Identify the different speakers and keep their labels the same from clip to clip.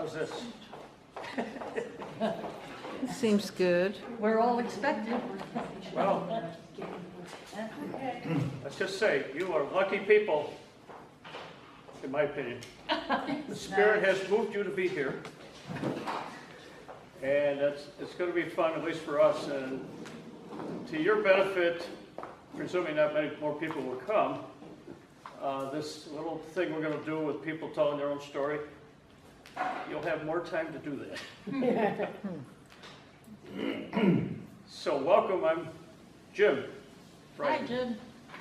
Speaker 1: How's this?
Speaker 2: Seems good.
Speaker 3: We're all expected.
Speaker 1: Well, let's just say, you are lucky people, in my opinion. The Spirit has moved you to be here. And it's going to be fun, at least for us. And to your benefit, presuming not many more people will come, this little thing we're going to do with people telling their own story, you'll have more time to do that. So welcome, I'm Jim.
Speaker 3: Hi, Jim.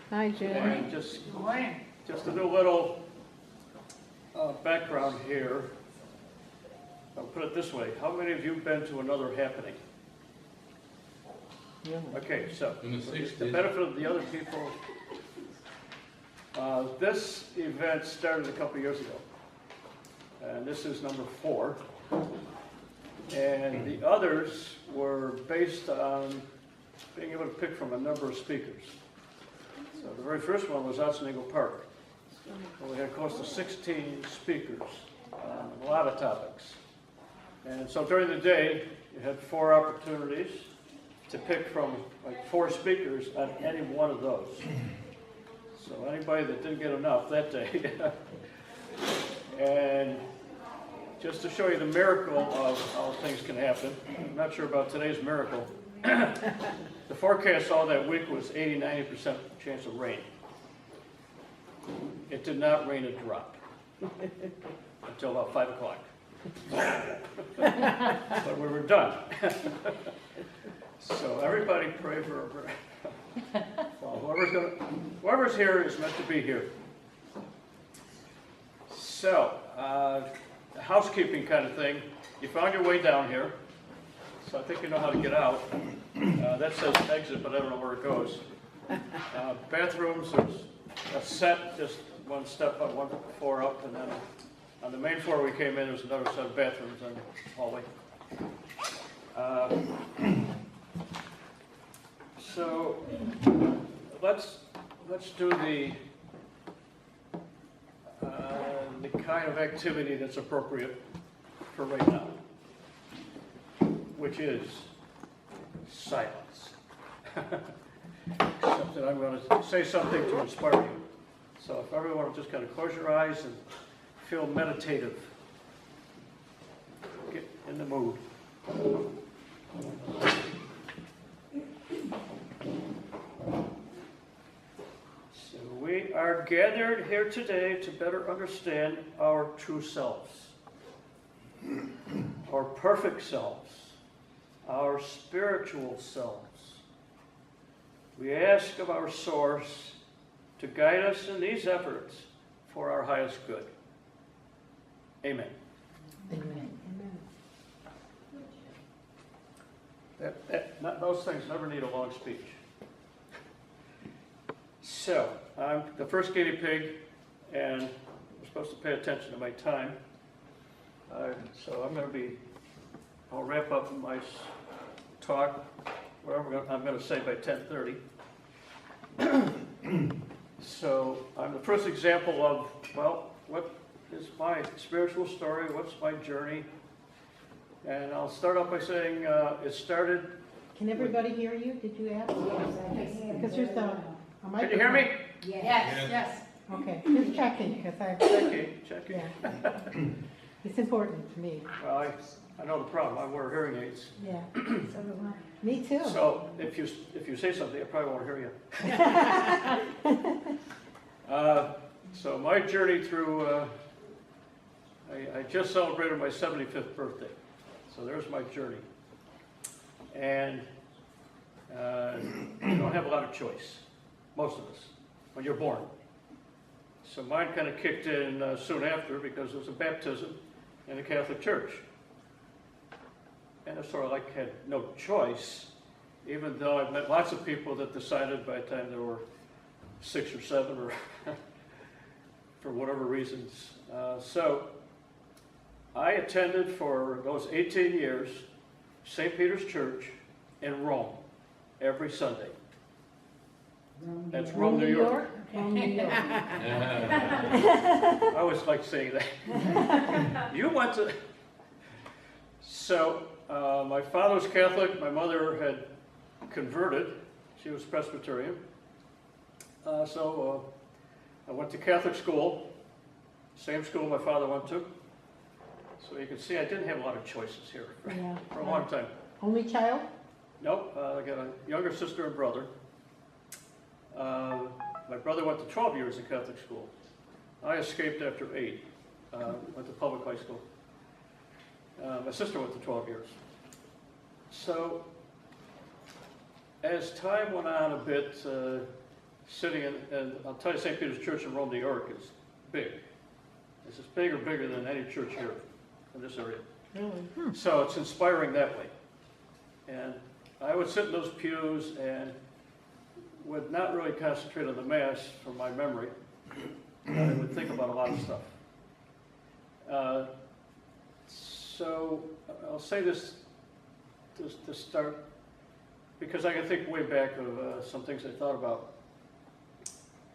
Speaker 2: Hi, Jim.
Speaker 1: And just to do a little background here, I'll put it this way. How many of you have been to another happening? Okay, so
Speaker 4: In the
Speaker 1: for
Speaker 4: 60s.
Speaker 1: the benefit of the other people, this event started a couple years ago. And this is number 4. And the others were based on being able to pick from a number of speakers. So the very first one was out in Eagle Park. Where we had close to 16 speakers on a lot of topics. And so during the day, you had 4 opportunities to pick from like 4 speakers on any one of those. So anybody that didn't get enough that day. And just to show you the miracle of how things can happen, I'm not sure about today's miracle. The forecast all that week was 80-90% chance of rain. It did not rain a drop until about 5 o'clock. But we were done. So everybody pray for well, whoever's here is meant to be here. So, housekeeping kind of thing. You found your way down here, so I think you know how to get out. That says exit, but I don't know where it goes. Bathrooms, there's a set, just one step up, one floor up, and then on the main floor we came in, there's another set of bathrooms in the hallway. So let's do the kind of activity that's appropriate for right now, which is silence. Something I'm going to say something to inspire you. So if everyone will just kind of close your eyes and feel meditative, get in the mood. So we are gathered here today to better understand our true selves, our perfect selves, our spiritual selves. We ask of our source to guide us in these efforts for our highest good. Amen.
Speaker 3: Amen.
Speaker 1: Those things never need a long speech. So, I'm the first guinea pig, and we're supposed to pay attention to my time. So I'll wrap up my talk, whatever I'm going to say by 10:30. So I'm the first example of, well, what is my spiritual story? What's my journey? And I'll start off by saying it started.
Speaker 5: Can everybody hear you? Did you ask? Because there's a microphone.
Speaker 1: Can you hear me?
Speaker 3: Yes.
Speaker 5: Okay, just checking, because
Speaker 1: Checking.
Speaker 5: yeah. It's important to me.
Speaker 1: Well, I know the problem. I wear hearing aids.
Speaker 5: Yeah, so do I. Me too.
Speaker 1: So if you say something, I probably won't hear you. So my journey through, I just celebrated my 75th birthday. So there's my journey. And you don't have a lot of choice, most of us, when you're born. So mine kind of kicked in soon after because it was a baptism in the Catholic Church. And I sort of like had no choice, even though I've met lots of people that decided by the time they were 6 or 7 or for whatever reasons. So I attended for those 18 years St. Peter's Church in Rome every Sunday. That's Rome, New York.
Speaker 5: Rome, New York.
Speaker 1: I always like saying that. You went to, So, my father was Catholic, my mother had converted, she was Presbyterian. So I went to Catholic school, same school my father went to. So you can see I didn't have a lot of choices here
Speaker 5: Yeah.
Speaker 1: for a long time.
Speaker 5: Only child?
Speaker 1: Nope, I got a younger sister and brother. My brother went to 12 years in Catholic school. I escaped after 8, went to public high school. My sister went to 12 years. So, as time went on a bit, sitting in, and I'll tell you, St. Peter's Church in Rome, New York is big. It's just bigger than any church here in this area.
Speaker 5: Really?
Speaker 1: So it's inspiring that way. And I would sit in those pews and would not really concentrate on the Mass from my memory. I would think about a lot of stuff. So I'll say this to start, because I can think way back of some things I thought about.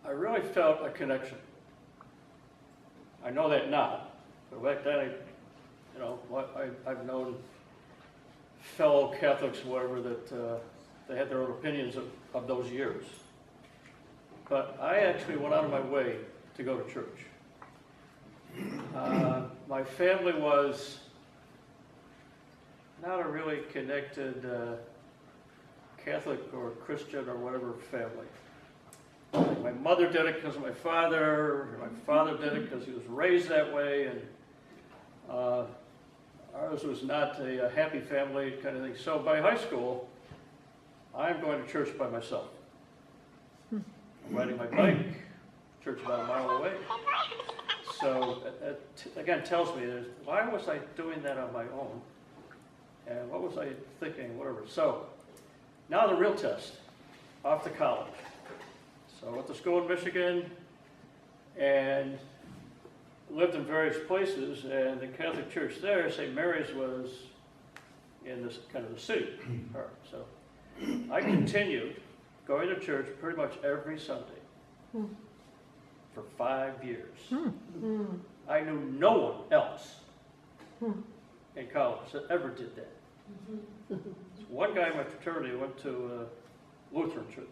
Speaker 1: I really felt a connection. I know that not, but back then, I've known fellow Catholics, whatever, that they had their own opinions of those years. But I actually went out of my way to go to church. My family was not a really connected Catholic or Christian or whatever family. My mother did it because of my father did it because he was raised that way, and ours was not a happy family kind of thing. So by high school, I'm going to church by myself. I'm riding my bike, church about a mile away. So it again tells me, why was I doing that on my own? And what was I thinking, whatever. So now the real test, off to college. So I went to school in Michigan and lived in various places, and the Catholic church there, St. Mary's, was in this kind of the city part. So I continued going to church pretty much every Sunday for 5 years. I knew no one else in college that ever did that. One guy in my fraternity went to Lutheran church.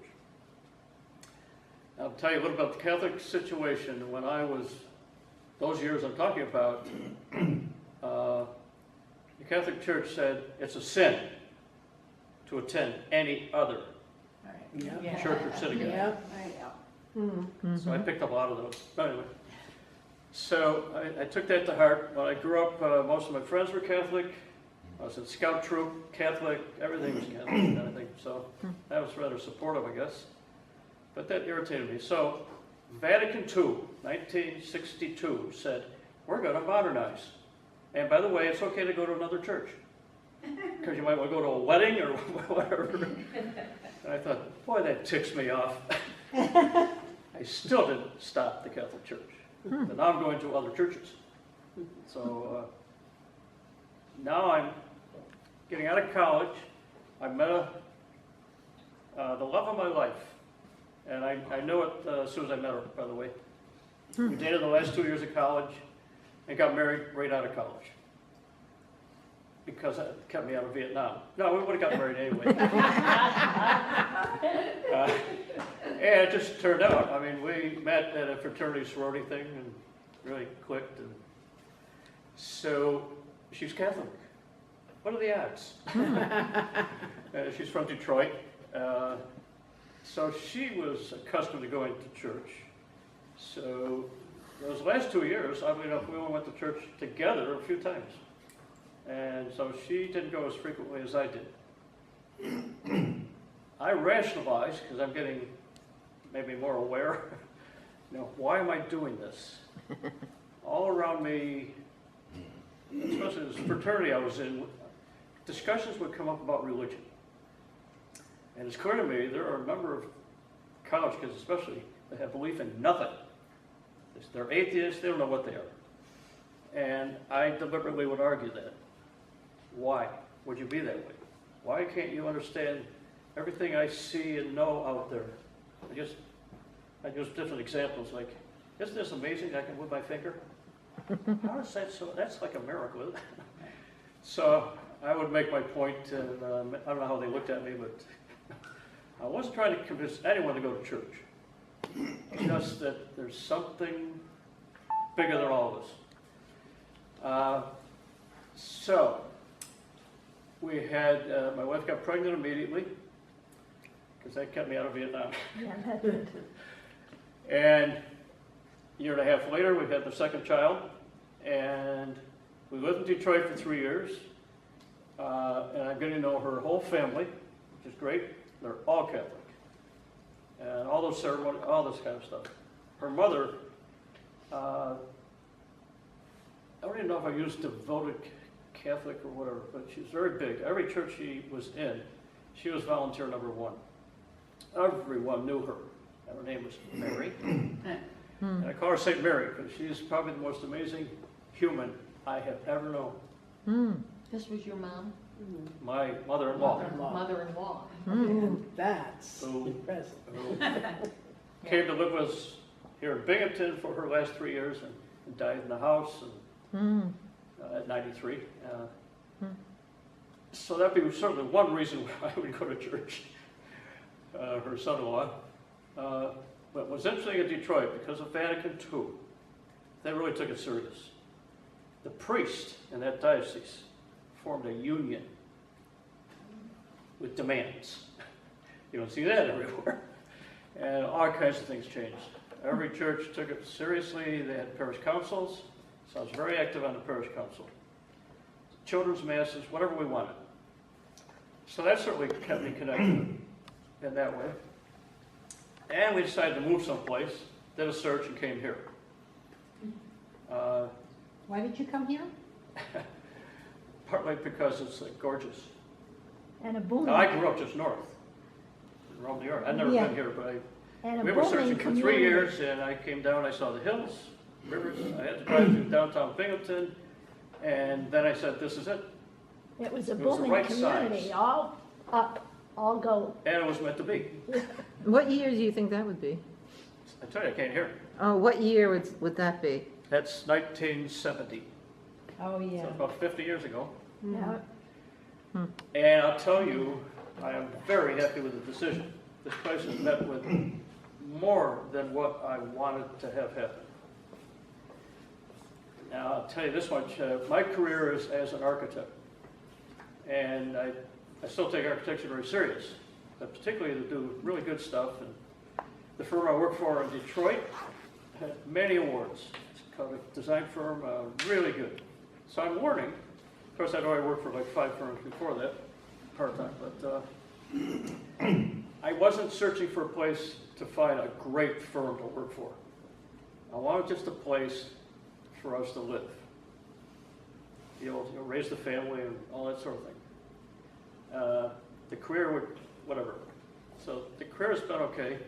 Speaker 1: I'll tell you a little about the Catholic situation. When I was, those years I'm talking about, the Catholic Church said it's a sin to attend any other church or synagogue. So I picked up a lot of those. But anyway, so I took that to heart. When I grew up, most of my friends were Catholic. I was in scout troop, Catholic, everything was Catholic kind of thing. So that was rather supportive, I guess. But that irritated me. So Vatican II, 1962, said, we're going to modernize. And by the way, it's okay to go to another church, because you might want to go to a wedding or whatever. And I thought, boy, that ticks me off. I still didn't stop the Catholic Church. But now I'm going to other churches. So now I'm getting out of college. I met the love of my life. And I knew it as soon as I met her, by the way. We dated the last 2 years of college and got married right out of college, because it kept me out of Vietnam. No, we would have got married anyway. And it just turned out. I mean, we met at a fraternity sorority thing and really clicked. And so she's Catholic. What are the odds? She's from Detroit. So she was accustomed to going to church. So those last 2 years, oddly enough, we only went to church together a few times. And so she didn't go as frequently as I did. I rationalized, because I'm getting maybe more aware, why am I doing this? All around me, especially this fraternity I was in, discussions would come up about religion. And it's clear to me there are a number of college kids, especially, that have belief in nothing. They're atheists, they don't know what they are. And I deliberately would argue that. Why would you be that way? Why can't you understand everything I see and know out there? I use different examples, like, isn't this amazing I can move my finger? How is that so? That's like a miracle, isn't it? So I would make my point, and I don't know how they looked at me, but I wasn't trying to convince anyone to go to church. Just that there's something bigger than all of us. So, we had, my wife got pregnant immediately, because that kept me out of Vietnam.
Speaker 5: Yeah, that did.
Speaker 1: And a year and a half later, we had the second child, and we lived in Detroit for 3 years, and I'm getting to know her whole family, which is great. They're all Catholic, and all those ceremonies, all this kind of stuff. Her mother, I don't even know if I used devoted Catholic or whatever, but she's very big. Every church she was in, she was volunteer number one. Everyone knew her, and her name was Mary. And I call her St. Mary because she's probably the most amazing human I have ever known.
Speaker 3: This was your mom?
Speaker 1: My mother-in-law,
Speaker 3: Mother-in-law.
Speaker 4: That's
Speaker 1: who
Speaker 4: impressive.
Speaker 1: came to live with us here in Binghamton for her last 3 years and died in the house at 93. So that'd be certainly one reason why I would go to church, her son-in-law. But what's interesting in Detroit, because of Vatican II, they really took it serious. The priest in that diocese formed a union with demands. You don't see that everywhere. And all kinds of things changed. Every church took it seriously. They had parish councils, so I was very active on the parish council. Children's masses, whatever we wanted. So that certainly kept me connected in that way. And we decided to move someplace, did a search, and came here.
Speaker 5: Why did you come here?
Speaker 1: Partly because it's gorgeous.
Speaker 5: And a booming.
Speaker 1: Now, I grew up just north, in Rome, New York. I've never
Speaker 5: Yeah.
Speaker 1: been here, but
Speaker 5: and a
Speaker 1: we were
Speaker 5: booming
Speaker 1: searching for 3
Speaker 5: community.
Speaker 1: years, and I came down, I saw the hills, rivers, I had to drive through downtown Binghamton, and then I said, this is it.
Speaker 5: It was a
Speaker 1: It was the
Speaker 5: booming
Speaker 1: right
Speaker 5: community,
Speaker 1: size.
Speaker 5: all up, all go.
Speaker 1: And it was meant to be.
Speaker 2: What year do you think that would be?
Speaker 1: I tell you, I can't hear.
Speaker 2: Oh, what year would that be?
Speaker 1: That's 1970,
Speaker 5: Oh,
Speaker 1: so
Speaker 5: yeah.
Speaker 1: about 50 years ago.
Speaker 5: Yeah.
Speaker 1: And I'll tell you, I am very happy with the decision. This place has met with more than what I wanted to have happen. Now, I'll tell you this much, my career is as an architect. And I still take architecture very serious, but particularly to do really good stuff. And the firm I work for in Detroit had many awards. It's called a design firm, really good. So I'm learning. Of course, I'd already worked for like 5 firms before that, part-time, but I wasn't searching for a place to find a great firm to work for. I wanted just a place for us to live. You know, raise the family and all that sort of thing. The career would, whatever. So the career has been okay.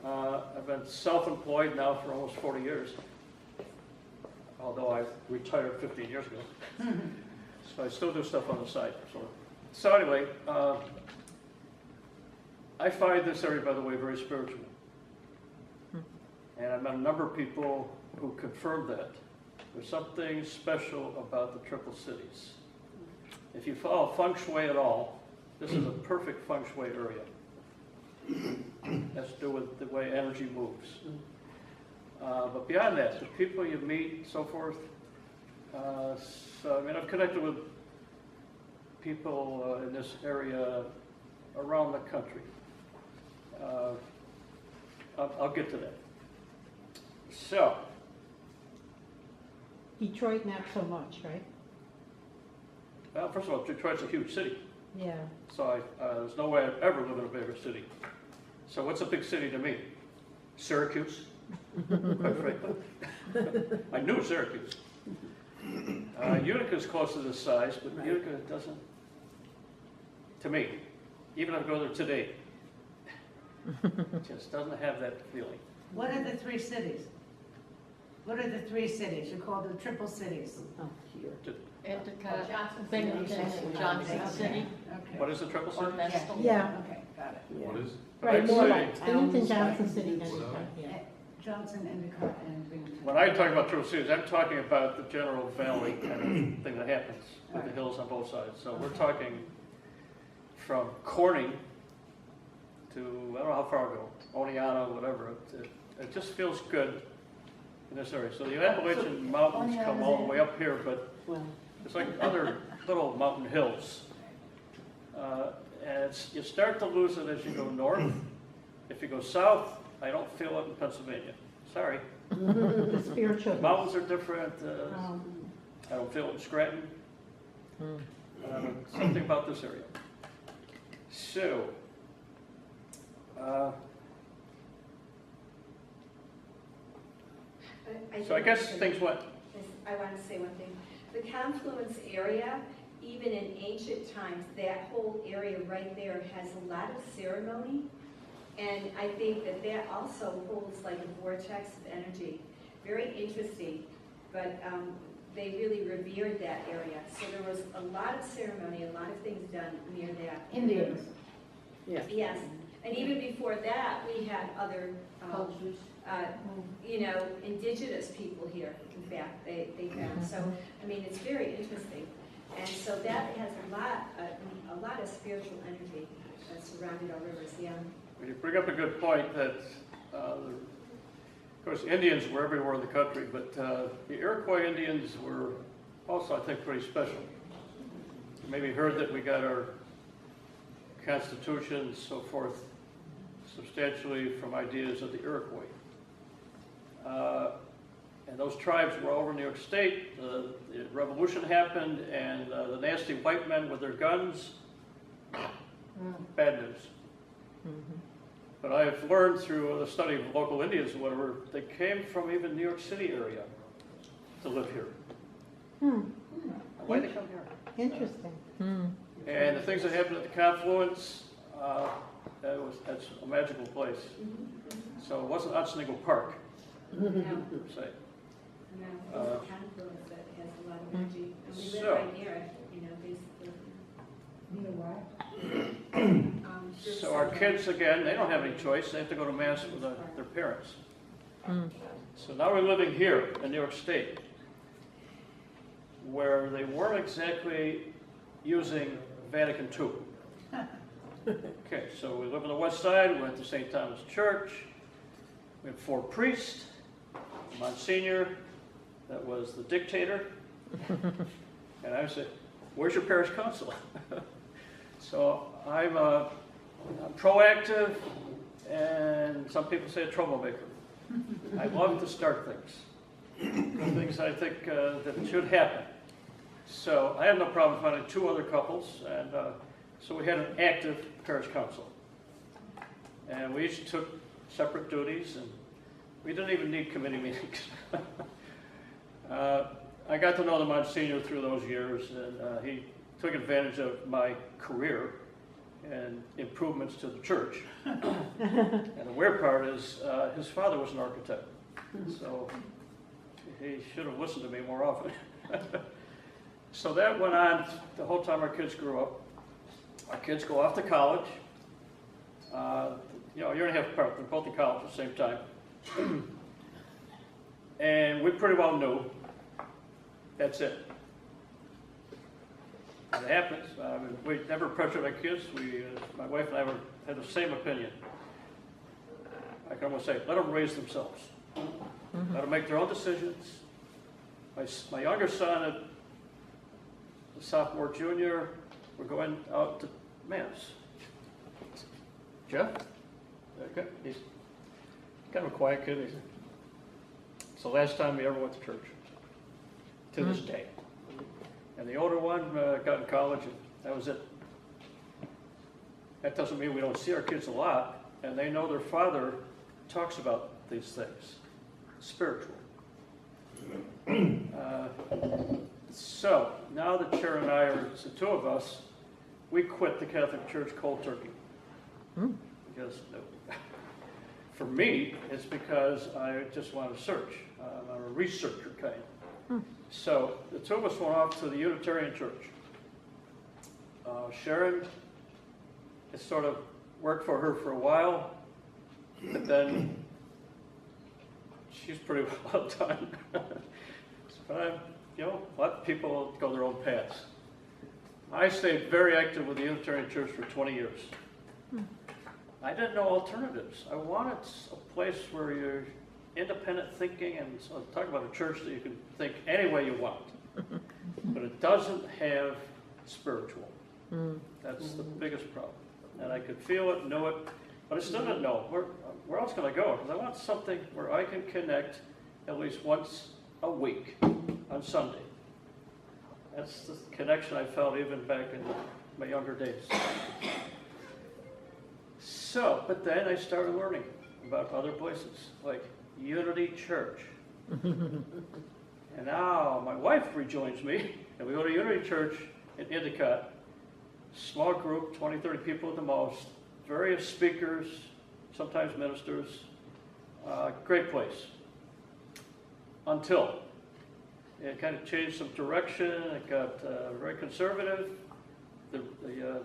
Speaker 1: I've been self-employed now for almost 40 years, although I retired 15 years ago. So I still do stuff on the side. So anyway, I find this area, by the way, very spiritual. And I've met a number of people who confirmed that. There's something special about the Triple Cities. If you follow feng shui at all, this is a perfect feng shui area. Has to do with the way energy moves. But beyond that, the people you meet and so forth. So, I mean, I've connected with people in this area around the country. I'll get to that. So,
Speaker 5: Detroit, not so much, right?
Speaker 1: well, first of all, Detroit's a huge city.
Speaker 5: Yeah.
Speaker 1: So there's no way I'd ever live in a bigger city. So what's a big city to me? Syracuse, quite frankly. I knew Syracuse. Utica's close to this size, but Utica doesn't, to me, even if I go there today, just doesn't have that feeling.
Speaker 6: What are the 3 cities? What are the 3 cities? You call them triple cities.
Speaker 5: Oh, here.
Speaker 3: Ithaca, Binghamton, Johnson City,
Speaker 6: Okay.
Speaker 1: What is the triple
Speaker 3: or
Speaker 1: city?
Speaker 3: Vestal.
Speaker 5: Yeah.
Speaker 6: Okay, got it.
Speaker 4: What is?
Speaker 5: Right,
Speaker 1: Big
Speaker 5: more
Speaker 1: city.
Speaker 5: like Binghamton, Johnson City, then,
Speaker 4: What else?
Speaker 5: yeah.
Speaker 6: Johnson, Endicott, and Binghamton.
Speaker 1: When I talk about Triple Cities, I'm talking about the general valley kind of thing that happens with the hills on both sides. So we're talking from Corning to, I don't know how far ago, Oneonta, whatever. It just feels good in this area. So the Appalachian Mountains come all the way up here, but
Speaker 4: Well,
Speaker 1: it's like other little mountain hills. And you start to lose it as you go north. If you go south, I don't feel it in Pennsylvania. Sorry.
Speaker 5: The spiritual.
Speaker 1: The mountains are different.
Speaker 5: Um,
Speaker 1: I don't feel it in Scranton. Something about this area. So, I guess things went.
Speaker 7: I want to say one thing. The confluence area, even in ancient times, that whole area right there has a lot of ceremony. And I think that that also holds like a vortex of energy. Very interesting, but they really revered that area. So there was a lot of ceremony, a lot of things done near that.
Speaker 6: Indians.
Speaker 4: yeah.
Speaker 7: Yes, and even before that, we had other,
Speaker 3: Cultures.
Speaker 7: indigenous people here, in fact, they found. So, I mean, it's very interesting. And so that has a lot of spiritual energy surrounded our rivers, yeah.
Speaker 1: Well, you bring up a good point that, of course, Indians were everywhere in the country, but the Iroquois Indians were also, I think, pretty special. You maybe heard that we got our Constitution and so forth substantially from ideas of the Iroquois. And those tribes were over in New York State. The revolution happened, and the nasty white men with their guns, bad news. But I've learned through the study of local Indians and whatever, they came from even New York City area to live here. Why they come here?
Speaker 5: Interesting.
Speaker 1: And the things that happened at the confluence, that's a magical place. So it wasn't Otsego Park,
Speaker 7: No,
Speaker 1: per se.
Speaker 7: no, it's a confluence that has a lot of energy. And we live
Speaker 1: So-
Speaker 7: right near it, basically.
Speaker 6: Near what?
Speaker 1: So our kids, again, they don't have any choice. They have to go to Mass with their parents. So now we're living here in New York State, where they weren't exactly using Vatican II. Okay, so we live on the west side. We went to St. Thomas Church. We have 4 priests. Monsignor, that was the dictator. And I said, where's your parish council? So I'm proactive, and some people say a troublemaker. I love to start things I think that should happen. So I have no problem finding 2 other couples, and so we had an active parish council. And we each took separate duties, and we didn't even need committee meetings. I got to know the Monsignor through those years, and he took advantage of my career and improvements to the church. And the weird part is his father was an architect, so he should have listened to me more often. So that went on the whole time our kids grew up. Our kids go off to college. A year and a half apart, they're both in college at the same time. And we pretty well knew that's it. It happens. We never pressured our kids. My wife and I had the same opinion. I can almost say, let them raise themselves. Let them make their own decisions. My younger son, at the sophomore, junior, we're going out to Mass. Jeff? Okay. He's kind of a quiet kid. It's the last time he ever went to church, to this day. And the older one got in college, and that was it. That doesn't mean we don't see our kids a lot, and they know their father talks about these things, spiritual. So now the chair and I, it's the 2 of us, we quit the Catholic Church cold turkey. Because for me, it's because I just want to search. I'm a researcher kind. So the 2 of us went off to the Unitarian Church. Sharon, it sort of worked for her for a while, but then she's pretty well done. But let people go their own paths. I stayed very active with the Unitarian Church for 20 years. I didn't know alternatives. I wanted a place where you're independent thinking, and so talk about a church that you can think any way you want. But it doesn't have spiritual. That's the biggest problem. And I could feel it, know it, but I still didn't know where else can I go? Because I want something where I can connect at least once a week on Sunday. That's the connection I felt even back in my younger days. So, but then I started learning about other places, like Unity Church. And now my wife rejoins me, and we go to Unity Church in Endicott. Small group, 20, 30 people at the most, various speakers, sometimes ministers. Great place. Until it kind of changed some direction. It got very conservative. The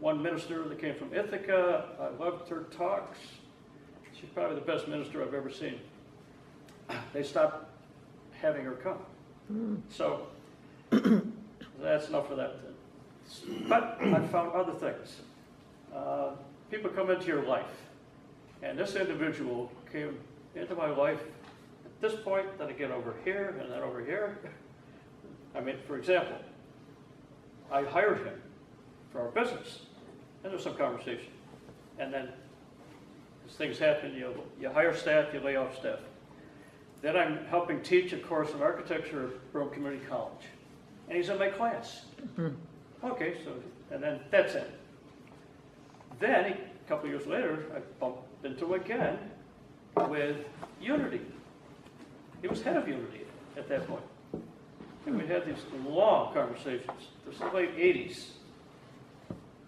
Speaker 1: one minister that came from Ithaca, I loved her talks. She's probably the best minister I've ever seen. They stopped having her come. So that's enough for that. But I found other things. People come into your life, and this individual came into my life at this point, then again over here, and then over here. I mean, for example, I hired him for our business, and there was some conversation. And then as things happen, you hire staff, you lay off staff. Then I'm helping teach a course in architecture at Rome Community College, and he's in my class. Okay, so, and then that's it. Then, a couple years later, I bumped into him again with Unity. He was head of Unity at that point. And we had these long conversations. This is the late 80s.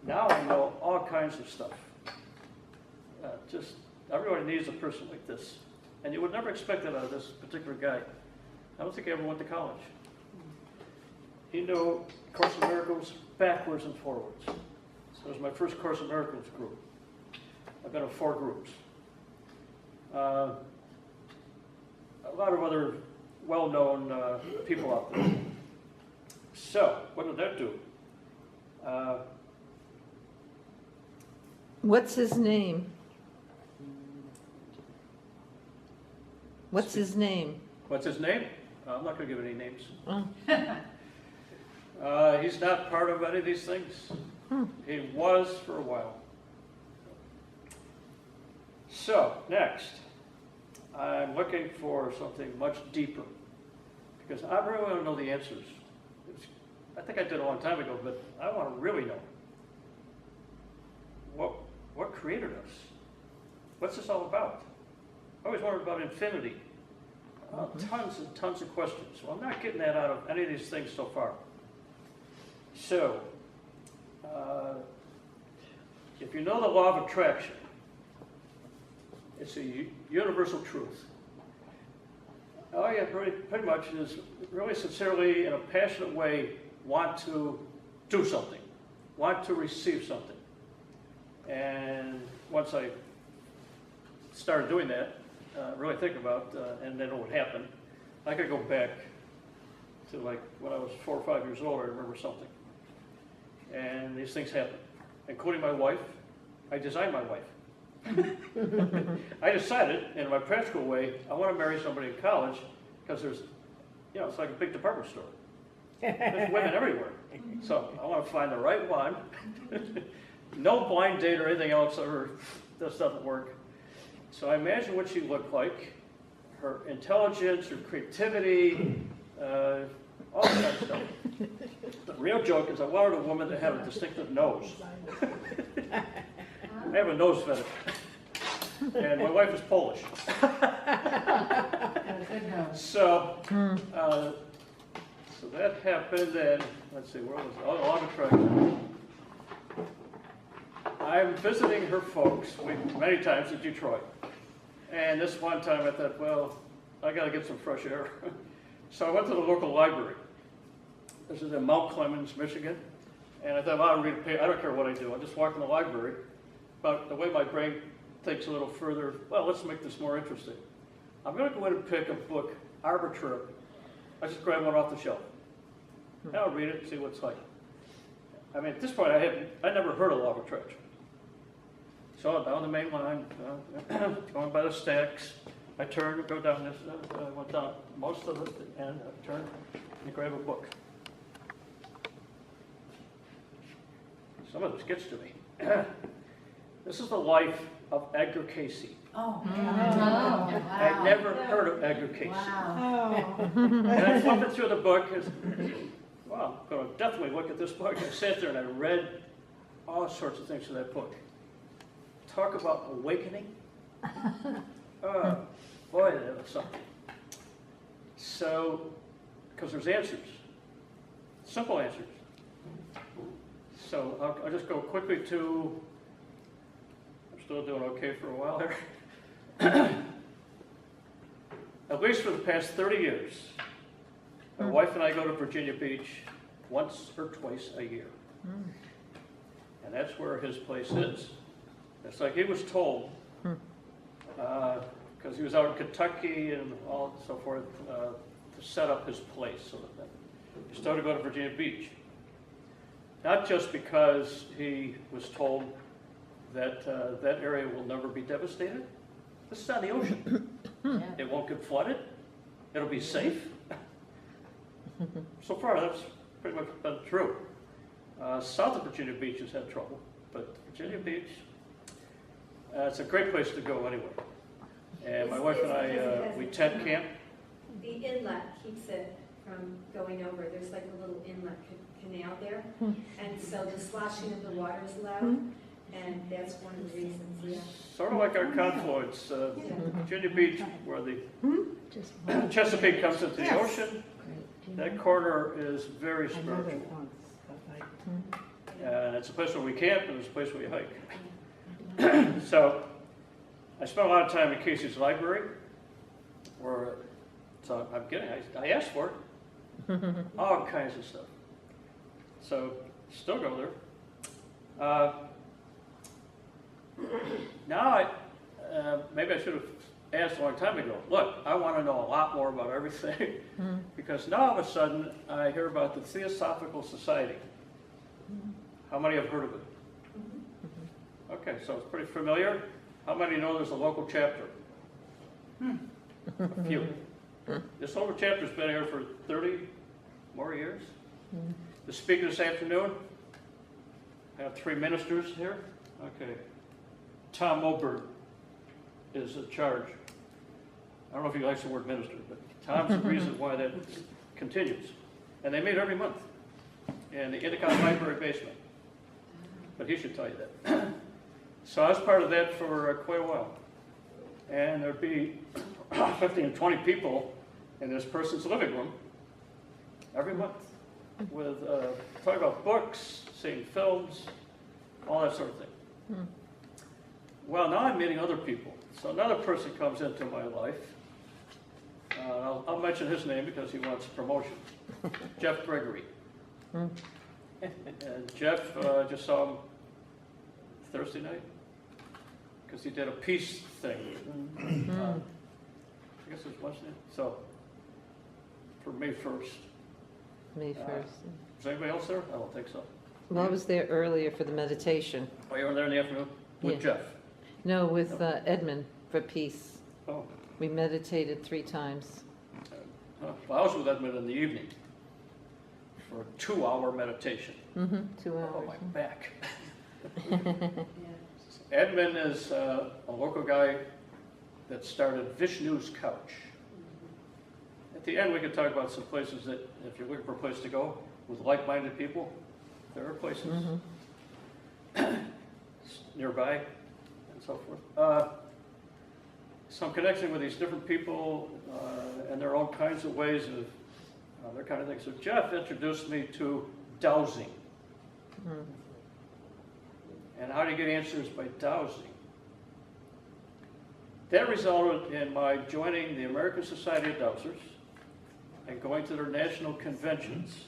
Speaker 1: Now I know all kinds of stuff. Just, everybody needs a person like this. And you would never expect that out of this particular guy. I don't think he ever went to college. He knew Course in Miracles backwards and forwards. So it was my first Course in Miracles group. I've been in 4 groups. A lot of other well-known people out there. So, what did that do?
Speaker 2: What's his name? What's his name?
Speaker 1: What's his name? I'm not going to give any names.
Speaker 2: Oh.
Speaker 1: He's not part of any of these things. He was for a while. So, next, I'm looking for something much deeper, because I really want to know the answers. I think I did a long time ago, but I want to really know. What created us? What's this all about? I always wondered about infinity. Tons and tons of questions. Well, I'm not getting that out of any of these things so far. So, if you know the law of attraction, it's a universal truth. All you pretty much is really sincerely, in a passionate way, want to do something, want to receive something. And once I started doing that, really think about, and then it would happen, I could go back to like when I was 4 or 5 years old. I remember something. And these things happen, including my wife. I designed my wife. I decided, in my practical way, I want to marry somebody in college because there's, it's like a big department store. There's women everywhere. So I want to find the right one. No blind date or anything else, or this doesn't work. So I imagine what she looked like, her intelligence, her creativity, all that kind of stuff. The real joke is I wanted a woman that had a distinctive nose. I have a nose fetish. And my wife is Polish. So that happened, and let's see, where was it? Oh, Law of Attraction. I'm visiting her folks many times in Detroit. And this one time I thought, well, I got to get some fresh air. So I went to the local library. This is in Mount Clemens, Michigan. And I thought, well, I'll read a page. I don't care what I do. I'll just walk in the library. But the way my brain thinks a little further, well, let's make this more interesting. I'm going to go in and pick a book arbitrarily. I just grab one off the shelf. And I'll read it and see what it's like. I mean, at this point, I never heard of Log of Treasure. So down the main line, going by the stacks, I turned and go down this, I went down most of it, and I turned and grab a book. Some of this gets to me. This is the life of Edgar Casey.
Speaker 6: Oh,
Speaker 3: Oh,
Speaker 6: wow.
Speaker 1: I'd never heard of Edgar Casey.
Speaker 6: Wow.
Speaker 5: Oh.
Speaker 1: And I flipped through the book, and, well, I'm going to definitely look at this book. I sat there and I read all sorts of things in that book. Talk about awakening. Oh, boy, that was something. So, because there's answers, simple answers. So I'll just go quickly to, I'm still doing okay for a while there. At least for the past 30 years, my wife and I go to Virginia Beach once or twice a year. And that's where his place is. It's like he was told, because he was out in Kentucky and all so forth, to set up his place. So that he started to go to Virginia Beach. Not just because he was told that that area will never be devastated. This is on the ocean. It won't get flooded. It'll be safe. So far, that's pretty much been true. South of Virginia Beach has had trouble, but Virginia Beach, it's a great place to go anyway. And my wife and I, we tent camp.
Speaker 7: The inlet keeps it from going over. There's like a little inlet canal there. And so the sloshing of the water is loud, and that's one of the reasons, yeah.
Speaker 1: Sort of like our confluence, Virginia Beach, where the Chesapeake comes into the ocean. That corner is very spiritual. And it's a place where we camp, and it's a place where we hike. So I spent a lot of time in Casey's library, where, so I'm kidding, I asked for it. All kinds of stuff. So still go there. Now, maybe I should have asked a long time ago, look, I want to know a lot more about everything, because now all of a sudden I hear about the Theosophical Society. How many have heard of it? Okay, so it's pretty familiar. How many know there's a local chapter? A few. This local chapter's been here for 30 more years. The speaker this afternoon, I have 3 ministers here. Okay. Tom Moberg is in charge. I don't know if he likes the word minister, but Tom's the reason why that continues. And they meet every month in the Endicott Library basement. But he should tell you that. So I was part of that for quite a while. And there'd be 15 and 20 people in this person's living room every month with talking about books, seeing films, all that sort of thing. Well, now I'm meeting other people. So another person comes into my life. I'll mention his name because he wants promotion. Jeff Gregory. And Jeff, just saw him Thursday night because he did a peace thing. I guess it was Wednesday. So for May 1st.
Speaker 2: May 1st.
Speaker 1: Is anybody else there? I don't think so.
Speaker 2: Well, I was there earlier for the meditation.
Speaker 1: Oh, you were there in the afternoon with
Speaker 2: Yeah.
Speaker 1: Jeff?
Speaker 2: No, with Edmund for peace.
Speaker 1: Oh.
Speaker 2: We meditated 3 times.
Speaker 1: Well, I was with Edmund in the evening for a 2-hour meditation.
Speaker 2: 2 hours.
Speaker 1: Oh, my back. Edmund is a local guy that started Vishnu's Couch. At the end, we could talk about some places that, if you're looking for a place to go with like-minded people, there are places nearby and so forth. So I'm connecting with these different people and their own kinds of ways of their kind of things. So Jeff introduced me to dowsing. And how do you get answers by dowsing? That resulted in my joining the American Society of Dowsers and going to their national conventions.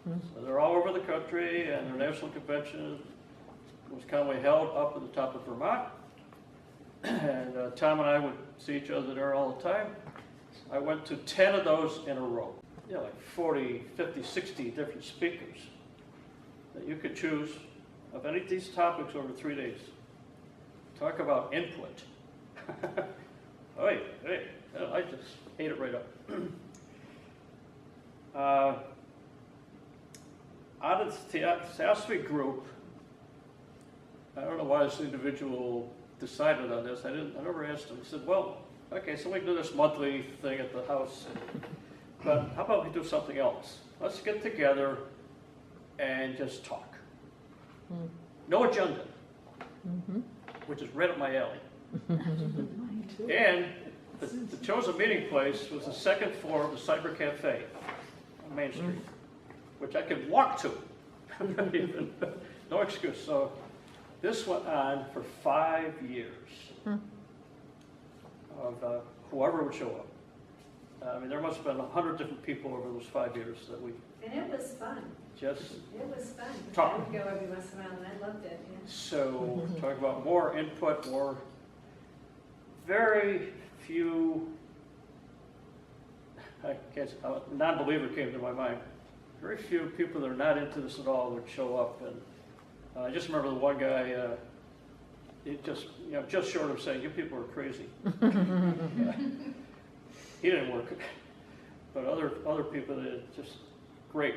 Speaker 1: So they're all over the country, and their national convention was commonly held up at the top of Vermont. And Tom and I would see each other there all the time. I went to 10 of those in a row. Yeah, like 40, 50, 60 different speakers that you could choose of any of these topics over 3 days. Talk about input. Hey, I just ate it right up. Out of the theosophy group, I don't know why this individual decided on this. I never asked him. He said, well, okay, so we can do this monthly thing at the house, but how about we do something else? Let's get together and just talk. No agenda, which is right up my alley. And the chosen meeting place was the second floor of the Cyber Cafe on Main Street, which I could walk to. No excuse. So this went on for 5 years of whoever would show up. I mean, there must have been 100 different people over those 5 years that we
Speaker 7: And it was fun.
Speaker 1: just
Speaker 7: It was fun.
Speaker 1: Talk.
Speaker 7: I would go every once in a while, and I loved it, yeah.
Speaker 1: So, talk about more input, more, very few, I guess, a non-believer came to my mind. Very few people that are not into this at all would show up. And I just remember the one guy, he just, just short of saying, you people are crazy. He didn't work. But other people did just great.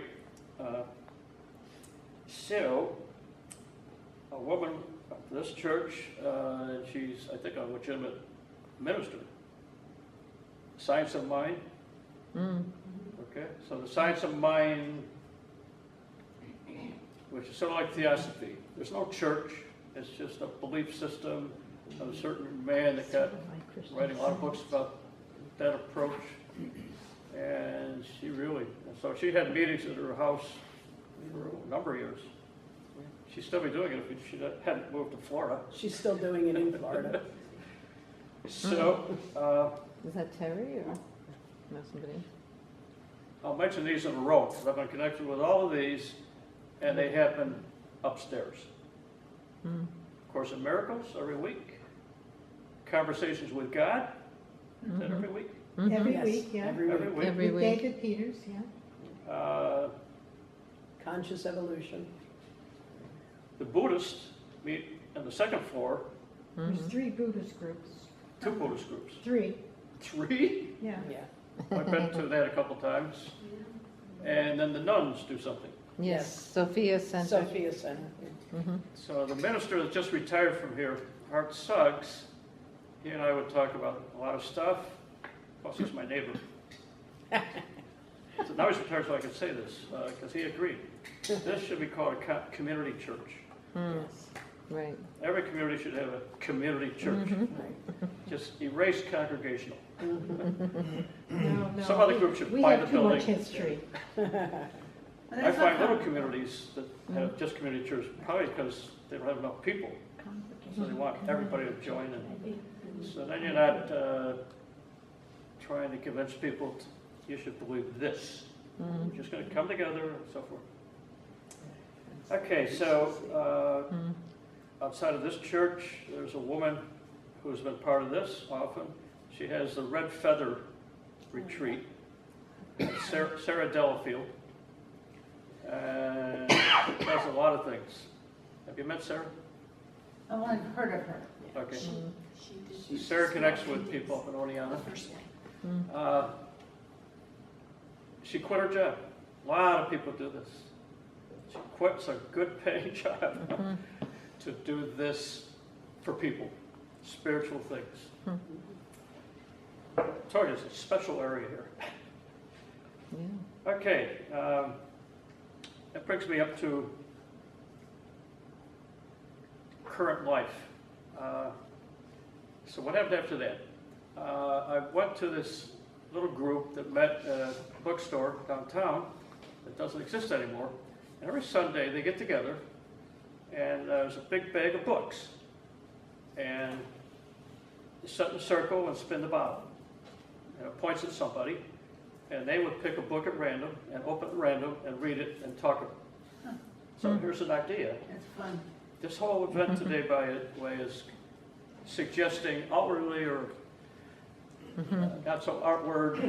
Speaker 1: So, a woman at this church, and she's, I think, a legitimate minister. Science of Mind. Okay, so the Science of Mind, which is sort of like theosophy. There's no church. It's just a belief system of a certain man that got writing a lot of books about that approach. And so she had meetings at her house for a number of years. She'd still be doing it if she hadn't moved to Florida.
Speaker 4: She's still doing it in Florida.
Speaker 1: So,
Speaker 2: Is that Terry or no, somebody?
Speaker 1: I'll mention these in a row, because I've been connected with all of these, and they happen upstairs. Course in Miracles every week. Conversations with God, is that every week?
Speaker 5: Every
Speaker 4: Yes,
Speaker 5: week, yeah.
Speaker 4: every
Speaker 1: Every
Speaker 4: week.
Speaker 1: week.
Speaker 2: Every
Speaker 5: With
Speaker 2: week.
Speaker 5: David Peters, yeah.
Speaker 4: Conscious evolution.
Speaker 1: The Buddhists meet on the second floor,
Speaker 5: There's 3 Buddhist groups.
Speaker 1: 2 Buddhist groups.
Speaker 5: 3,
Speaker 1: 3?
Speaker 5: yeah.
Speaker 4: Yeah.
Speaker 1: I've been to that a couple times. And then the nuns do something.
Speaker 2: Yes, Sophia Center.
Speaker 4: Sophia Center.
Speaker 1: So the minister that just retired from here, Art Suggs, he and I would talk about a lot of stuff. Plus, he's my neighbor. So now he's retired, so I can say this, because he agreed. This should be called a community church.
Speaker 4: Yes.
Speaker 2: Right.
Speaker 1: Every community should have a community church.
Speaker 4: Right.
Speaker 1: Just erase Congregational.
Speaker 5: No,
Speaker 1: Some other group should buy the
Speaker 5: We have too much
Speaker 1: building.
Speaker 5: history.
Speaker 1: I find little communities that have just community church, probably because they don't have enough people. So they want everybody to join in. So then you're not trying to convince people you should believe this. You're just going to come together and so forth. Okay, so outside of this church, there's a woman who's been part of this often. She has the Red Feather Retreat, Sarah Delafield, and does a lot of things. Have you met Sarah?
Speaker 6: Oh, I've heard of her.
Speaker 1: Okay. Sarah connects with people up in Oneonta. She quit her job. A lot of people do this. She quits a good paying job to do this for people, spiritual things. Told you, it's a special area here.
Speaker 2: Yeah.
Speaker 1: Okay, that brings me up to current life. So what happened after that? I went to this little group that met at a bookstore downtown that doesn't exist anymore. And every Sunday they get together and there's a big bag of books. And you sit in a circle and spin the bottle. And it points at somebody. And they would pick a book at random and open it at random and read it and talk about it. So here's an idea.
Speaker 6: That's fun.
Speaker 1: This whole event today, by the way, is suggesting outwardly or not so outward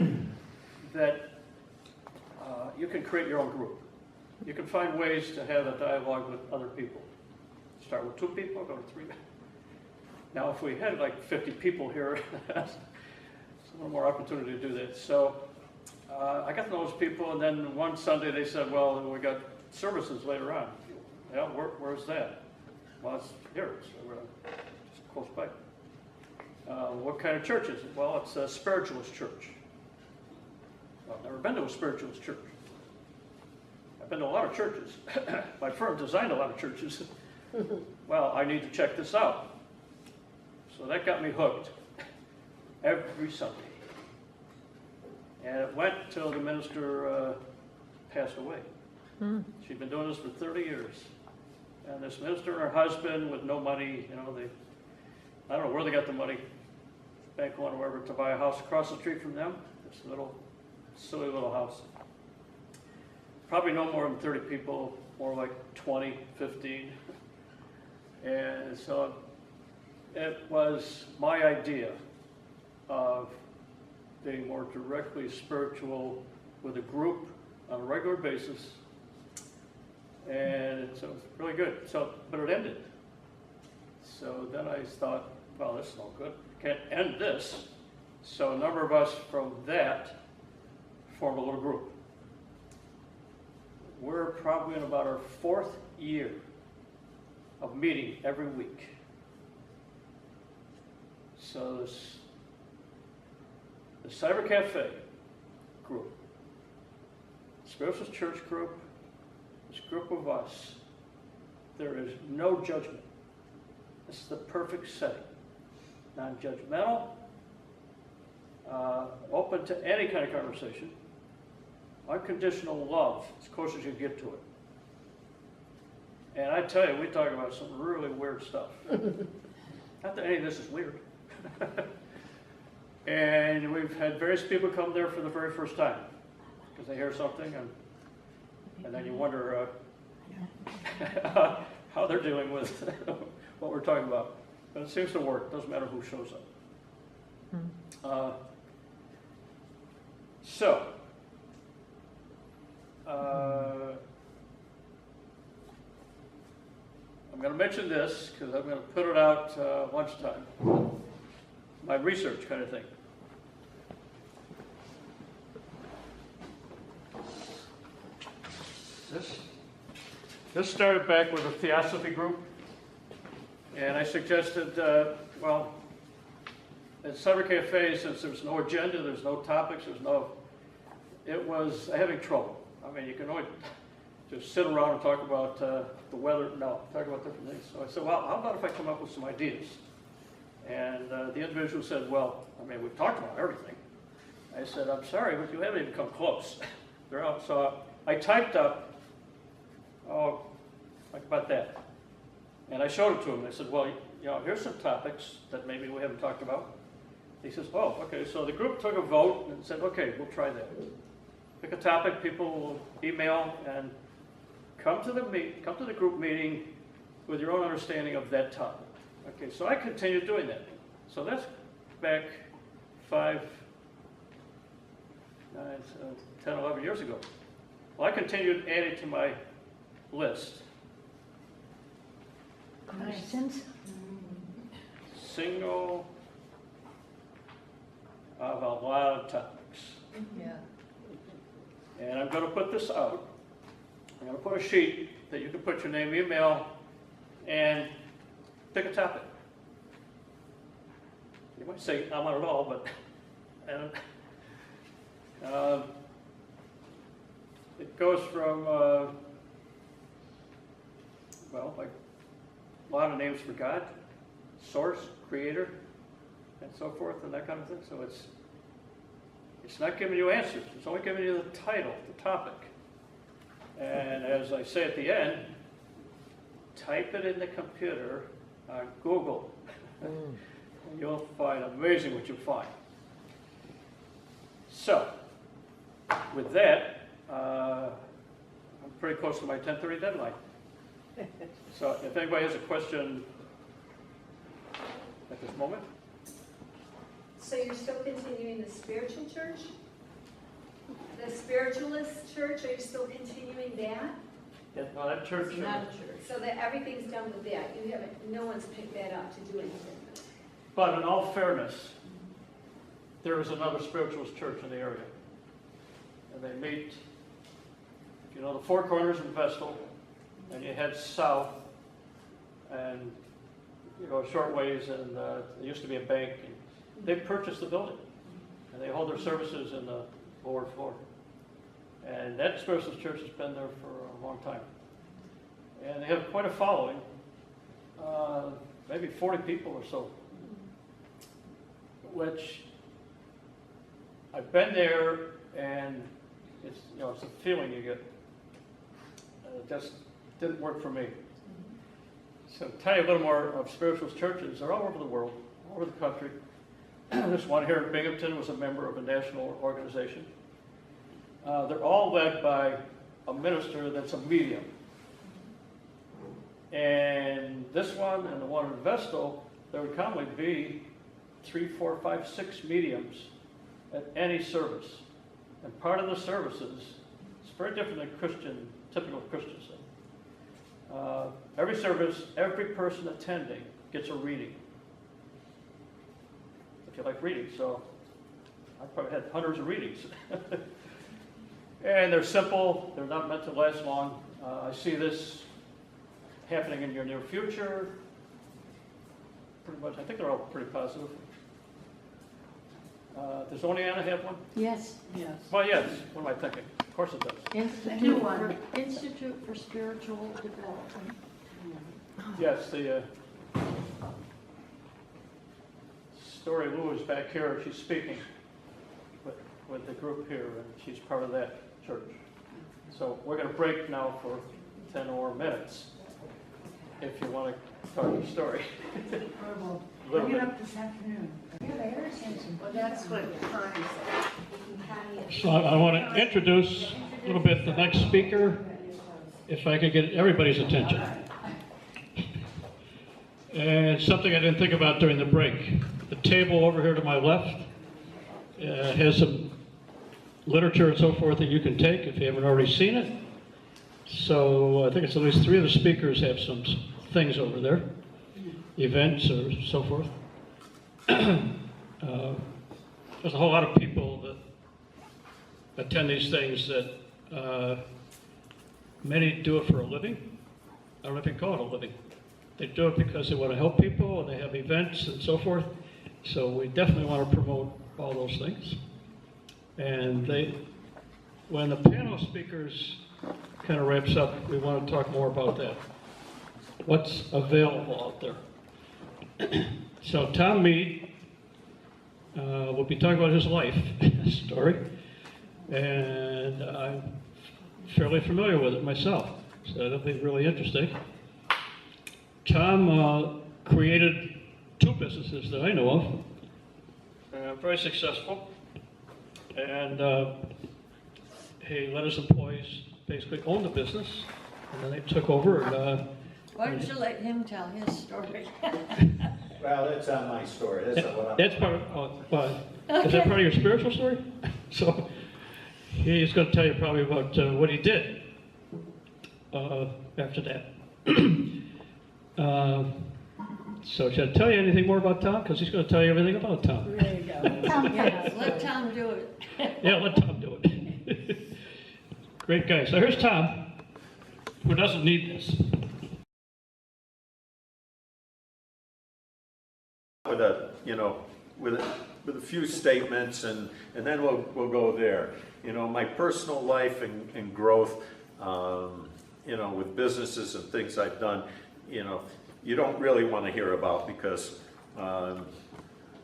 Speaker 1: that you can create your own group. You can find ways to have a dialogue with other people. Start with 2 people, go to 3. Now, if we had like 50 people here, it's a little more opportunity to do that. So I got to know those people, and then one Sunday they said, well, we got services later on. Yeah, where's that? Well, it's here, so we're just close by. What kind of church is it? Well, it's a spiritualist church. Well, I've never been to a spiritualist church. I've been to a lot of churches. My firm designed a lot of churches. Well, I need to check this out. So that got me hooked every Sunday. And it went till the minister passed away. She'd been doing this for 30 years. And this minister and her husband with no money, I don't know where they got the money, bank loan or wherever, to buy a house across the street from them. This little, silly little house. Probably no more than 30 people, more like 20, 15. And so it was my idea of being more directly spiritual with a group on a regular basis. And so it was really good. So, but it ended. So then I thought, well, this is no good. Can't end this. So a number of us from that formed a little group. We're probably in about our 4th year of meeting every week. So the Cyber Cafe group, Spiritual Church group, this group of us, there is no judgment. This is the perfect setting. Non-judgmental, open to any kind of conversation, unconditional love, as close as you get to it. And I tell you, we talk about some really weird stuff. Not that any of this is weird. And we've had various people come there for the very first time because they hear something, and then you wonder how they're dealing with what we're talking about. But it seems to work. Doesn't matter who shows up. I'm going to mention this because I'm going to put it out lunchtime. My research kind of thing. This started back with a theosophy group, and I suggested, well, at Cyber Cafe, since there's no agenda, there's no topics, it was having trouble. I mean, you can only just sit around and talk about the weather. No, talk about different things. So I said, well, how about if I come up with some ideas? And the individual said, well, I mean, we've talked about everything. I said, I'm sorry, but you haven't even come close. They're out. So I typed up, like about that. And I showed it to him. I said, well, here's some topics that maybe we haven't talked about. He says, oh, okay. So the group took a vote and said, okay, we'll try that. Pick a topic, people will email, and come to the group meeting with your own understanding of that topic. Okay, so I continued doing that. So that's back 5, 9, 10, 11 years ago. Well, I continued adding to my list.
Speaker 5: Questions?
Speaker 1: Single of a lot of topics.
Speaker 3: Yeah.
Speaker 1: And I'm going to put this out. I'm going to put a sheet that you can put your name, email, and pick a topic. You might say, I'm not at all, but it goes from, well, like a lot of names for God, source, creator, and so forth, and that kind of thing. So it's not giving you answers. It's only giving you the title, the topic. And as I say at the end, type it in the computer on Google. And you'll find amazing what you'll find. So, with that, I'm pretty close to my 10:30 deadline. So if anybody has a question, at this moment.
Speaker 7: So you're still continuing the spiritual church? The spiritualist church, are you still continuing that?
Speaker 1: Yeah, no, that church,
Speaker 3: It's not a church.
Speaker 7: So that everything's done with that? You haven't, no one's picked that up to do anything with it?
Speaker 1: but in all fairness, there is another spiritualist church in the area. And they meet, you know, the Four Corners in Vestal, and you head south, and you go a short ways, and there used to be a bank. And they purchased the building, and they hold their services in the lower floor. And that spiritualist church has been there for a long time. And they have quite a following, maybe 40 people or so, which I've been there, and it's, you know, it's a feeling you get. It just didn't work for me. So to tell you a little more of spiritualist churches, they're all over the world, all over the country. This one here in Binghamton was a member of a national organization. They're all led by a minister that's a medium. And this one and the one in Vestal, there would commonly be 3, 4, 5, 6 mediums at any service. And part of the services, it's very different than Christian, typical Christian stuff. Every service, every person attending gets a reading. If you like reading, so I probably had hundreds of readings. And they're simple, they're not meant to last long. I see this happening in your near future. Pretty much, I think they're all pretty positive. Does Oneana have one?
Speaker 3: Yes.
Speaker 4: Yes.
Speaker 1: Well, yes, what am I thinking? Of course it does.
Speaker 6: new one.
Speaker 3: Institute for Spiritual Development.
Speaker 1: Yes, the Storylu is back here. She's speaking with the group here, and she's part of that church. So we're going to break now for 10 more minutes, if you want to talk your story.
Speaker 6: Horrible.
Speaker 1: A little
Speaker 6: Bring it
Speaker 1: bit.
Speaker 6: up this afternoon. Well, that's what Connie said.
Speaker 8: So I want to introduce a little bit the next speaker, if I could get everybody's attention. And something I didn't think about during the break. The table over here to my left has some literature and so forth that you can take if you haven't already seen it. So I think it's at least 3 of the speakers have some things over there, events or so forth. There's a whole lot of people that attend these things that many do it for a living. I don't know if you can call it a living. They do it because they want to help people and they have events and so forth. So we definitely want to promote all those things. And when the panel speakers kind of wraps up, we want to talk more about that. What's available out there? So Tom Meade will be talking about his life story, and I'm fairly familiar with it myself, so it'll be really interesting. Tom created 2 businesses that I know of, very successful, and he let his employees basically own the business, and then they took over. And,
Speaker 3: Why don't you let him tell his story?
Speaker 9: Well, that's not my story. That's not what I'm.
Speaker 8: that's part of, is that part of your spiritual story? So he's going to tell you probably about what he did after that. So should I tell you anything more about Tom? Because he's going to tell you everything about Tom.
Speaker 4: There you go.
Speaker 3: Yes, let Tom do it.
Speaker 8: Yeah, let Tom do it. Great guy. So here's Tom, who doesn't need this.
Speaker 9: With a, with a few statements, and then we'll go there. My personal life and growth, with businesses and things I've done, you don't really want to hear about, because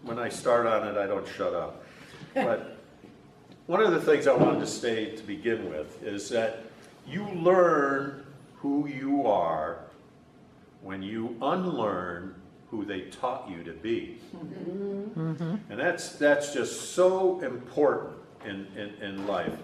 Speaker 9: when I start on it, I don't shut up. But one of the things I wanted to say to begin with is that you learn who you are when you unlearn who they taught you to be. Mm-hmm. And that's just so important in life.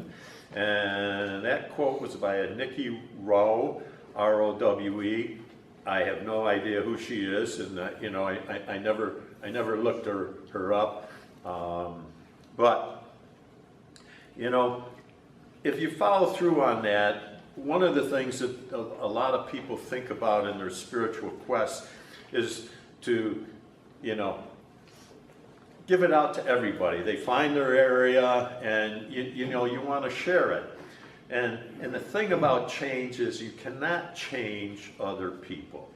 Speaker 9: And that quote was by a Nikki Rowe, R-O-W-E. I have no idea who she is, and I never never looked her up. But, you know, if you follow through on that, one of the things that a lot of people think about in their spiritual quest is to, you know, give it out to everybody. They find their area, and you know, you want to share it. And the thing about change is you cannot change other people.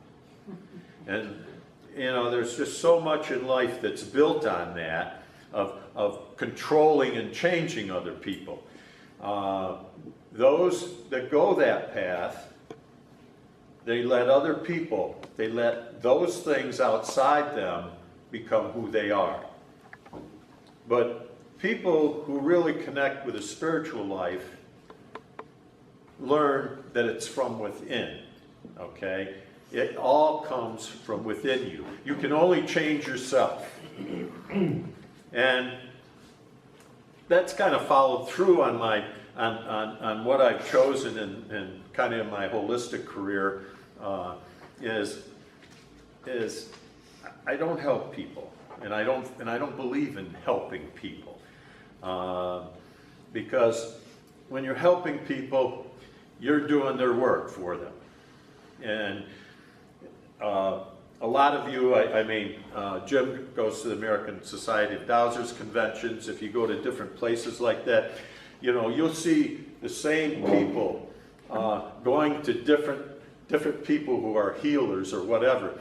Speaker 9: And you know, there's just so much in life that's built on that, of controlling and changing other people. Those that go that path, they let other people, they let those things outside them become who they are. But people who really connect with a spiritual life learn that it's from within, okay? It all comes from within you. You can only change yourself. And that's kind of followed through on my on what I've chosen in kind of my holistic career, is I don't help people, and I don't believe in helping people, because when you're helping people, you're doing their work for them. And a lot of you, Jim goes to the American Society of Dowsers conventions. If you go to different places like that, you know, you'll see the same people going to different people who are healers or whatever,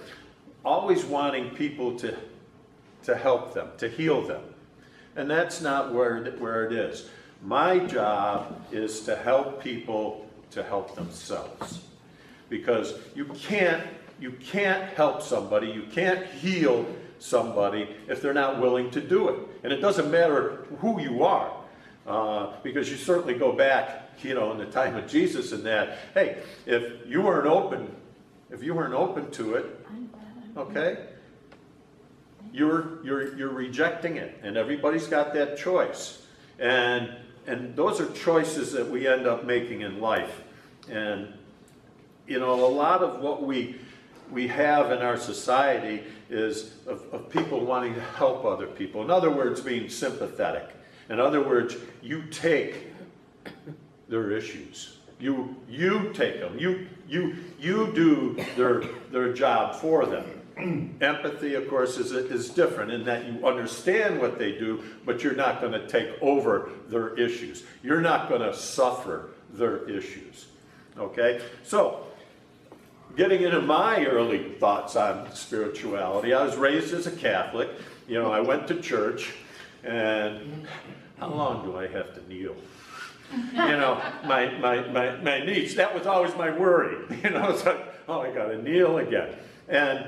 Speaker 9: always wanting people to help them, to heal them. And that's not where it is. My job is to help people to help themselves. Because you can't help somebody, you can't heal somebody if they're not willing to do it. And it doesn't matter who you are, because you certainly go back, you know, in the time of Jesus and that, hey, if you weren't open to it, okay, you're rejecting it, and everybody's got that choice. And those are choices that we end up making in life. And you know, a lot of what we have in our society is of people wanting to help other people. In other words, being sympathetic. In other words, you take their issues. You take them. You do their job for them. Empathy, of course, is different in that you understand what they do, but you're not going to take over their issues. You're not going to suffer their issues. Okay? So, getting into my early thoughts on spirituality, I was raised as a Catholic. You know, I went to church, and how long do I have to kneel? You know, my niece, that was always my worry. You know, it's like, oh, I got to kneel again. And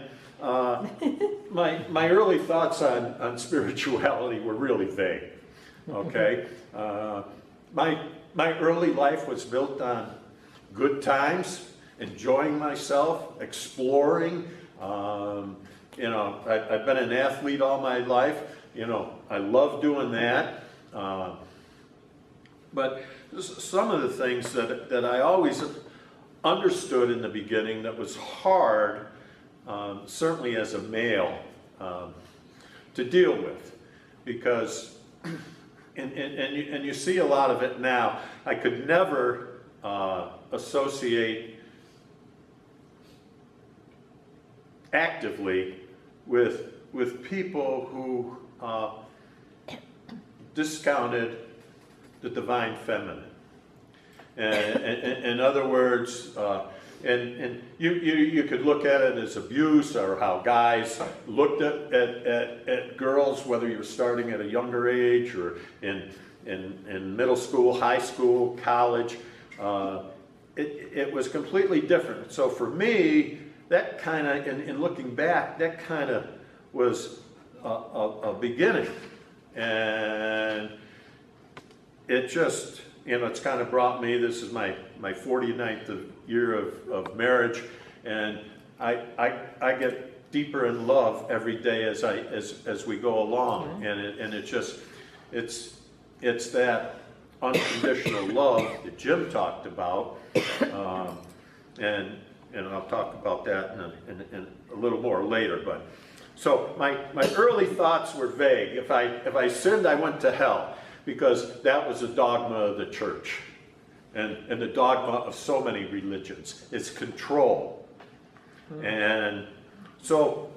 Speaker 9: my early thoughts on spirituality were really vague. Okay? My early life was built on good times, enjoying myself, exploring. You know, I've been an athlete all my life. You know, I love doing that. But some of the things that I always understood in the beginning that was hard, certainly as a male, to deal with. Because, and you see a lot of it now, I could never associate actively with people who discounted the divine feminine. And in other words, and you could look at it as abuse, or how guys looked at girls, whether you're starting at a younger age or in middle school, high school, college. It was completely different. So for me, that kind of, in looking back, that kind of was a beginning. And it just, you know, it's kind of brought me, this is my 49th year of marriage, and I get deeper in love every day as we go along. And it just, it's that unconditional love that Jim talked about, and I'll talk about that in a little more later. But So my early thoughts were vague. If I sinned, I went to hell, because that was the dogma of the church. And the dogma of so many religions is control. And so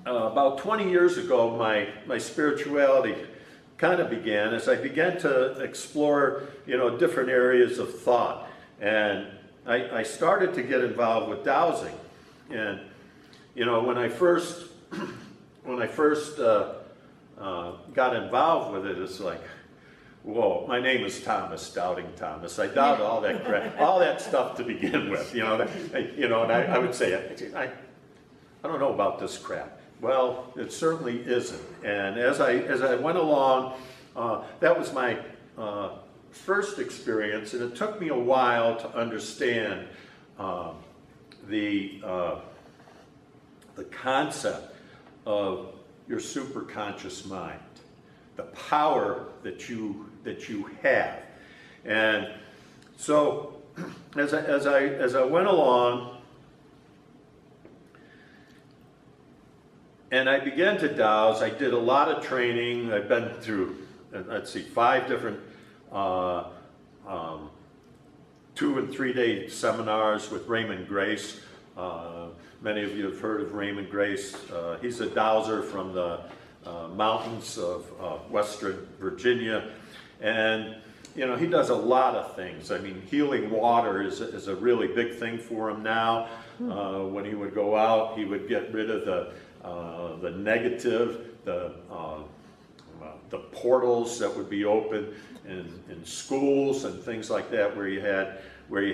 Speaker 9: about 20 years ago, my spirituality kind of began as I began to explore, different areas of thought. And I started to get involved with dowsing. And, when I first got involved with it, it's like, whoa, my name is Thomas, Doubting Thomas. I doubt all that crap, all that stuff to begin with, and I would say, I don't know about this crap. Well, it certainly isn't. And as I went along, that was my first experience, and it took me a while to understand the concept of your superconscious mind, the power that you have. And so as I went along, and I began to douse, I did a lot of training. I've been through, 5 different 2 and 3 day seminars with Raymond Grace. Many of you have heard of Raymond Grace. He's a dowser from the mountains of Western Virginia. And, he does a lot of things. I mean, healing water is a really big thing for him now. When he would go out, he would get rid of the negative, the portals that would be open in schools and things like that, where you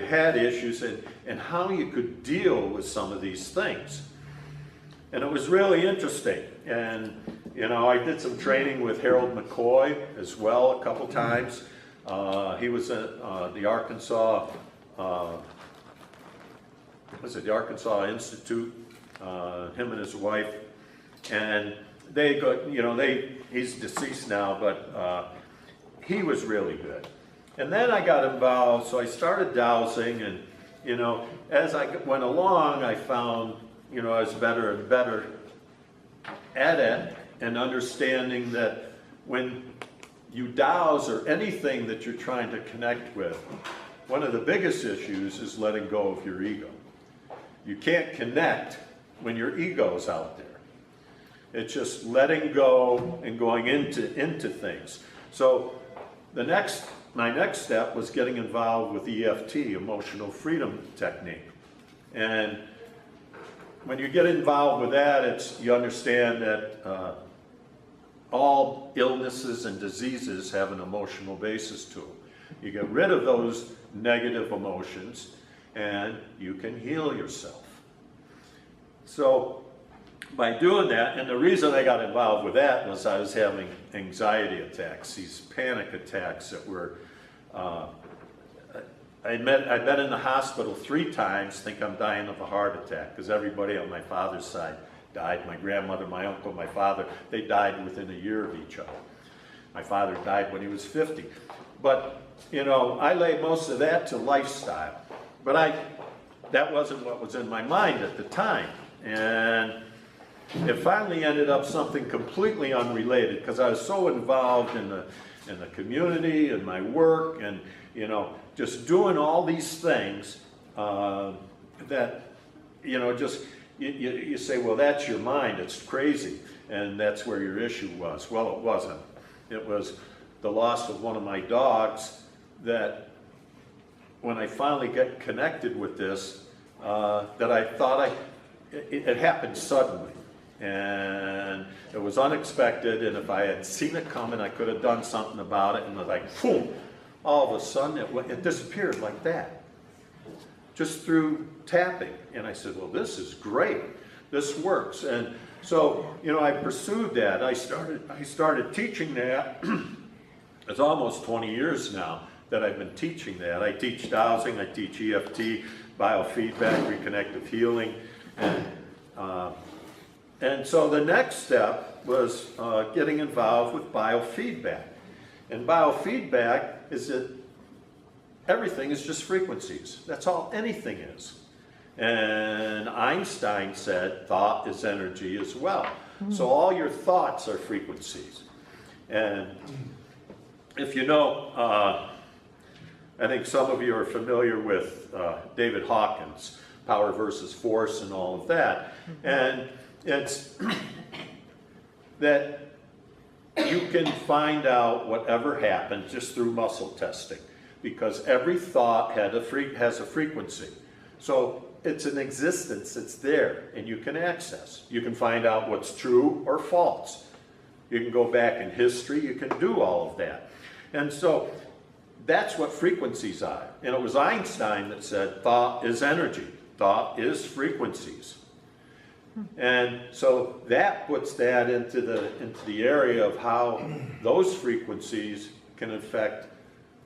Speaker 9: had issues, and how you could deal with some of these things. And it was really interesting. And I did some training with Harold McCoy as well a couple times. He was at the Arkansas, the Arkansas Institute, him and his wife. And they go, he's deceased now, but he was really good. And then I got involved, so I started dowsing, and, as I went along, I found, I was better and better at it, and understanding that when you douse or anything that you're trying to connect with, one of the biggest issues is letting go of your ego. You can't connect when your ego's out there. It's just letting go and going into things. So my next step was getting involved with EFT, Emotional Freedom Technique. And when you get involved with that, you understand that all illnesses and diseases have an emotional basis to them. You get rid of those negative emotions, and you can heal yourself. So by doing that, and the reason I got involved with that was I was having anxiety attacks, these panic attacks that were, I've been in the hospital 3 times, think I'm dying of a heart attack, because everybody on my father's side died. My grandmother, my uncle, my father, they died within a year of each other. My father died when he was 50. But, I laid most of that to lifestyle. But that wasn't what was in my mind at the time. And it finally ended up something completely unrelated, because I was so involved in the community and my work and, just doing all these things that, you say, well, that's your mind, it's crazy, and that's where your issue was. Well, it wasn't. It was the loss of one of my dogs that when I finally got connected with this, that I thought it happened suddenly. And it was unexpected, and if I had seen it coming, I could have done something about it, and it was like, boom, all of a sudden it disappeared like that, just through tapping. And I said, well, this is great, this works. And so, I pursued that. I started teaching that. It's almost 20 years now that I've been teaching that. I teach dowsing, I teach EFT, biofeedback, reconnective healing, and so the next step was getting involved with biofeedback. And biofeedback is that everything is just frequencies. That's all anything is. And Einstein said thought is energy as well. So all your thoughts are frequencies. And if you know, I think some of you are familiar with David Hawkins, Power versus Force and all of that. And it's that you can find out whatever happened just through muscle testing, because every thought has a frequency. So it's an existence, it's there, and you can access. You can find out what's true or false. You can go back in history, you can do all of that. And so that's what frequencies are. And it was Einstein that said thought is energy, thought is frequencies. And so that puts that into the area of how those frequencies can affect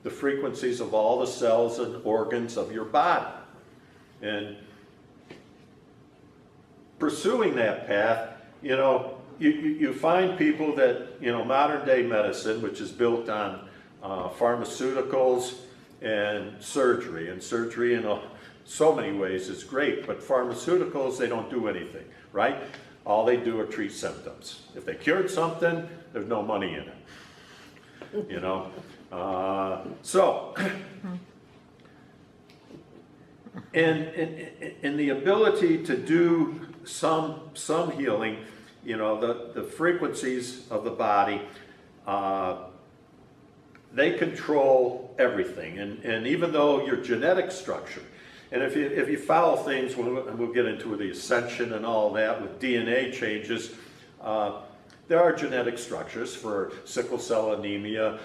Speaker 9: the frequencies of all the cells and organs of your body. And pursuing that path, you know, you find people that, you know, modern day medicine, which is built on pharmaceuticals and surgery in so many ways is great, but pharmaceuticals, they don't do anything, right? All they do are treat symptoms. If they cured something, there's no money in it, you know? And the ability to do some healing, you know, the frequencies of the body, they control everything. And even though your genetic structure, and if you follow things, and we'll get into the ascension and all that with DNA changes, there are genetic structures for sickle cell anemia,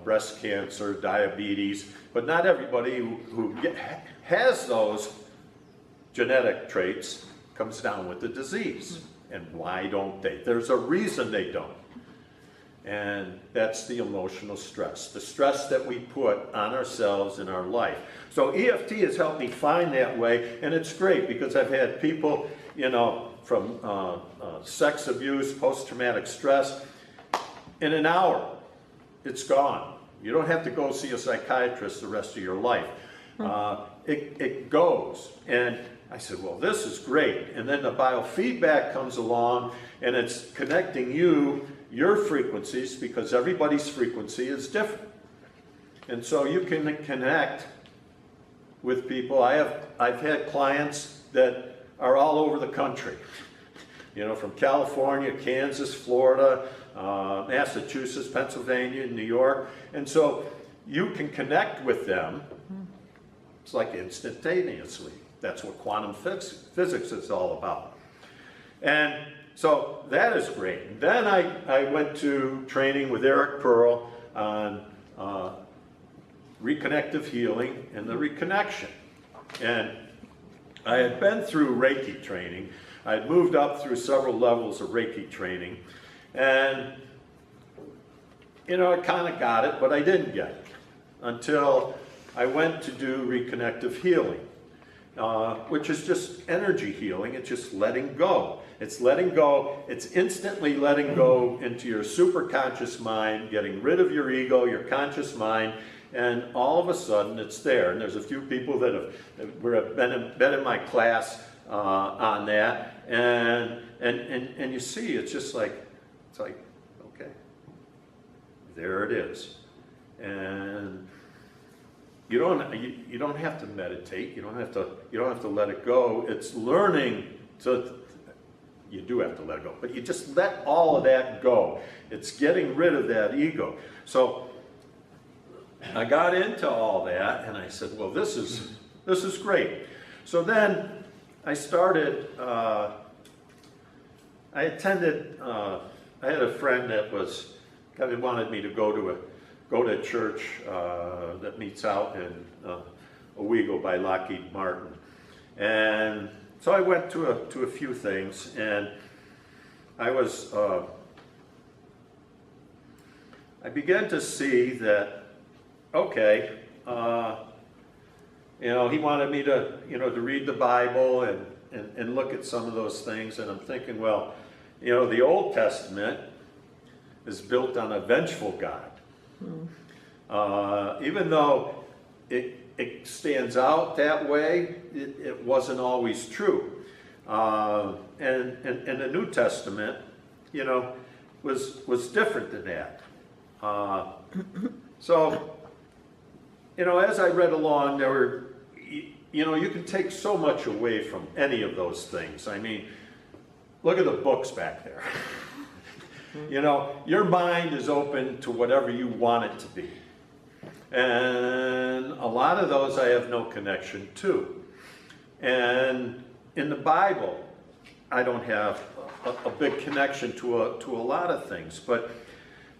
Speaker 9: breast cancer, diabetes, but not everybody who has those genetic traits comes down with the disease. And why don't they? There's a reason they don't. And that's the emotional stress, the stress that we put on ourselves in our life. So EFT has helped me find that way, and it's great because I've had people, you know, from sex abuse, post-traumatic stress, in an hour, it's gone. You don't have to go see a psychiatrist the rest of your life. It goes. And I said, well, this is great. And then the biofeedback comes along, and it's connecting your frequencies, because everybody's frequency is different. And so you can connect with people. I've had clients that are all over the country, you know, from California, Kansas, Florida, Massachusetts, Pennsylvania, New York. And so you can connect with them. It's like instantaneously. That's what quantum physics is all about. And so that is great. And then I went to training with Eric Pearl on reconnective healing and the reconnection. And I had been through Reiki training. I had moved up through several levels of Reiki training. And, you know, I kind of got it, but I didn't get it until I went to do reconnective healing, which is just energy healing. It's just letting go. It's letting go. It's instantly letting go into your superconscious mind, getting rid of your ego, your conscious mind, and all of a sudden it's there. And there's a few people that have been in my class on that, and you see, it's just like, okay, there it is. And you don't have to meditate. You don't have to let it go. It's learning to. You do have to let it go, but you just let all of that go. It's getting rid of that ego. So I got into all that, and I said, well, this is great. So then I started. I attended. I had a friend that wanted me to go to a church that meets out in Owego by Lockheed Martin, and so I went to a few things, and I began to see that, okay, you know, he wanted me to, you know, to read the Bible and look at some of those things, and I'm thinking, well, you know, the Old Testament is built on a vengeful God. Even though it stands out that way, it wasn't always true. And the New Testament, you know, was different than that. So, you know, as I read along, there were, you know, you can take so much away from any of those things. I mean, look at the books back there. You know, your mind is open to whatever you want it to be. And a lot of those I have no connection to. And in the Bible, I don't have a big connection to a lot of things. But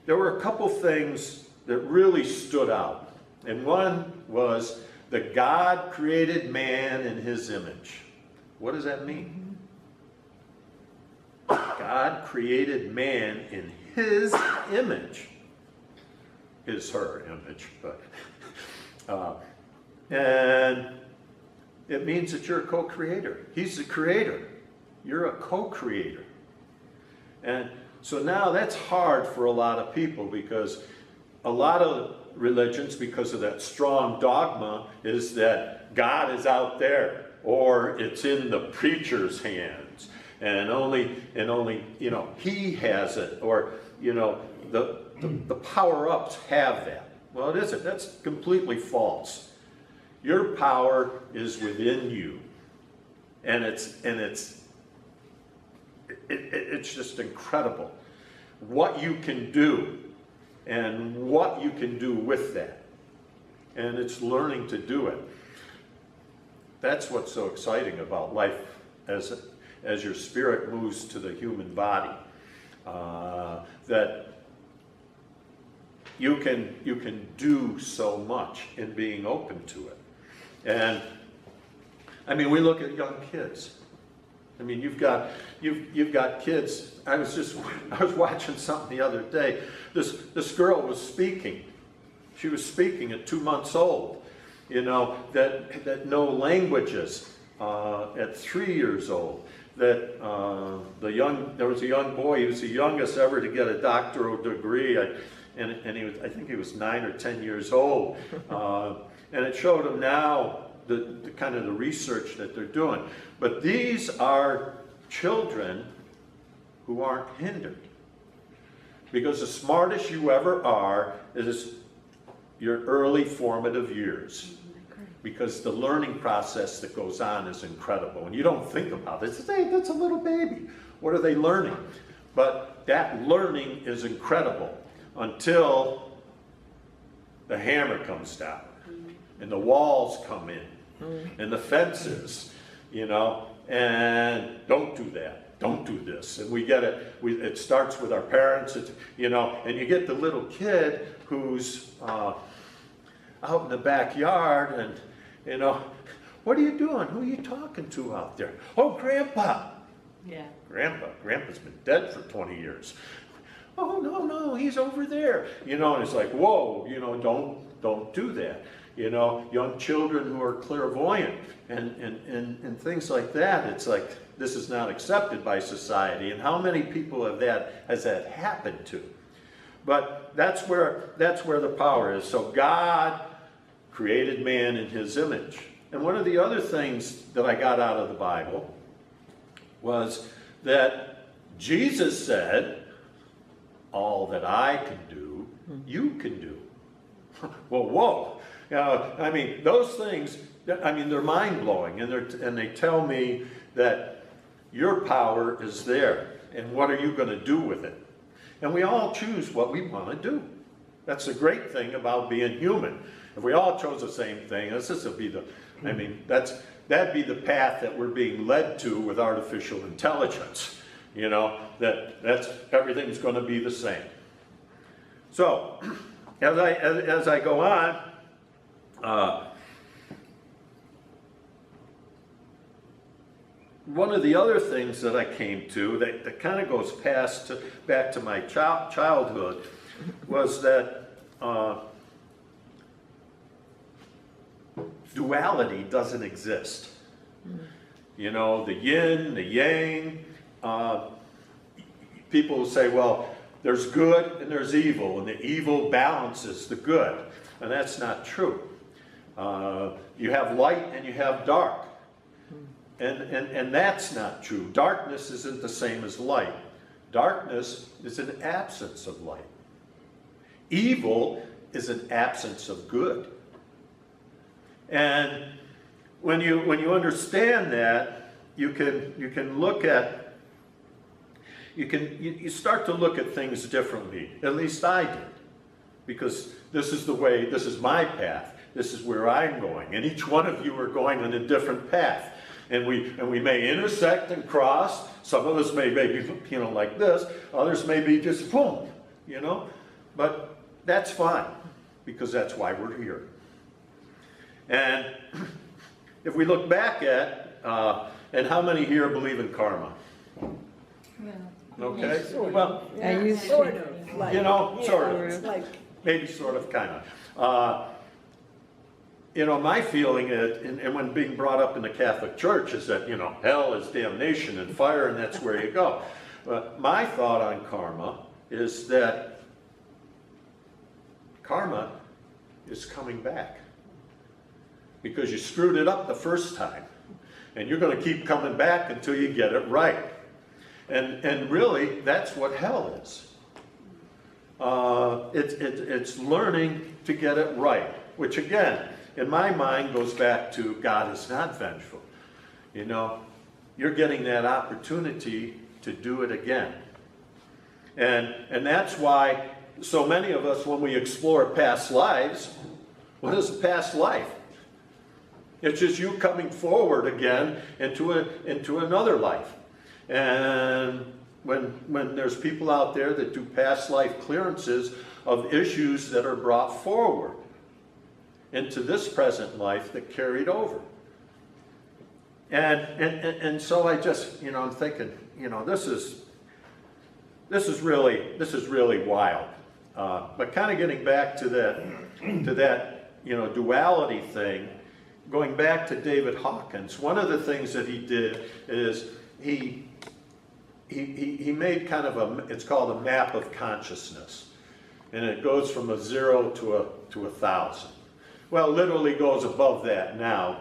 Speaker 9: there were a couple things that really stood out. And one was that God created man in his image. What does that mean? God created man in his image. His, her image, but. And it means that you're a co-creator. He's the creator. You're a co-creator. And so now that's hard for a lot of people, because a lot of religions, because of that strong dogma, is that God is out there, or it's in the preacher's hands, and only you know, he has it, or you know, the power-ups have that. Well, it isn't. That's completely false. Your power is within you, and it's just incredible what you can do and what you can do with that. And it's learning to do it. That's what's so exciting about life as your spirit moves to the human body. That you can do so much in being open to it. And I mean, we look at young kids. I mean, you've got kids. I was watching something the other day. This girl was speaking. She was speaking at 2 months old. You know, that know languages at 3 years old. That there was a young boy. He was the youngest ever to get a doctoral degree. And he was, I think he was 9 or 10 years old. And it showed him now the kind of the research that they're doing. But these are children who aren't hindered. Because the smartest you ever are is your early formative years. Because the learning process that goes on is incredible. And you don't think about it. It's, hey, that's a little baby. What are they learning? But that learning is incredible until the hammer comes down. And the walls come in. And the fences, you know. And don't do that. Don't do this. And we get it. It starts with our parents, you know. And you get the little kid who's out in the backyard, and you know, what are you doing? Who are you talking to out there? Oh, Grandpa.
Speaker 3: Yeah.
Speaker 9: Grandpa's been dead for 20 years. Oh, no, he's over there. You know, and it's like, whoa, you know, don't do that. You know, young children who are clairvoyant and things like that. It's like, this is not accepted by society. And how many people has that happened to? But that's where the power is. So God created man in his image. And one of the other things that I got out of the Bible was that Jesus said, all that I can do, you can do. Well, whoa. You know, I mean, those things, I mean, they're mind-blowing. And they tell me that your power is there. And what are you going to do with it? And we all choose what we want to do. That's the great thing about being human. If we all chose the same thing, this would be I mean, that'd be the path that we're being led to with artificial intelligence. You know, that's everything's going to be the same. So, as I go on, one of the other things that I came to that kind of goes back to my childhood was that duality doesn't exist. You know, the yin, the yang. People will say, well, there's good and there's evil, and the evil balances the good. And that's not true. You have light and you have dark. And that's not true. Darkness isn't the same as light. Darkness is an absence of light. Evil is an absence of good. And when you understand that, you start to look at things differently. At least I did. Because this is my path. This is where I'm going. And each one of you are going on a different path. And we may intersect and cross. Some of us may be, like this. Others may be just boom, But that's fine, because that's why we're here. And if we look back at, and how many here believe in karma? Okay? Well,
Speaker 2: I used to.
Speaker 4: Sort of, like.
Speaker 9: sort of.
Speaker 4: It's like,
Speaker 9: Maybe sort of, kind of. My feeling is, and when being brought up in the Catholic Church, is that, hell is damnation and fire, and that's where you go. But my thought on karma is that karma is coming back. Because you screwed it up the first time. And you're going to keep coming back until you get it right. And really, that's what hell is. It's learning to get it right. Which again, in my mind, goes back to God is not vengeful. You're getting that opportunity to do it again. And that's why so many of us, when we explore past lives, what is a past life? It's just you coming forward again into another life. And when there's people out there that do past life clearances of issues that are brought forward into this present life that carried over. And so I just, I'm thinking, this is really wild. But kind of getting back to that duality thing, going back to David Hawkins, one of the things that he did is he made kind of it's called a map of consciousness. And it goes from a 0 to 1,000. Well, it literally goes above that now,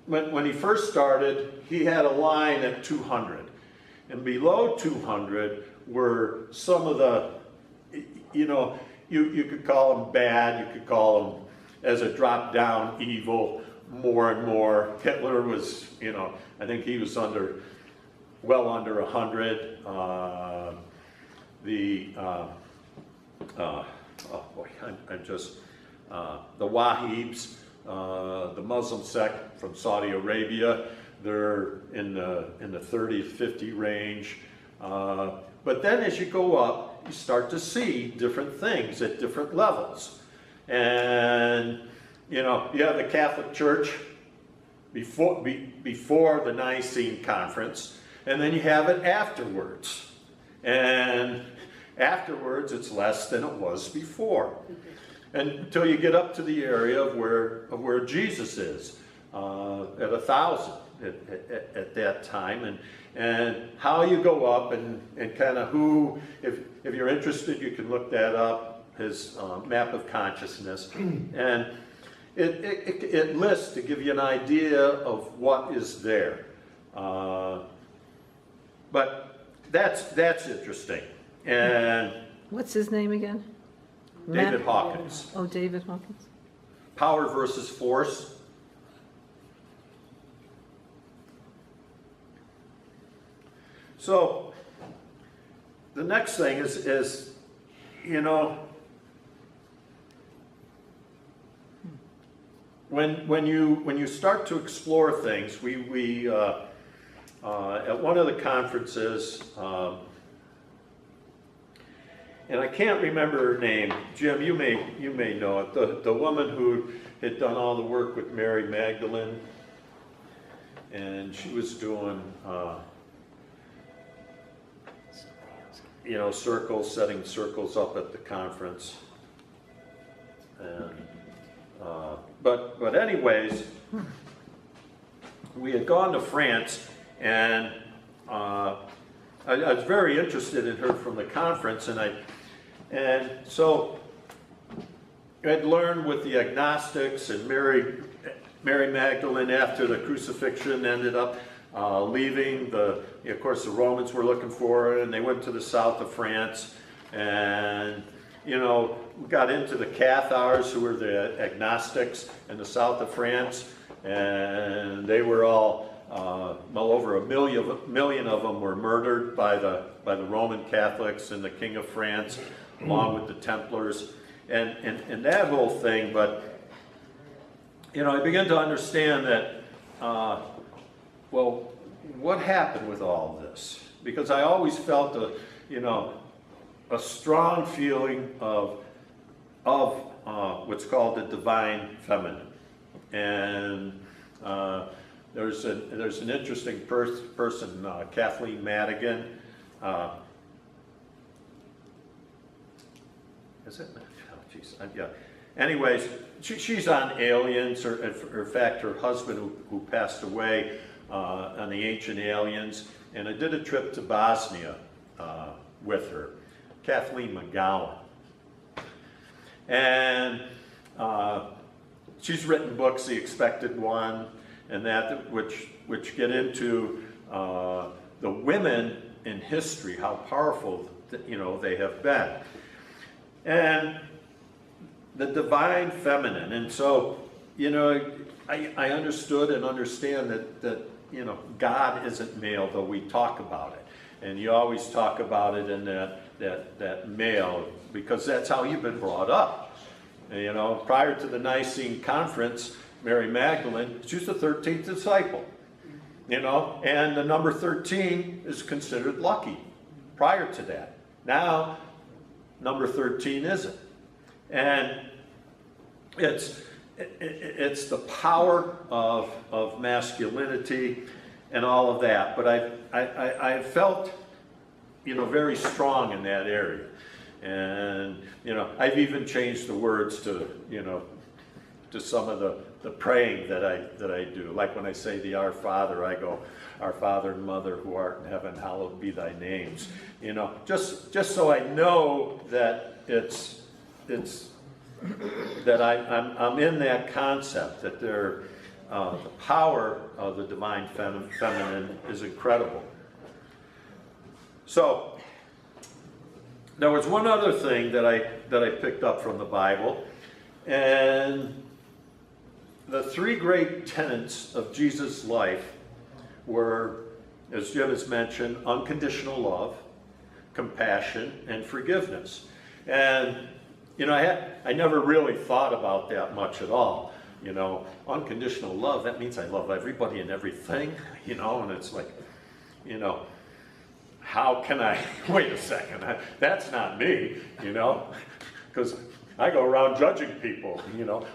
Speaker 9: when he first started, he had a line at 200. And below 200 were some of the, you could call them bad, you could call them, as it dropped down, evil, more and more. Hitler was, I think he was well under 100. The Wahhabis, the Muslim sect from Saudi Arabia, they're in the 30 to 50 range. But then as you go up, you start to see different things at different levels. And, you have the Catholic Church before the Nicene Conference, and then you have it afterwards. And afterwards, it's less than it was before. And until you get up to the area of where Jesus is, at 1,000 at that time. And how you go up and kind of who, if you're interested, you can look that up, his map of consciousness. And it lists to give you an idea of what is there. But that's interesting. And
Speaker 2: What's his name again?
Speaker 9: David Hawkins.
Speaker 2: Oh, David Hawkins.
Speaker 9: Power versus force. So the next thing is when you start to explore things, we at one of the conferences, and I can't remember her name. Jim, you may know it. The woman who had done all the work with Mary Magdalene, and she was doing circles, setting circles up at the conference. And but anyways, we had gone to France, and I was very interested in her from the conference, and so had learned with the agnostics and Mary Magdalene after the crucifixion ended up leaving. Of course, the Romans were looking for her, and they went to the south of France. And, we got into the Cathars, who were the agnostics in the south of France. And they were all, well over a million of them were murdered by the Roman Catholics and the King of France, along with the Templars, and that whole thing. But, I began to understand that, well, what happened with all this? Because I always felt a strong feeling of what's called the divine feminine. And there's an interesting person, Kathleen Madigan. Is it? Oh, geez. Yeah. Anyways, she's on aliens, or in fact, her husband who passed away on the ancient aliens. And I did a trip to Bosnia with her, Kathleen McGowan. And she's written books, The Expected One, and that, which get into the women in history, how powerful they have been, and the divine feminine. And so I understood and understand that God isn't male, though we talk about it, and you always talk about it in that male, because that's how you've been brought up. Prior to the Nicene Conference, Mary Magdalene, she was the 13th disciple, and the number 13 is considered lucky prior to that. Now, number 13 isn't. And it's the power of masculinity and all of that. But I felt, very strong in that area. And, I've even changed the words to some of the praying that I do. Like when I say the Our Father, I go, Our Father and Mother who art in heaven, hallowed be thy names. Just so I know that it's that I'm in that concept, that the power of the divine feminine is incredible. So there was one other thing that I picked up from the Bible, and the three great tenets of Jesus' life were, as Jim has mentioned, unconditional love, compassion, and forgiveness. And I never really thought about that much at all. Unconditional love, that means I love everybody and everything, and it's like, how can I, wait a second, that's not me, because I go around judging people,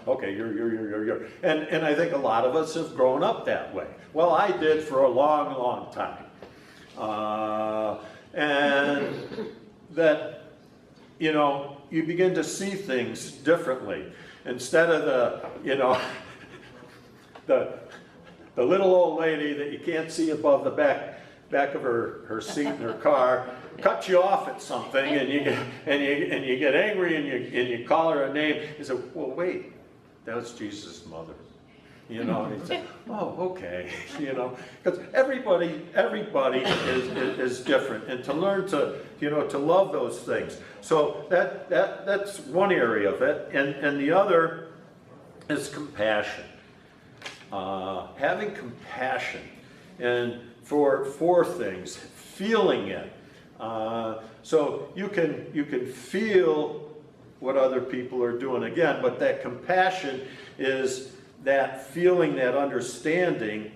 Speaker 9: okay, you're. And I think a lot of us have grown up that way. Well, I did for a long, long time. And that, you begin to see things differently. Instead of the little old lady that you can't see above the back of her seat in her car, cut you off at something, and you get angry, and you call her a name. You say, well, wait, that was Jesus' mother. And you say, oh, okay, because everybody is different, and to learn to love those things. So that's one area of it, and the other is compassion. Having compassion, and for four things, feeling it. So you can feel what other people are doing again, but that compassion is that feeling, that understanding,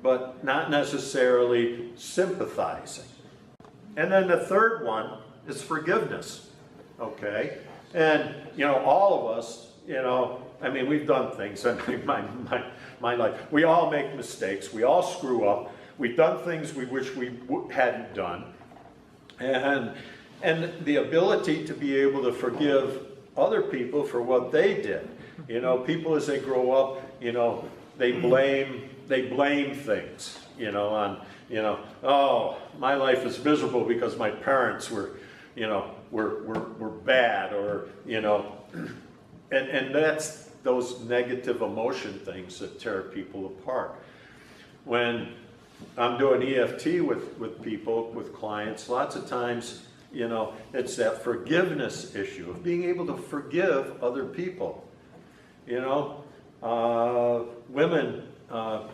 Speaker 9: but not necessarily sympathizing. And then the third one is forgiveness, okay? And, all of us, we've done things in my life. We all make mistakes. We all screw up. We've done things we wish we hadn't done. And the ability to be able to forgive other people for what they did. People as they grow up, they blame things, on, oh, my life is miserable because my parents were bad, or, and that's those negative emotion things that tear people apart. When I'm doing EFT with people, with clients, lots of times, you know, it's that forgiveness issue of being able to forgive other people. You know, women,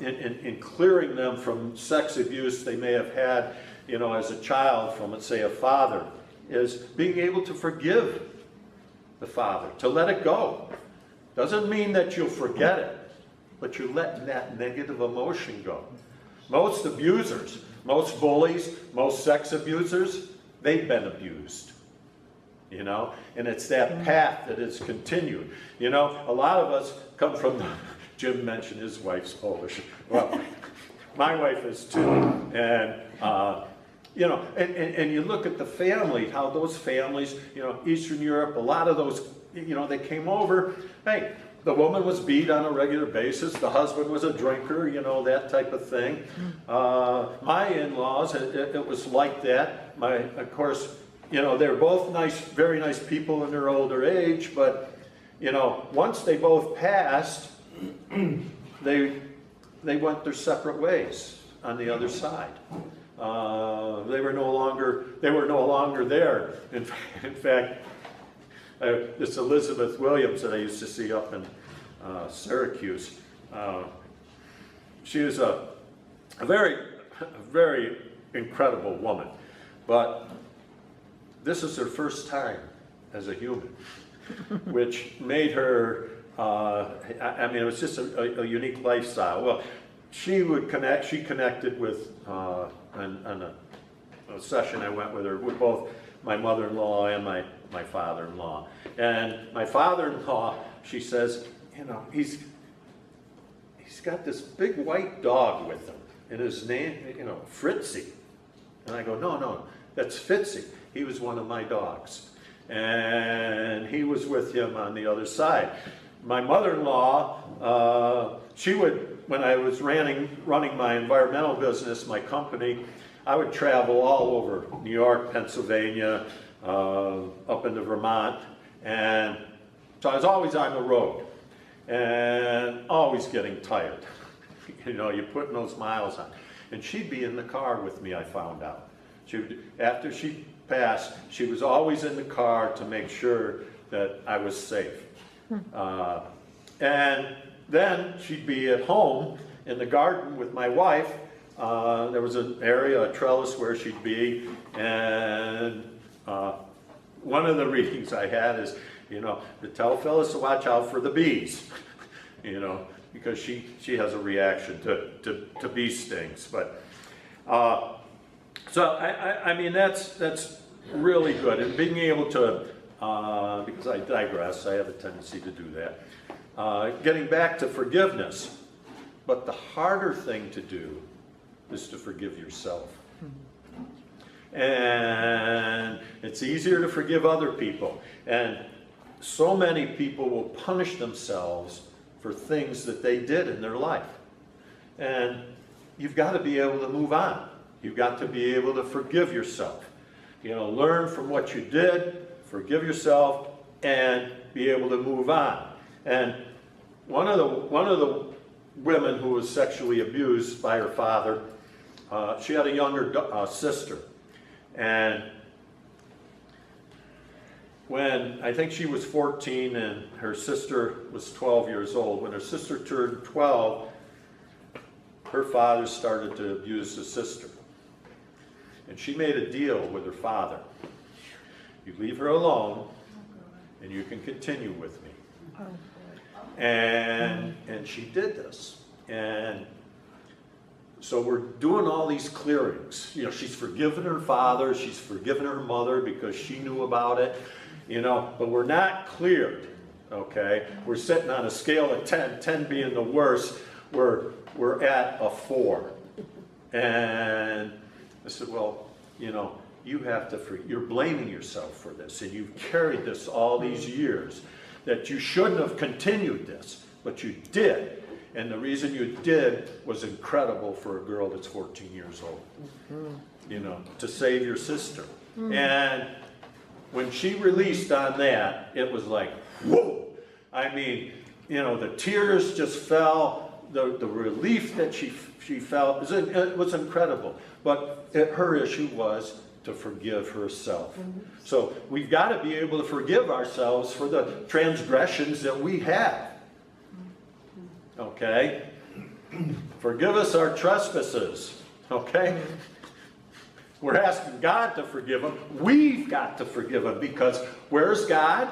Speaker 9: in clearing them from sex abuse they may have had, you know, as a child from, let's say, a father, is being able to forgive the father, to let it go. Doesn't mean that you'll forget it, but you're letting that negative emotion go. Most abusers, most bullies, most sex abusers, they've been abused. You know, and it's that path that is continued. You know, a lot of us come from, Jim mentioned his wife's Polish. Well, my wife is too. And, you know, and you look at the family, how those families, you know, Eastern Europe, a lot of those, you know, they came over, hey, the woman was beat on a regular basis, the husband was a drinker, you know, that type of thing. My in-laws, it was like that. Of course, you know, they're both nice, very nice people in their older age, but, you know, once they both passed, they went their separate ways on the other side. They were no longer there. In fact, this Elizabeth Williams that I used to see up in Syracuse, she was a very incredible woman, but this is her first time as a human, which made her, I mean, it was just a unique lifestyle. Well, she connected with, on a session I went with her, with both my mother-in-law and my father-in-law. And my father-in-law, she says, you know, he's got this big white dog with him, and his name, you know, Fritzy. And I go, no, that's Fitzy. He was one of my dogs. And he was with him on the other side. My mother-in-law, she would, when I was running my environmental business, my company, I would travel all over New York, Pennsylvania, up into Vermont, and so I was always on the road and always getting tired. You know, you're putting those miles on. And she'd be in the car with me, I found out. After she passed, she was always in the car to make sure that I was safe. And then she'd be at home in the garden with my wife. There was an area, a trellis where she'd be, and one of the readings I had is, you know, to tell Phyllis to watch out for the bees, you know, because she has a reaction to bee stings. But so I mean that's really good, and being able to because I digress, I have a tendency to do that. Getting back to forgiveness, but the harder thing to do is to forgive yourself. And it's easier to forgive other people. And so many people will punish themselves for things that they did in their life. And you've got to be able to move on. You've got to be able to forgive yourself. You know, learn from what you did, forgive yourself, and be able to move on. And one of the women who was sexually abused by her father, she had a younger sister. And when I think she was 14 and her sister was 12 years old, when her sister turned 12, her father started to abuse the sister. And she made a deal with her father. You leave her alone, and you can continue with me. And she did this. And so we're doing all these clearings. You know, she's forgiven her father, she's forgiven her mother because she knew about it, you know, but we're not cleared, okay? We're sitting on a scale of 10, 10 being the worst, we're at a 4. And I said, well, you know, you have to, you're blaming yourself for this, and you've carried this all these years, that you shouldn't have continued this, but you did. And the reason you did was incredible for a girl that's 14 years old, you know, to save your sister. And when she released on that, it was like, whoa, I mean, you know, the tears just fell, the relief that she felt, it was incredible. But her issue was to forgive herself. So we've got to be able to forgive ourselves for the transgressions that we have. Okay? Forgive us our trespasses. Okay? We're asking God to forgive them. We've got to forgive them because where's God?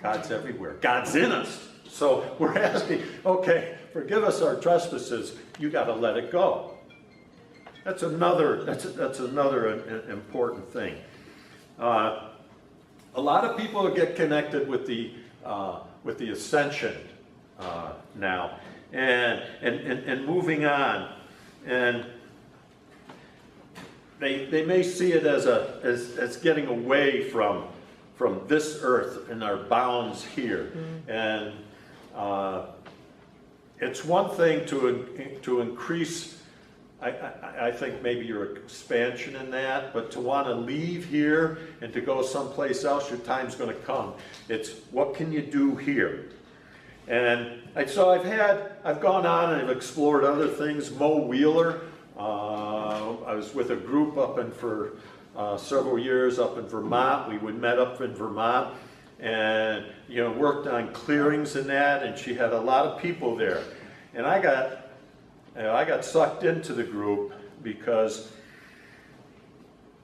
Speaker 9: God's everywhere. God's in us. So we're asking, okay, forgive us our trespasses. You got to let it go. That's another important thing. A lot of people get connected with the ascension now, and moving on, and they may see it as getting away from this earth and our bounds here, and it's one thing to increase. I think maybe your expansion in that, but to want to leave here and to go someplace else, your time's going to come. It's what can you do here? And so I've gone on and I've explored other things. Mo Wheeler, I was with a group for several years up in Vermont. We met up in Vermont and, you know, worked on clearings and that, and she had a lot of people there. And I got sucked into the group because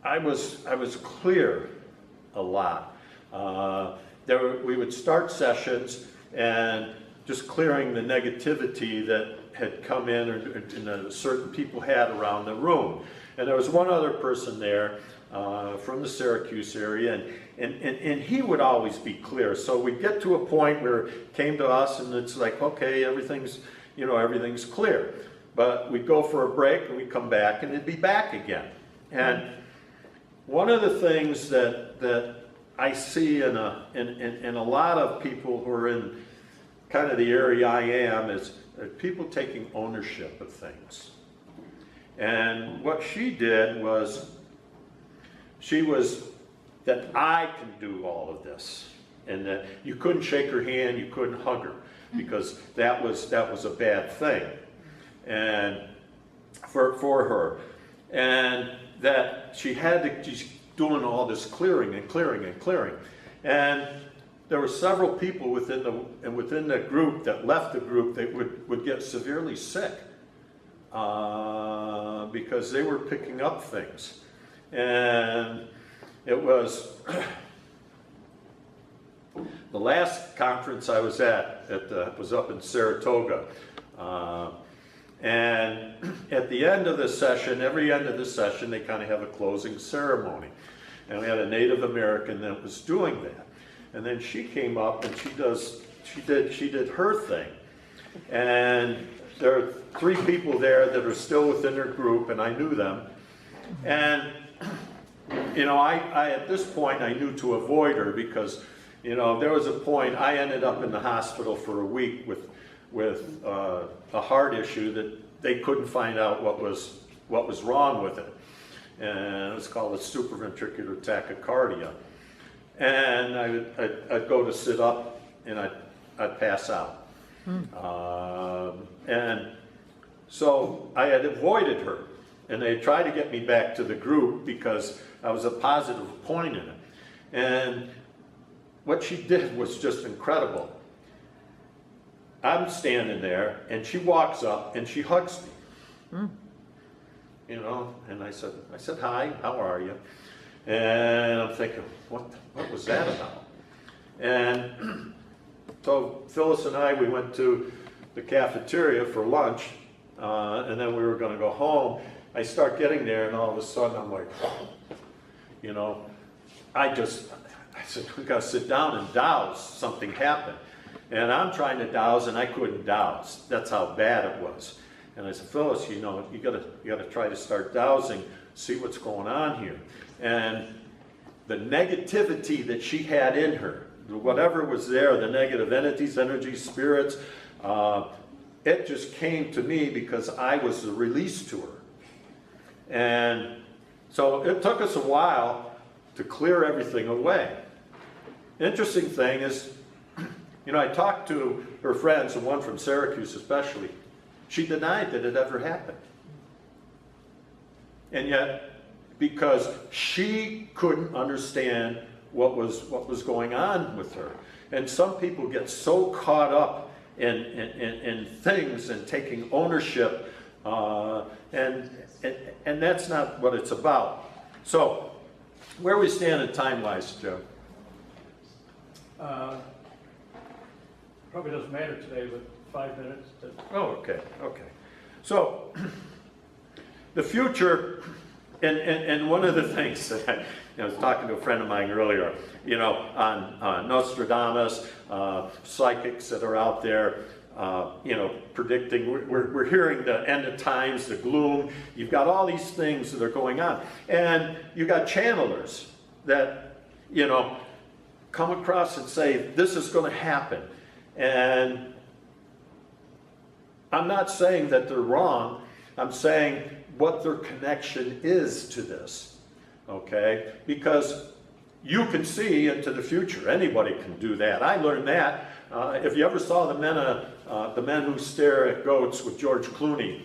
Speaker 9: I was clear a lot. We would start sessions and just clearing the negativity that had come in or certain people had around the room. And there was one other person there from the Syracuse area, and he would always be clear. So we'd get to a point where it came to us and it's like, okay, everything's clear. But we'd go for a break and we'd come back and it'd be back again. And one of the things that I see in a lot of people who are in kind of the area I am is people taking ownership of things. And what she did was, that I can do all of this. And that you couldn't shake her hand, you couldn't hug her, because that was a bad thing. And for her, and that she's doing all this clearing, and there were several people within the group that left the group that would get severely sick because they were picking up things, and it was the last conference I was at was up in Saratoga. And at the end of the session, every end of the session, they kind of have a closing ceremony. And we had a Native American that was doing that. And then she came up and she did her thing. And there are 3 people there that are still within her group, and I knew them. And, you know, I at this point, I knew to avoid her because, you know, there was a point, I ended up in the hospital for a week with a heart issue that they couldn't find out what was wrong with it, and it was called a supraventricular tachycardia. And I'd go to sit up and I'd pass out. And so I had avoided her, and they tried to get me back to the group because I was a positive point in it. And what she did was just incredible. I'm standing there, and she walks up and she hugs me. You know, and I said, hi, how are you? And I'm thinking, what was that about? And so Phyllis and I, we went to the cafeteria for lunch, and then we were going to go home. I start getting there, and all of a sudden I'm like, you know, I said, we got to sit down and douse. Something happened. And I'm trying to douse, and I couldn't douse. That's how bad it was. And I said, Phyllis, you know, you gotta try to start dowsing, see what's going on here. And the negativity that she had in her, whatever was there, the negative entities, energies, spirits, it just came to me because I was the release to her. And so it took us a while to clear everything away. Interesting thing is, You know, I talked to her friends, and one from Syracuse especially. She denied that it ever happened. And yet, because she couldn't understand what was going on with her. And some people get so caught up in things and taking ownership, and that's not what it's about. So, where we stand in time-wise, Joe?
Speaker 1: Probably doesn't matter today, but 5 minutes.
Speaker 9: Oh, okay. So, the future, and one of the things that I was talking to a friend of mine earlier, you know, on Nostradamus, psychics that are out there, you know, predicting, we're hearing the end of times, the gloom. You've got all these things that are going on. And you've got channelers that, you know, come across and say, this is going to happen. And I'm not saying that they're wrong. I'm saying what their connection is to this, okay? Because you can see into the future. Anybody can do that. I learned that. If you ever saw the Men Who Stare at Goats with George Clooney,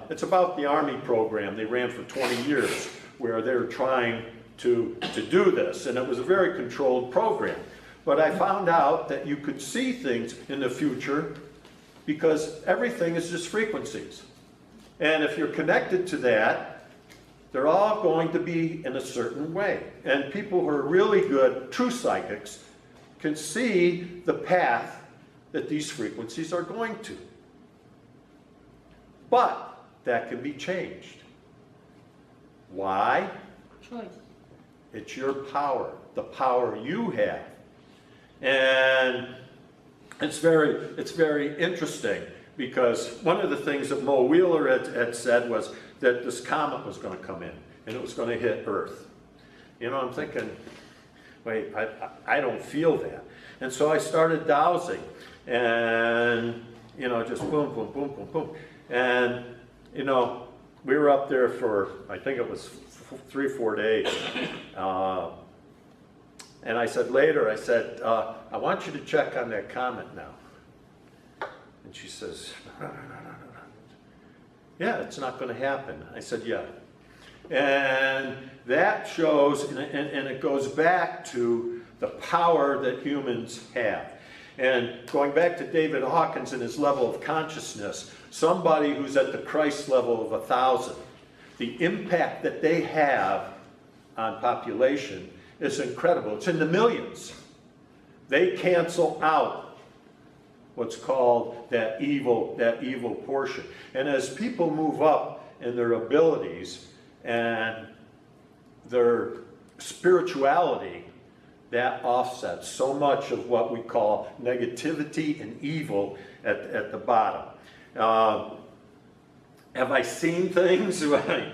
Speaker 9: it's about the Army program. They ran for 20 years where they were trying to do this, and it was a very controlled program. But I found out that you could see things in the future because everything is just frequencies. And if you're connected to that, they're all going to be in a certain way. And people who are really good, true psychics, can see the path that these frequencies are going to. But that can be changed. Why?
Speaker 3: Choice.
Speaker 9: It's your power, the power you have. And it's very interesting because one of the things that Mo Wheeler had said was that this comet was going to come in and it was going to hit Earth. You know, I'm thinking, wait, I don't feel that. And so I started dowsing and, you know, just boom, boom, boom, boom, boom. And, you know, we were up there for, I think it was 3 or 4 days. And I said later, I want you to check on that comet now. And she says, no. Yeah, it's not going to happen. I said, yeah. And that shows, and it goes back to the power that humans have. And going back to David Hawkins and his level of consciousness, somebody who's at the Christ level of 1,000, the impact that they have on population is incredible. It's in the millions. They cancel out what's called that evil portion. And as people move up in their abilities and their spirituality, that offsets so much of what we call negativity and evil at the bottom. Have I seen things? I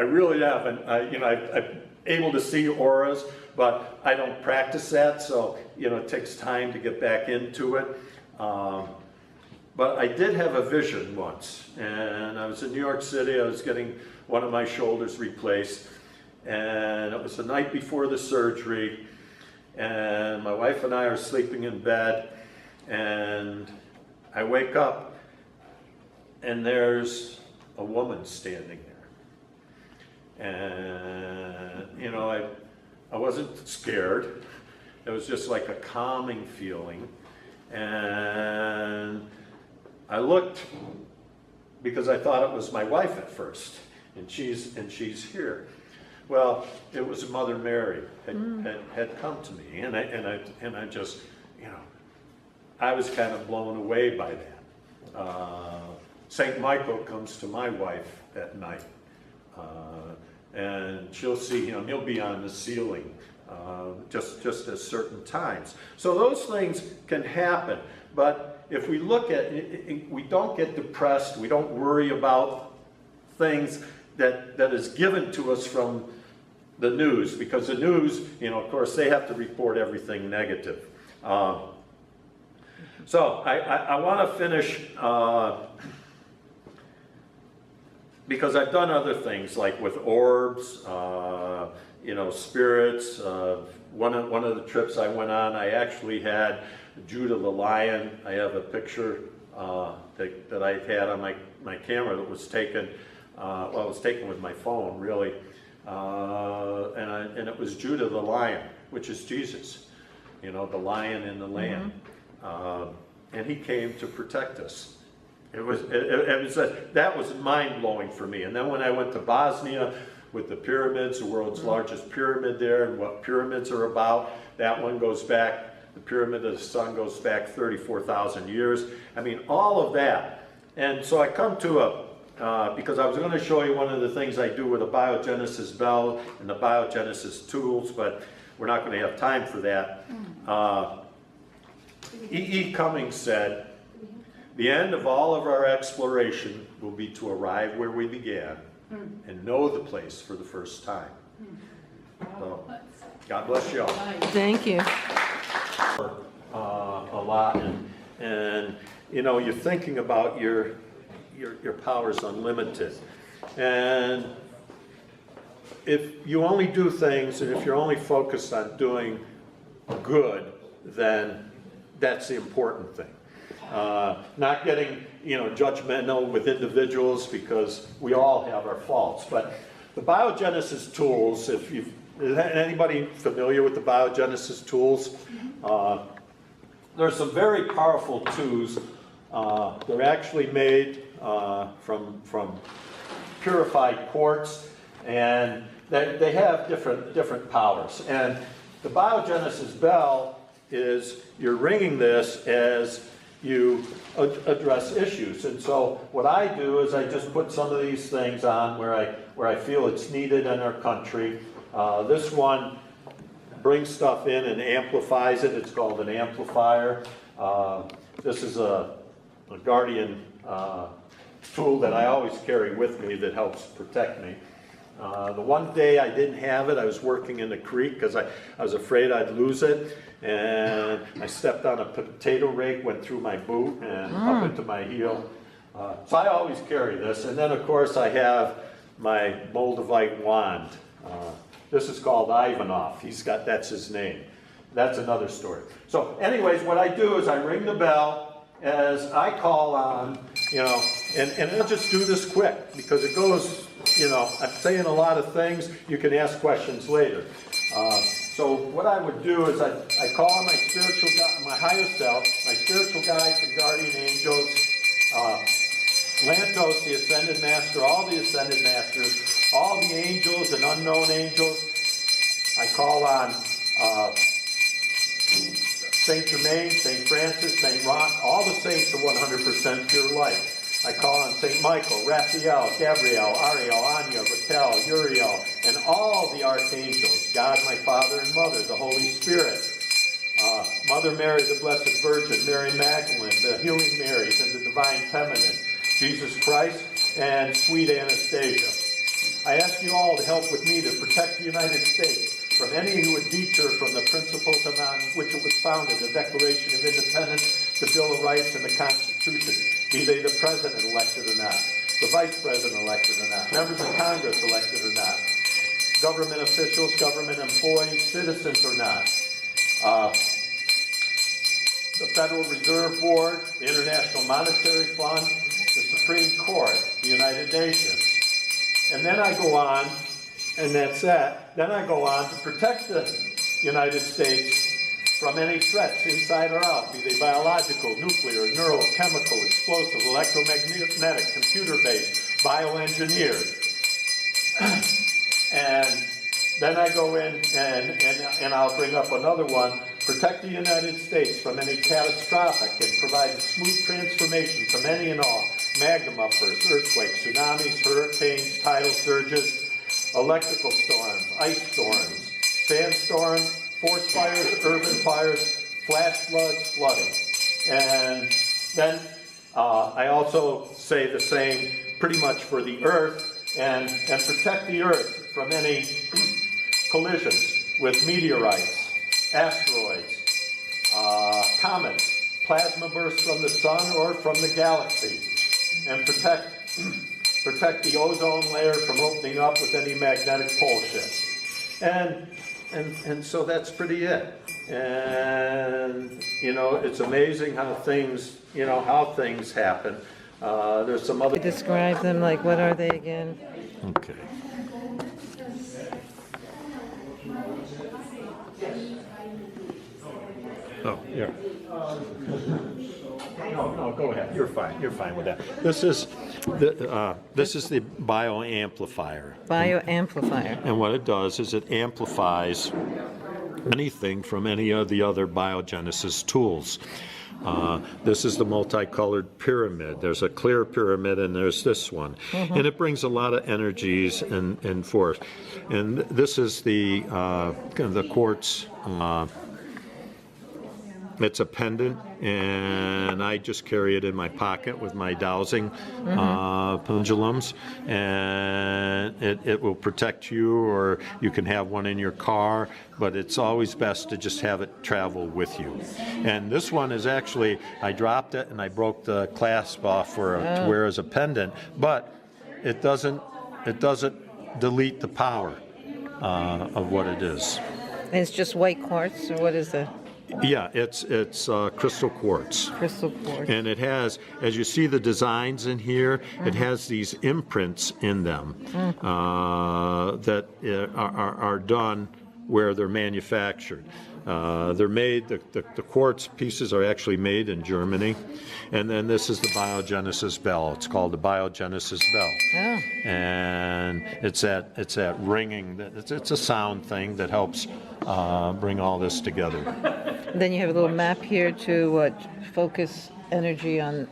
Speaker 9: really haven't. I'm able to see auras, but I don't practice that, so it takes time to get back into it. But I did have a vision once, and I was in New York City. I was getting one of my shoulders replaced, and it was the night before the surgery, and my wife and I are sleeping in bed, and I wake up, and there's a woman standing there. And, I wasn't scared. It was just like a calming feeling. And I looked because I thought it was my wife at first, and she's here. Well, it was Mother Mary had come to me, and I just, I was kind of blown away by that. St. Michael comes to my wife at night, and she'll see him. He'll be on the ceiling just at certain times. So those things can happen, but if we look at it, we don't get depressed. We don't worry about things that is given to us from the news, because the news, of course, they have to report everything negative. So I want to finish, because I've done other things like with orbs, spirits, one of the trips I went on, I actually had Judah the lion. I have a picture that I had on my camera that was taken, well, it was taken with my phone, really. And it was Judah the lion, which is Jesus, you know, the lion and the lamb. And he came to protect us. That was mind-blowing for me. And then when I went to Bosnia with the pyramids, the world's largest pyramid there, and what pyramids are about, that one goes back, the Pyramid of the Sun goes back 34,000 years. I mean, all of that. And so I come to because I was going to show you one of the things I do with a biogenesis bell and the biogenesis tools, but we're not going to have time for that. E. Cummings said, "The end of all of our exploration will be to arrive where we began and know the place for the first time." So, God bless you all.
Speaker 2: Thank you.
Speaker 9: A lot, and you know, you're thinking about your power's unlimited, and if you only do things, and if you're only focused on doing good, then that's the important thing. Not getting, you know, judgmental with individuals, because we all have our faults. But the biogenesis tools, is anybody familiar with the biogenesis tools? There's some very powerful tools. They're actually made from purified quartz, and they have different powers. And the biogenesis bell is, you're ringing this as you address issues. And so what I do is I just put some of these things on where I feel it's needed in our country. This one brings stuff in and amplifies it. It's called an amplifier. This is a Guardian tool that I always carry with me that helps protect me. The one day I didn't have it, I was working in the creek because I was afraid I'd lose it, and I stepped on a potato rake, went through my boot and up into my heel. So I always carry this. And then of course I have my Moldavite wand. This is called Ivanov. That's his name. That's another story. So anyways, what I do is I ring the bell as I call on, you know, and I'll just do this quick because it goes, you know, I'm saying a lot of things. You can ask questions later. So what I would do is I call on my spiritual guide, my higher self, my spiritual guides and guardian angels, Lantos, the Ascended Master, all the Ascended Masters, all the angels and unknown angels. I call on Saint Germain, Saint Francis, Saint Roch, all the saints of 100% pure light. I call on Saint Michael, Raphael, Gabriel, Ariel, Anya, Raquel, Uriel, and all the archangels, God, my Father and Mother, the Holy Spirit, Mother Mary, the Blessed Virgin, Mary Magdalene, the Healing Marys, and the Divine Feminine, Jesus Christ, and sweet Anastasia. I ask you all to help with me to protect the United States from any who would deter from the principles upon which it was founded, the Declaration of Independence, the Bill of Rights, and the Constitution, be they the President elected or not, the Vice President elected or not, members of Congress elected or not, government officials, government employees, citizens or not, the Federal Reserve Board, the International Monetary Fund, the Supreme Court, the United Nations. And then I go on, and that's that. Then I go on to protect the United States from any threats, inside or out, be they biological, nuclear, neurochemical, explosive, electromagnetic, computer-based, bioengineered. And then I go in and I'll bring up another one, protect the United States from any catastrophic and provide a smooth transformation from any and all magma upbursts, earthquakes, tsunamis, hurricanes, tidal surges, electrical storms, ice storms, sandstorms, forest fires, urban fires, flash floods, flooding. And then I also say the same pretty much for the earth and protect the earth from any collisions with meteorites, asteroids, comets, plasma bursts from the sun or from the galaxy, and protect the ozone layer from opening up with any magnetic pole shifts. And and so that's pretty it. And, you know, it's amazing how things happen. There's some other...
Speaker 2: Describe them, like, what are they again?
Speaker 9: Okay. Oh, yeah. No, go ahead. You're fine. You're fine with that. This is the bioamplifier.
Speaker 2: Bioamplifier.
Speaker 9: And what it does is it amplifies anything from any of the other biogenesis tools. This is the multicolored pyramid. There's a clear pyramid and there's this one. And it brings a lot of energies and force. And this is the quartz. It's a pendant, and I just carry it in my pocket with my dowsing pendulums, and it will protect you, or you can have one in your car, but it's always best to just have it travel with you. And this one is actually, I dropped it and I broke the clasp off to wear as a pendant, but it doesn't delete the power of what it is.
Speaker 2: And it's just white quartz, or what is the...
Speaker 9: Yeah, it's crystal quartz.
Speaker 2: Crystal quartz.
Speaker 9: And it has, as you see the designs in here, it has these imprints in them that are done where they're manufactured. They're made, the quartz pieces are actually made in Germany. And then this is the biogenesis bell. It's called the biogenesis bell.
Speaker 2: Oh.
Speaker 9: And it's that ringing, it's a sound thing that helps bring all this together.
Speaker 2: Then you have a little map here to focus energy on.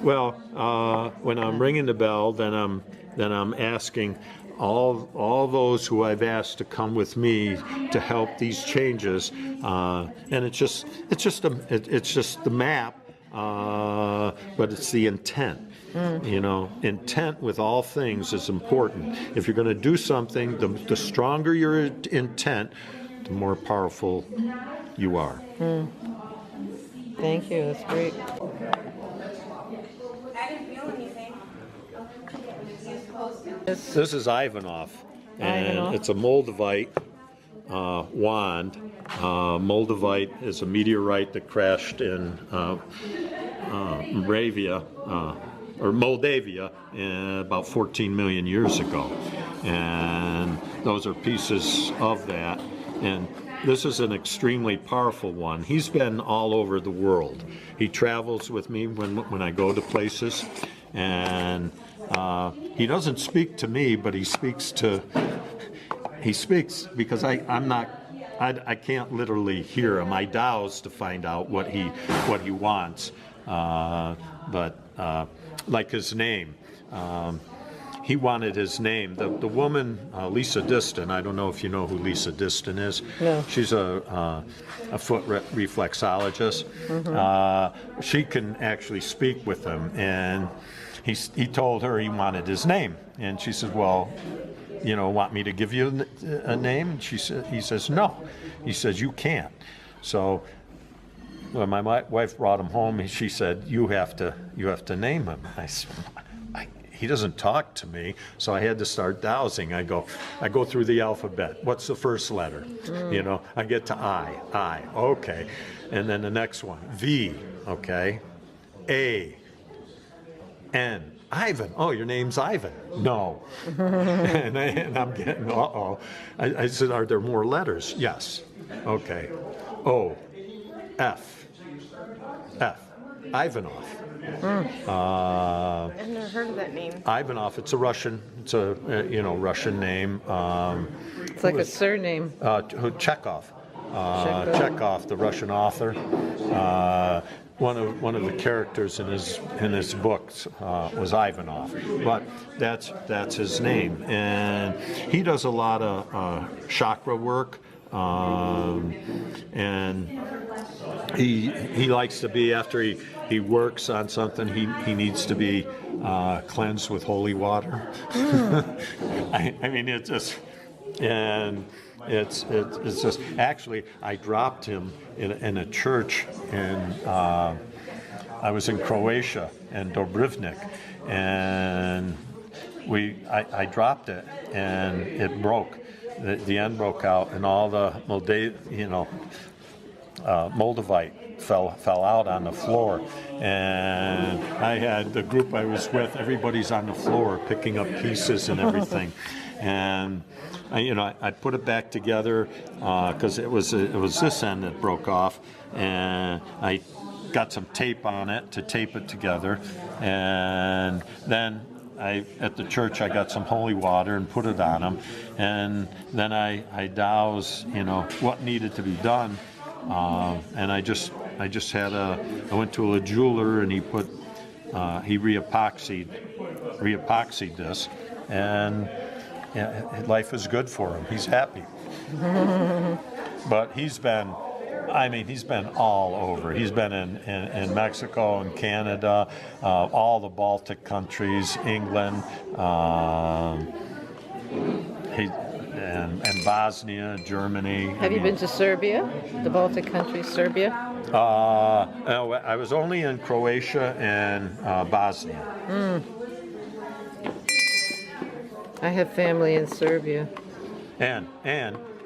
Speaker 9: Well, when I'm ringing the bell, then I'm asking all those who I've asked to come with me to help these changes, and it's just the map, but it's the intent. You know, intent with all things is important. If you're going to do something, the stronger your intent, the more powerful you are.
Speaker 2: Thank you, that's great.
Speaker 9: This is Ivanov, and it's a Moldavite wand. Moldavite is a meteorite that crashed in Moldavia about 14 million years ago, and those are pieces of that. And this is an extremely powerful one. He's been all over the world. He travels with me when I go to places, and he doesn't speak to me, but he speaks because I can't literally hear him. I douse to find out what he wants, but like his name. He wanted his name. The woman, Lisa Diston, I don't know if you know who Lisa Diston is.
Speaker 2: No.
Speaker 9: She's a foot reflexologist. She can actually speak with him, and he told her he wanted his name. And she said, well, you know, want me to give you a name? He says, no. He says, you can't. So when my wife brought him home, she said, you have to name him. I said, he doesn't talk to me, so I had to start dowsing. I go through the alphabet. What's the first letter? You know, I get to I, okay. And then the next one, V, okay. A, N, Ivan. Oh, your name's Ivan. No. and I'm getting, I said, are there more letters? Yes. Okay. O, F, Ivanov.
Speaker 5: I've never heard of that name.
Speaker 9: Ivanov. It's a Russian name.
Speaker 2: It's like a surname.
Speaker 9: Chekhov. Chekhov, the Russian author. One of the characters in his books was Ivanov, but that's his name, and he does a lot of chakra work, and he likes to be, after he works on something, he needs to be cleansed with holy water. I mean, it's just, and it's just, actually, I dropped him in a church, and I was in Croatia and Dobrivnik, and I dropped it and it broke. the end broke out, and all the Moldavite fell out on the floor. And I had the group I was with, everybody's on the floor picking up pieces and everything. And I put it back together because it was this end that broke off, and I got some tape on it to tape it together, and then at the church I got some holy water and put it on them, and then I doused what needed to be done, and I went to a jeweler, and he reepoxied this, and life is good for him. He's happy. But he's been all over. He's been in Mexico and Canada, all the Baltic countries, England, and Bosnia, Germany.
Speaker 2: Have you been to Serbia, the Baltic countries, Serbia?
Speaker 9: No, I was only in Croatia and Bosnia.
Speaker 2: I have family in Serbia.
Speaker 9: And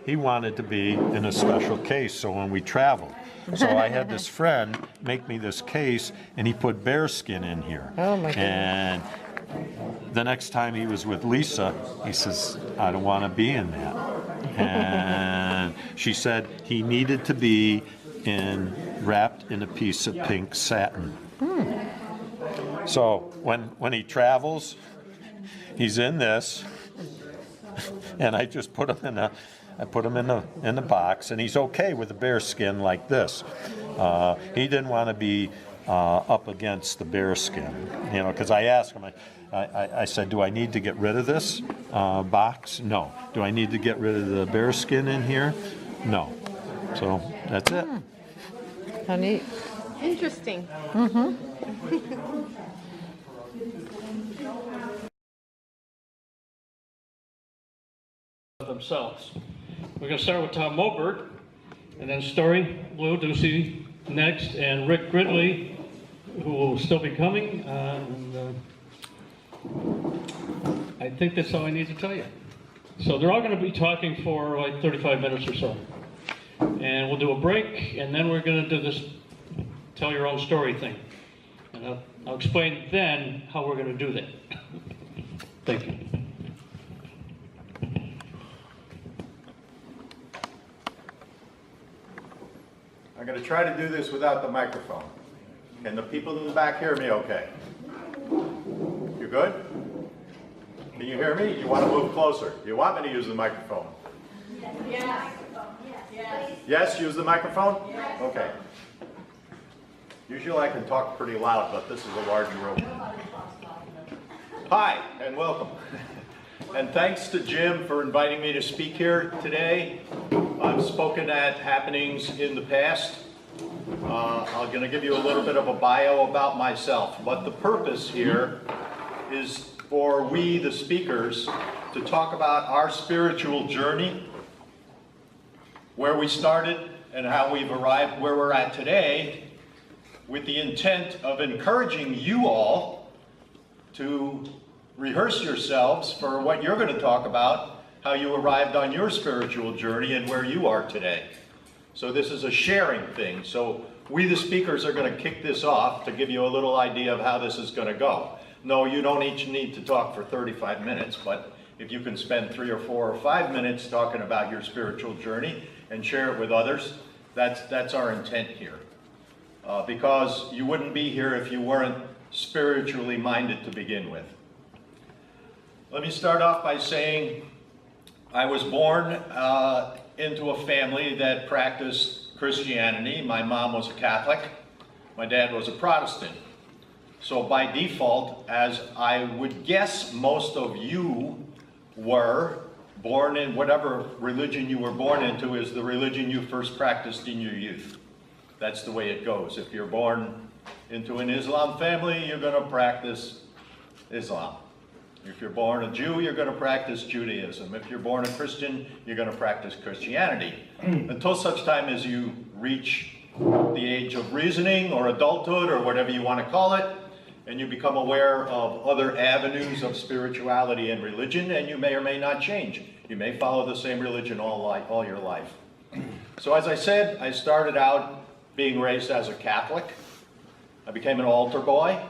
Speaker 9: he wanted to be in a special case, so when we traveled. So I had this friend make me this case, and he put bear skin in here.
Speaker 2: Oh my goodness.
Speaker 9: And the next time he was with Lisa, he says, I don't want to be in that. And she said he needed to be wrapped in a piece of pink satin. So when he travels, he's in this, and I just put him in the box, and he's okay with the bear skin like this. He didn't want to be up against the bear skin, because I asked him, I said, do I need to get rid of this box? No. Do I need to get rid of the bear skin in here? No. So that's it.
Speaker 2: How neat.
Speaker 5: Interesting.
Speaker 8: Themselves. We're going to start with Tom Moberg, and then Storylu, Dorcey next, and Rick Gridley, who will still be coming. And I think that's all I need to tell you. So they're all going to be talking for like 35 minutes or so. And we'll do a break, and then we're going to do this tell your own story thing. And I'll explain then how we're going to do that. Thank you.
Speaker 9: I'm going to try to do this without the microphone. Can the people in the back hear me okay? You good? Can you hear me? You want to move closer? You want me to use the microphone? Yes. Yes, use the microphone? Okay. Usually I can talk pretty loud, but this is a large room. Hi, and welcome. And thanks to Jim for inviting me to speak here today. I've spoken at happenings in the past. I'm going to give you a little bit of a bio about myself, but the purpose here is for we, the speakers, to talk about our spiritual journey, where we started and how we've arrived where we're at today, with the intent of encouraging you all to rehearse yourselves for what you're going to talk about, how you arrived on your spiritual journey and where you are today. So this is a sharing thing. So we, the speakers, are going to kick this off to give you a little idea of how this is going to go. No, you don't each need to talk for 35 minutes, but if you can spend 3 or 4 or 5 minutes talking about your spiritual journey and share it with others, that's our intent here. Because you wouldn't be here if you weren't spiritually minded to begin with. Let me start off by saying I was born into a family that practiced Christianity. My mom was a Catholic. My dad was a Protestant. So by default, as I would guess most of you were, born in whatever religion you were born into is the religion you first practiced in your youth. That's the way it goes. If you're born into an Islam family, you're going to practice Islam. If you're born a Jew, you're going to practice Judaism. If you're born a Christian, you're going to practice Christianity. Until such time as you reach the age of reasoning or adulthood or whatever you want to call it, and you become aware of other avenues of spirituality and religion, and you may or may not change
Speaker 10: You may follow the same religion all your life. So as I said, I started out being raised as a Catholic. I became an altar boy.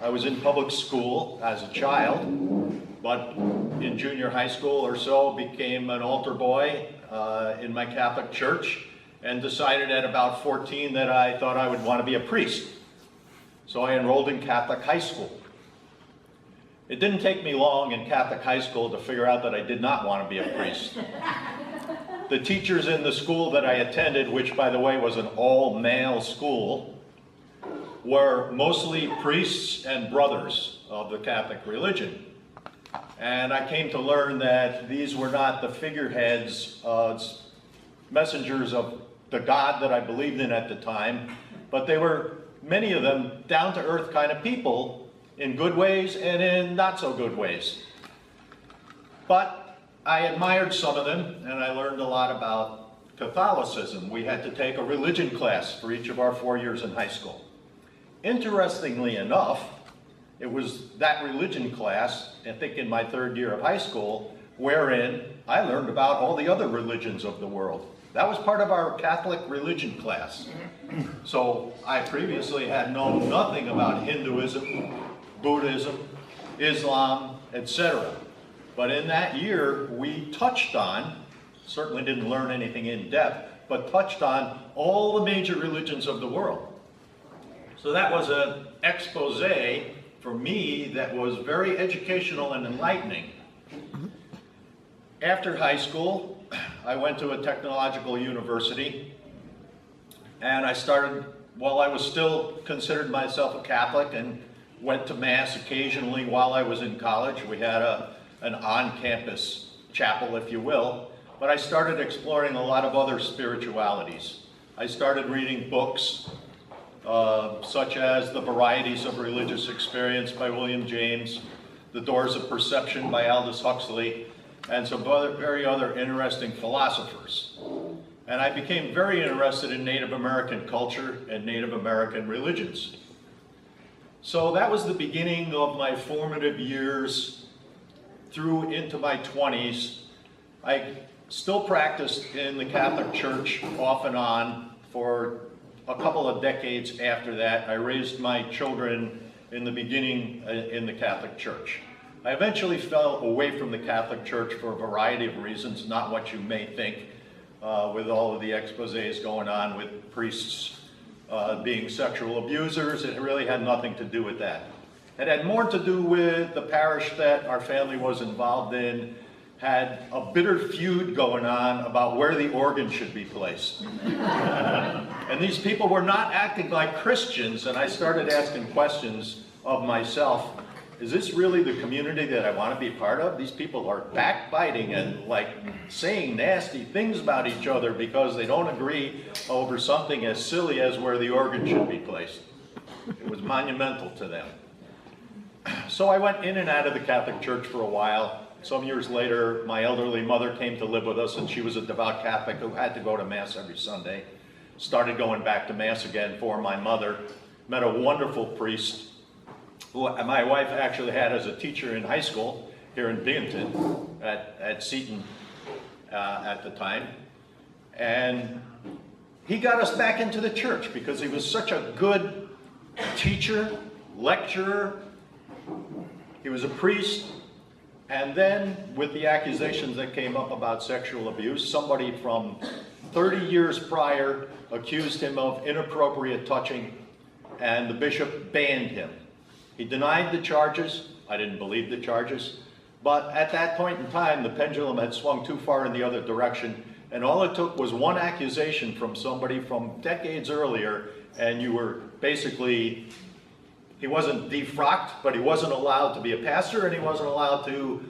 Speaker 10: I was in public school as a child, but in junior high school or so, became an altar boy in my Catholic church, and decided at about 14 that I thought I would want to be a priest. So I enrolled in Catholic high school. It didn't take me long in Catholic high school to figure out that I did not want to be a priest. The teachers in the school that I attended, which by the way was an all-male school, were mostly priests and brothers of the Catholic religion. And I came to learn that these were not the figureheads, messengers of the God that I believed in at the time, but they were, many of them, down-to-earth kind of people in good ways and in not so good ways. But I admired some of them, and I learned a lot about Catholicism. We had to take a religion class for each of our 4 years in high school. Interestingly enough, it was that religion class, I think in my 3rd year of high school, wherein I learned about all the other religions of the world. That was part of our Catholic religion class. So I previously had known nothing about Hinduism, Buddhism, Islam, etc. But in that year, we touched on, certainly didn't learn anything in depth, but touched on all the major religions of the world. So that was an expose for me that was very educational and enlightening. After high school, I went to a technological university, and I started, while I was still considered myself a Catholic and went to Mass occasionally while I was in college. We had an on-campus chapel, if you will, but I started exploring a lot of other spiritualities. I started reading books such as The Varieties of Religious Experience by William James, The Doors of Perception by Aldous Huxley, and some very other interesting philosophers. And I became very interested in Native American culture and Native American religions. So that was the beginning of my formative years through into my 20s. I still practiced in the Catholic Church off and on for a couple of decades after that. I raised my children in the beginning in the Catholic Church. I eventually fell away from the Catholic Church for a variety of reasons, not what you may think, with all of the exposés going on with priests being sexual abusers. It really had nothing to do with that. It had more to do with the parish that our family was involved in had a bitter feud going on about where the organ should be placed. And these people were not acting like Christians, and I started asking questions of myself. Is this really the community that I want to be part of? These people are backbiting and like saying nasty things about each other because they don't agree over something as silly as where the organ should be placed. It was monumental to them. So I went in and out of the Catholic Church for a while. Some years later, my elderly mother came to live with us, and she was a devout Catholic who had to go to Mass every Sunday. Started going back to Mass again for my mother. Met a wonderful priest who my wife actually had as a teacher in high school here in Binghamton at Seton at the time. And he got us back into the church because he was such a good teacher, lecturer. He was a priest. And then with the accusations that came up about sexual abuse, somebody from 30 years prior accused him of inappropriate touching, and the bishop banned him. He denied the charges. I didn't believe the charges. But at that point in time, the pendulum had swung too far in the other direction, and all it took was one accusation from somebody from decades earlier, and you were basically, he wasn't defrocked, but he wasn't allowed to be a pastor, and he wasn't allowed to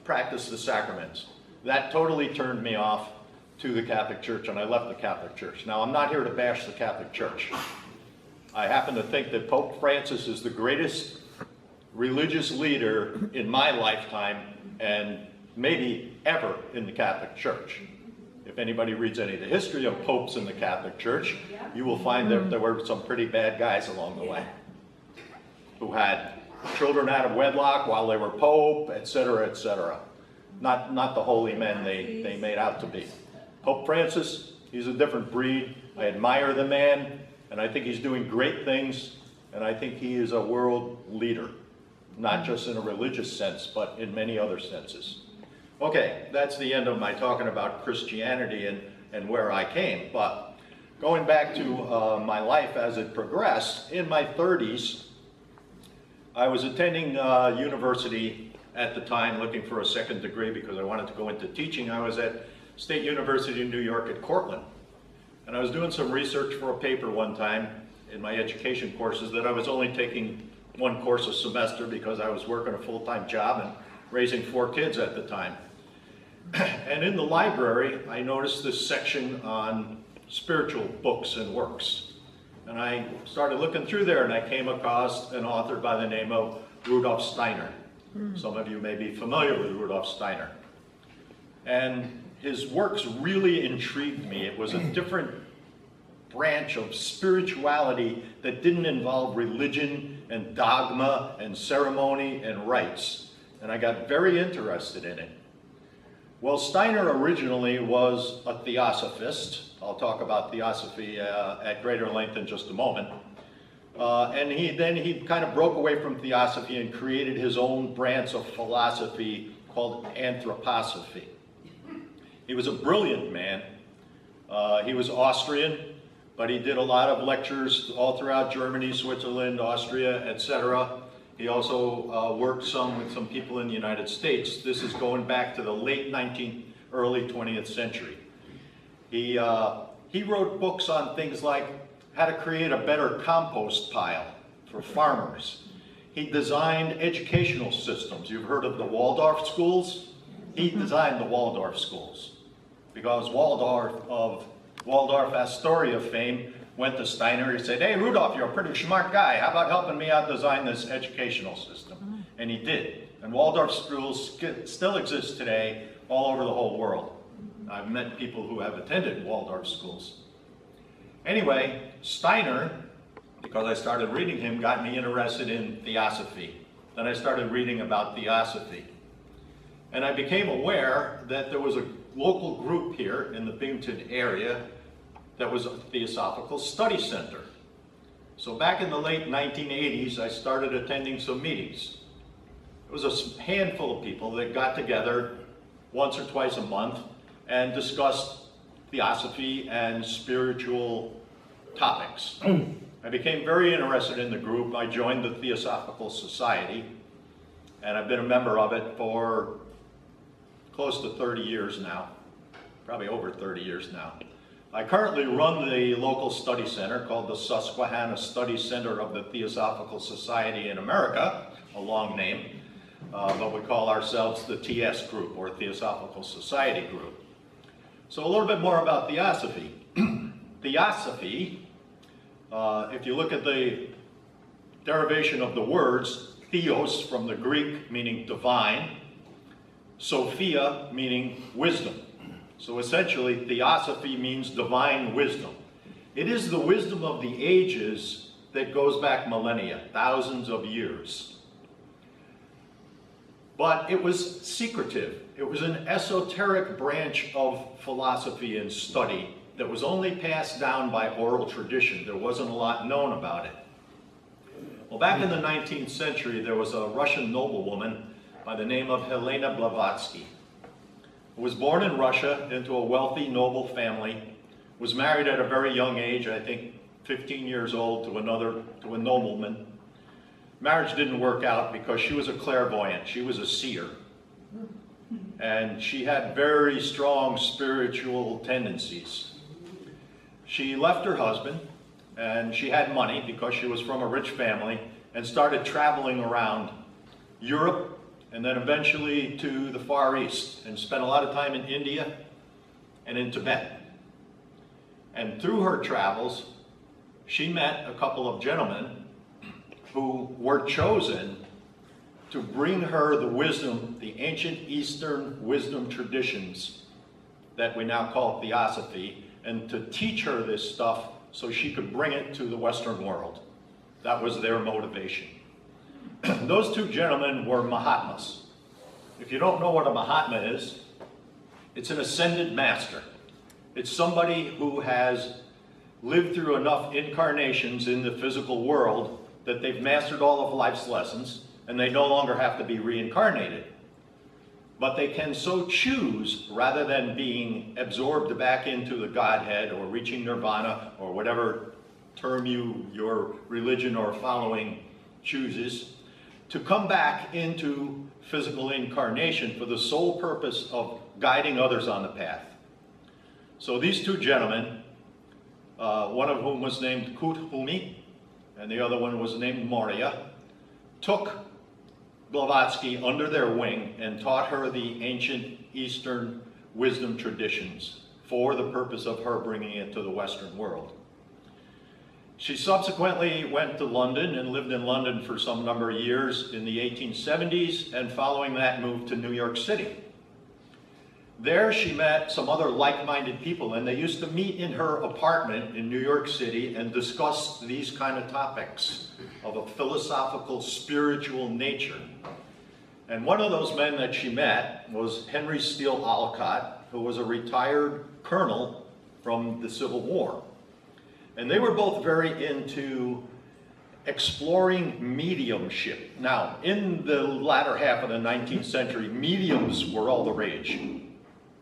Speaker 10: practice the sacraments. That totally turned me off to the Catholic Church, and I left the Catholic Church. Now, I'm not here to bash the Catholic Church. I happen to think that Pope Francis is the greatest religious leader in my lifetime, and maybe ever in the Catholic Church. If anybody reads any of the history of popes in the Catholic Church, you will find that there were some pretty bad guys along the way who had children out of wedlock while they were pope, etc., etc. not the holy men they made out to be. Pope Francis, he's a different breed. I admire the man, and I think he's doing great things, and I think he is a world leader, not just in a religious sense, but in many other senses. Okay, that's the end of my talking about Christianity and where I came, but going back to my life as it progressed, in my 30s, I was attending university at the time, looking for a second degree because I wanted to go into teaching. I was at State University of New York at Cortland. And I was doing some research for a paper one time in my education courses that I was only taking one course a semester because I was working a full-time job and raising 4 kids at the time. And in the library, I noticed this section on spiritual books and works. And I started looking through there, and I came across an author by the name of Rudolf Steiner. Some of you may be familiar with Rudolf Steiner. And his works really intrigued me. It was a different branch of spirituality that didn't involve religion and dogma and ceremony and rites. And I got very interested in it. Well, Steiner originally was a theosophist. I'll talk about theosophy at greater length in just a moment. And he kind of broke away from theosophy and created his own branch of philosophy called anthroposophy. He was a brilliant man. He was Austrian, but he did a lot of lectures all throughout Germany, Switzerland, Austria, etc. He also worked some with some people in the United States. This is going back to the late 19th, early 20th century. He wrote books on things like how to create a better compost pile for farmers. He designed educational systems. You've heard of the Waldorf schools? He designed the Waldorf schools because Waldorf of Waldorf Astoria fame went to Steiner. He said, "Hey, Rudolph, you're a pretty smart guy. How about helping me out design this educational system?" And he did. And Waldorf schools still exist today all over the whole world. I've met people who have attended Waldorf schools. Anyway, Steiner, because I started reading him, got me interested in theosophy. Then I started reading about theosophy. And I became aware that there was a local group here in the Binghamton area that was a Theosophical Study Center. So back in the late 1980s, I started attending some meetings. It was a handful of people that got together once or twice a month and discussed theosophy and spiritual topics. I became very interested in the group. I joined the Theosophical Society, and I've been a member of it for close to 30 years now, probably over 30 years now. I currently run the local study center called the Susquehanna Study Center of the Theosophical Society in America, a long name, but we call ourselves the TS Group, or Theosophical Society Group. So a little bit more about theosophy. Theosophy, if you look at the derivation of the words, theos from the Greek meaning divine, Sophia meaning wisdom. So essentially, theosophy means divine wisdom. It is the wisdom of the ages that goes back millennia, thousands of years. But it was secretive. It was an esoteric branch of philosophy and study that was only passed down by oral tradition. There wasn't a lot known about it. Well, back in the 19th century, there was a Russian noblewoman by the name of Helena Blavatsky, who was born in Russia into a wealthy, noble family, was married at a very young age, I think 15 years old, to a nobleman. Marriage didn't work out because she was a clairvoyant, she was a seer. And she had very strong spiritual tendencies. She left her husband, and she had money because she was from a rich family, and started traveling around Europe, and then eventually to the Far East, and spent a lot of time in India and in Tibet. And through her travels, she met a couple of gentlemen who were chosen to bring her the wisdom, the ancient Eastern wisdom traditions that we now call theosophy, and to teach her this stuff so she could bring it to the Western world. That was their motivation. Those two gentlemen were Mahatmas. if you don't know what a Mahatma is, it's an ascended master. It's somebody who has lived through enough incarnations in the physical world that they've mastered all of life's lessons and they no longer have to be reincarnated. But they can so choose, rather than being absorbed back into the Godhead or reaching nirvana or whatever term your religion or following chooses, to come back into physical incarnation for the sole purpose of guiding others on the path. So these two gentlemen, one of whom was named Kuthumi, and the other one was named Moria, took Blavatsky under their wing and taught her the ancient Eastern wisdom traditions for the purpose of her bringing it to the Western world. She subsequently went to London and lived in London for some number of years in the 1870s, and following that moved to New York City. There she met some other like-minded people, and they used to meet in her apartment in New York City and discuss these kind of topics of a philosophical, spiritual nature. And one of those men that she met was Henry Steele Olcott, who was a retired colonel from the Civil War. And they were both very into exploring mediumship. Now, in the latter half of the 19th century, mediums were all the rage.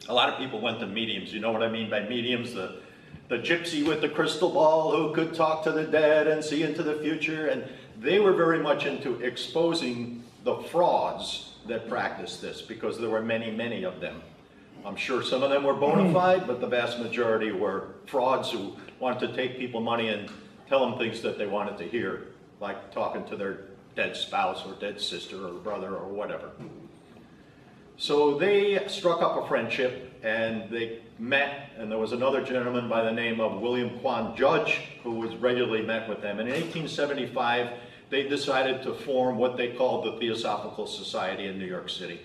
Speaker 10: A lot of people went to mediums. You know what I mean by mediums? The gypsy with the crystal ball who could talk to the dead and see into the future. And they were very much into exposing the frauds that practiced this, because there were many, many of them. I'm sure some of them were bona fide, but the vast majority were frauds who wanted to take people money and tell them things that they wanted to hear, like talking to their dead spouse or dead sister or brother or whatever. So they struck up a friendship and they met, and there was another gentleman by the name of William Quan Judge who was regularly met with them. And in 1875, they decided to form what they called the Theosophical Society in New York City.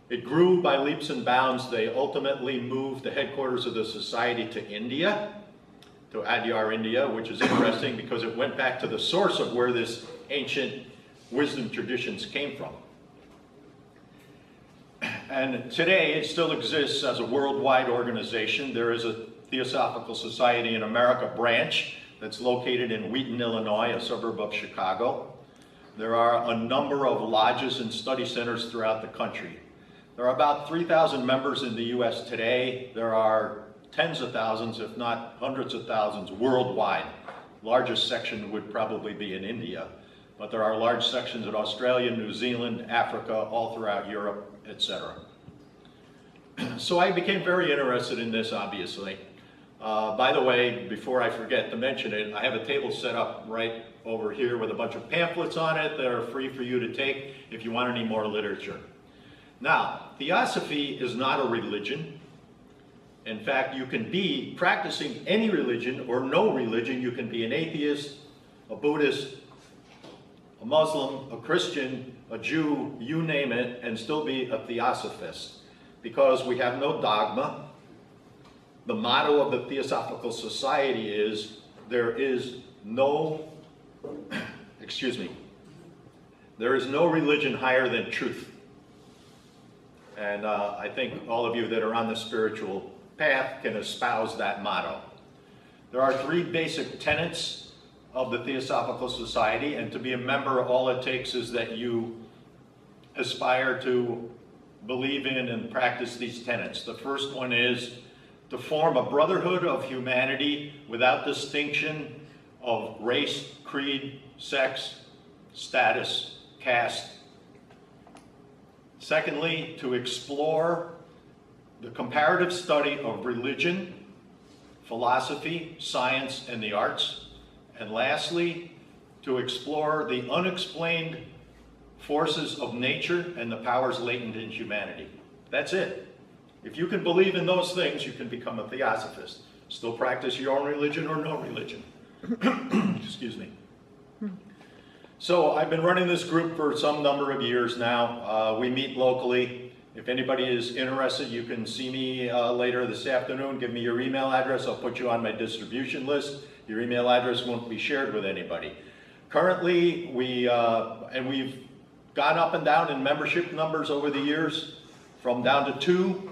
Speaker 10: It grew by leaps and bounds. They ultimately moved the headquarters of the society to India, to Adyar, India, which is interesting because it went back to the source of where this ancient wisdom traditions came from. And today it still exists as a worldwide organization. There is a Theosophical Society in America branch that's located in Wheaton, Illinois, a suburb of Chicago. There are a number of lodges and study centers throughout the country. There are about 3,000 members in the US today. There are tens of thousands, if not hundreds of thousands, worldwide. Largest section would probably be in India, but there are large sections in Australia, New Zealand, Africa, all throughout Europe, etc. So I became very interested in this, obviously. By the way, before I forget to mention it, I have a table set up right over here with a bunch of pamphlets on it that are free for you to take if you want any more literature. Now, Theosophy is not a religion. In fact, you can be practicing any religion or no religion. You can be an atheist, a Buddhist, a Muslim, a Christian, a Jew, you name it, and still be a Theosophist, because we have no dogma. The motto of the Theosophical Society is, there is no, there is no religion higher than truth. And I think all of you that are on the spiritual path can espouse that motto. There are three basic tenets of the Theosophical Society, and to be a member, all it takes is that you aspire to believe in and practice these tenets. The first one is to form a brotherhood of humanity without distinction of race, creed, sex, status, caste. Secondly, to explore the comparative study of religion, philosophy, science, and the arts. And lastly, to explore the unexplained forces of nature and the powers latent in humanity. That's it. If you can believe in those things, you can become a Theosophist. Still practice your own religion or no religion. Excuse me. So I've been running this group for some number of years now. We meet locally. If anybody is interested, you can see me later this afternoon. Give me your email address. I'll put you on my distribution list. Your email address won't be shared with anybody. Currently, we've gone up and down in membership numbers over the years, from down to 2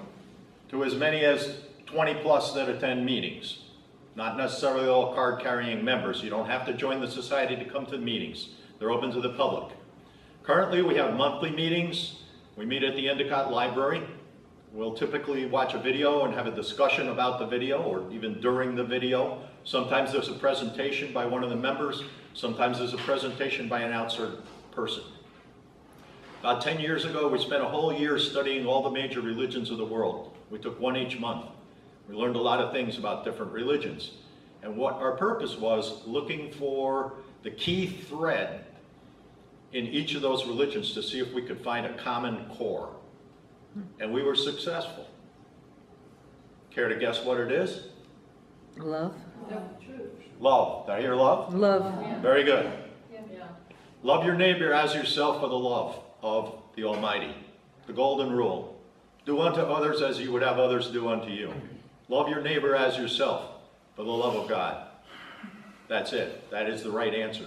Speaker 10: to as many as 20 plus that attend meetings. Not necessarily all card-carrying members. You don't have to join the society to come to the meetings. They're open to the public. Currently, we have monthly meetings. We meet at the Endicott Library. We'll typically watch a video and have a discussion about the video, or even during the video. Sometimes there's a presentation by one of the members. Sometimes there's a presentation by an outside person. About 10 years ago, we spent a whole year studying all the major religions of the world. We took one each month. We learned a lot of things about different religions. And what our purpose was, looking for the key thread in each of those religions to see if we could find a common core. And we were successful. Care to guess what it is?
Speaker 2: Love?
Speaker 10: Love. Did I hear love?
Speaker 2: Love.
Speaker 10: Very good. Love your neighbor as yourself for the love of the Almighty. The golden rule. Do unto others as you would have others do unto you. Love your neighbor as yourself for the love of God. That's it. That is the right answer.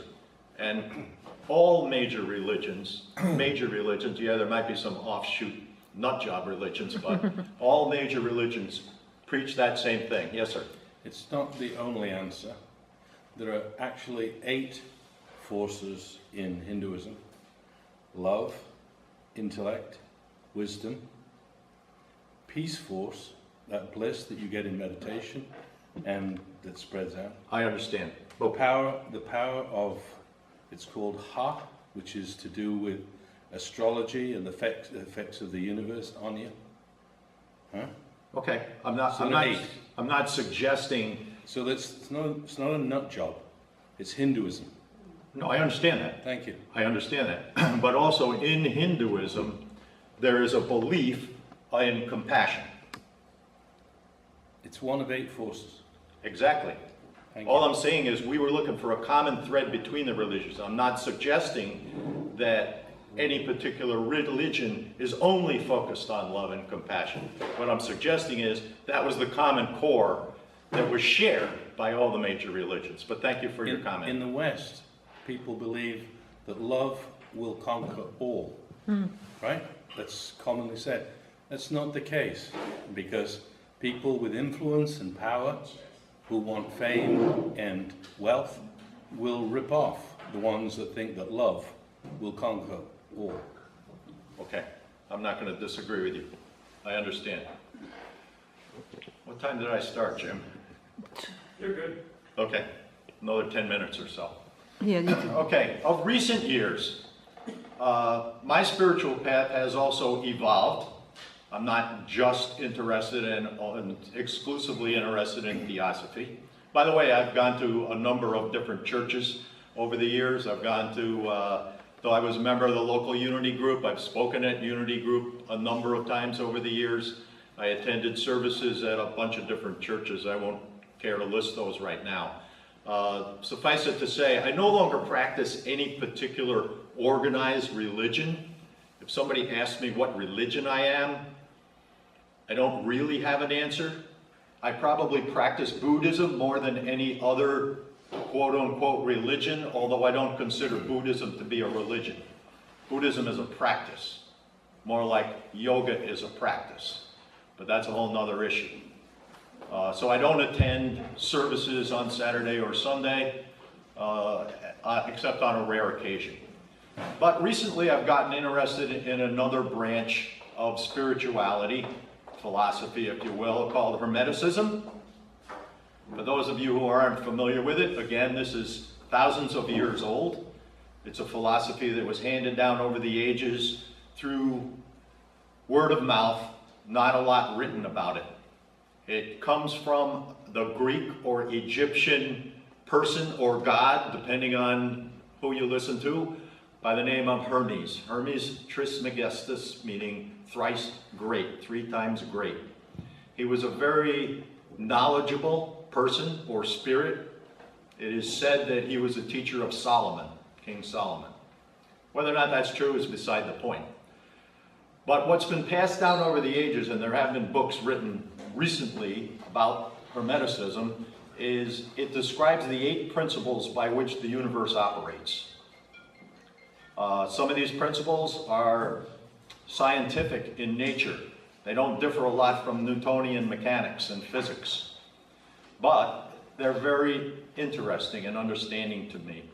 Speaker 10: And all major religions, yeah, there might be some offshoot nutjob religions, but all major religions preach that same thing. Yes, sir.
Speaker 11: It's not the only answer. There are actually 8 forces in Hinduism: love, intellect, wisdom, peace force, that bliss that you get in meditation and that spreads out.
Speaker 10: I understand.
Speaker 11: The power of, it's called Ha, which is to do with astrology and the effects of the universe on you. Huh?
Speaker 10: Okay, I'm not suggesting.
Speaker 11: So it's not a nut job. It's Hinduism.
Speaker 10: No, I understand that.
Speaker 11: Thank you.
Speaker 10: I understand that. But also in Hinduism, there is a belief in compassion.
Speaker 11: It's one of 8 forces.
Speaker 10: Exactly. All I'm saying is we were looking for a common thread between the religions. I'm not suggesting that any particular religion is only focused on love and compassion. What I'm suggesting is that was the common core that was shared by all the major religions. But thank you for your comment.
Speaker 11: In the West, people believe that love will conquer all, right? That's commonly said. That's not the case, because people with influence and power who want fame and wealth will rip off the ones that think that love will conquer all.
Speaker 10: Okay, I'm not going to disagree with you. I understand. What time did I start, Jim?
Speaker 1: You're good.
Speaker 10: Okay, another 10 minutes or so.
Speaker 2: Yeah, you can.
Speaker 10: Okay, of recent years, my spiritual path has also evolved. I'm not just interested in, exclusively interested in theosophy. By the way, I've gone to a number of different churches over the years. I've gone to, though I was a member of the local Unity group, I've spoken at Unity group a number of times over the years. I attended services at a bunch of different churches. I won't care to list those right now. Suffice it to say, I no longer practice any particular organized religion. If somebody asks me what religion I am, I don't really have an answer. I probably practice Buddhism more than any other quote-unquote religion, although I don't consider Buddhism to be a religion. Buddhism is a practice, more like yoga is a practice, but that's a whole nother issue. So I don't attend services on Saturday or Sunday, except on a rare occasion. But recently I've gotten interested in another branch of spirituality, philosophy, if you will, called Hermeticism. For those of you who aren't familiar with it, again, this is thousands of years old. It's a philosophy that was handed down over the ages through word of mouth, not a lot written about it. It comes from the Greek or Egyptian person or god, depending on who you listen to, by the name of Hermes. Hermes Trismegistus, meaning thrice great, 3 times great. He was a very knowledgeable person or spirit. It is said that he was a teacher of Solomon, King Solomon. Whether or not that's true is beside the point. But what's been passed down over the ages, and there have been books written recently about Hermeticism, is it describes the 8 principles by which the universe operates. Some of these principles are scientific in nature. They don't differ a lot from Newtonian mechanics and physics, but they're very interesting and understanding to me.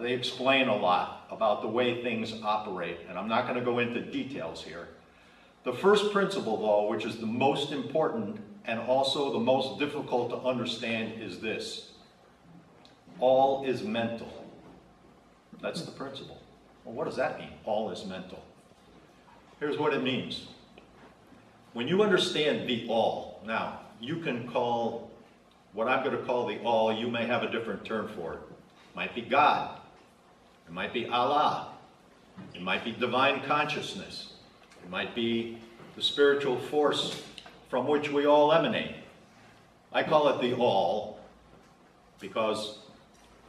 Speaker 10: They explain a lot about the way things operate, and I'm not going to go into details here. The first principle, though, which is the most important and also the most difficult to understand, is this: all is mental. That's the principle. Well, what does that mean? All is mental. Here's what it means. When you understand the all, now, you can call what I'm going to call the all, you may have a different term for it. It might be God. It might be Allah. It might be divine consciousness. It might be the spiritual force from which we all emanate. I call it the all because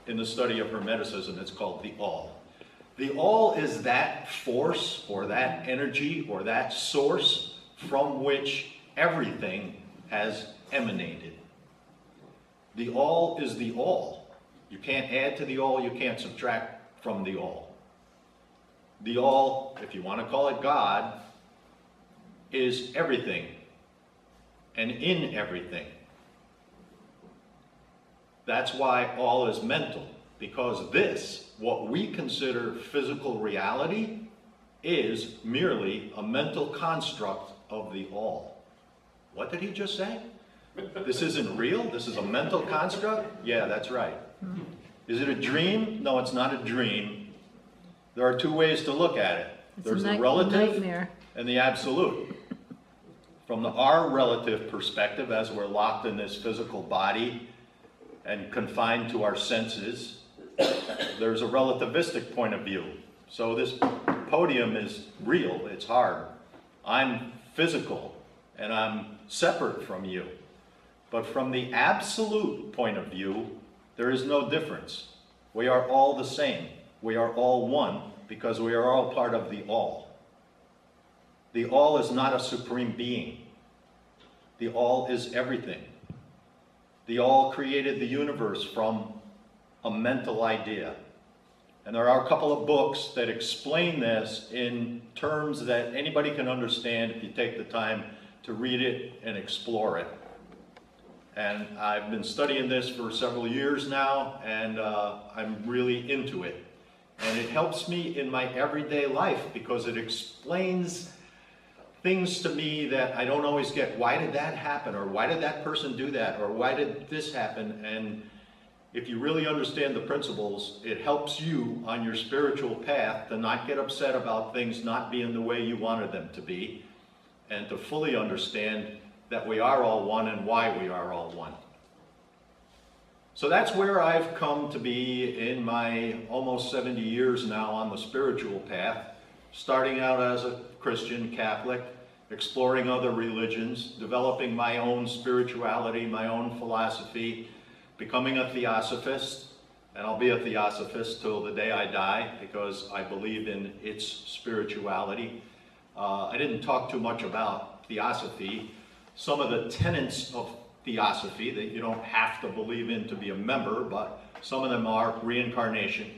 Speaker 10: in the study of Hermeticism, it's called the all. The all is that force or that energy or that source from which everything has emanated. The all is the all. You can't add to the all, you can't subtract from the all. The all, if you want to call it God, is everything and in everything. That's why all is mental, because this, what we consider physical reality, is merely a mental construct of the all. What did he just say? This isn't real? This is a mental construct? Yeah, that's right. Is it a dream? No, it's not a dream. There are two ways to look at it. There's the relative
Speaker 2: nightmare.
Speaker 10: and the absolute. From our relative perspective, as we're locked in this physical body and confined to our senses, there's a relativistic point of view. So this podium is real, it's hard. I'm physical and I'm separate from you. But from the absolute point of view, there is no difference. We are all the same. We are all one because we are all part of the all. The all is not a supreme being. The all is everything. The all created the universe from a mental idea. And there are a couple of books that explain this in terms that anybody can understand if you take the time to read it and explore it. And I've been studying this for several years now, and I'm really into it. And it helps me in my everyday life because it explains things to me that I don't always get. Why did that happen? Or why did that person do that? Or why did this happen? And if you really understand the principles, it helps you on your spiritual path to not get upset about things not being the way you wanted them to be, and to fully understand that we are all one and why we are all one. So that's where I've come to be in my almost 70 years now on the spiritual path, starting out as a Christian Catholic, exploring other religions, developing my own spirituality, my own philosophy, becoming a theosophist, and I'll be a theosophist till the day I die because I believe in its spirituality. I didn't talk too much about theosophy. Some of the tenets of theosophy that you don't have to believe in to be a member, but some of them are reincarnation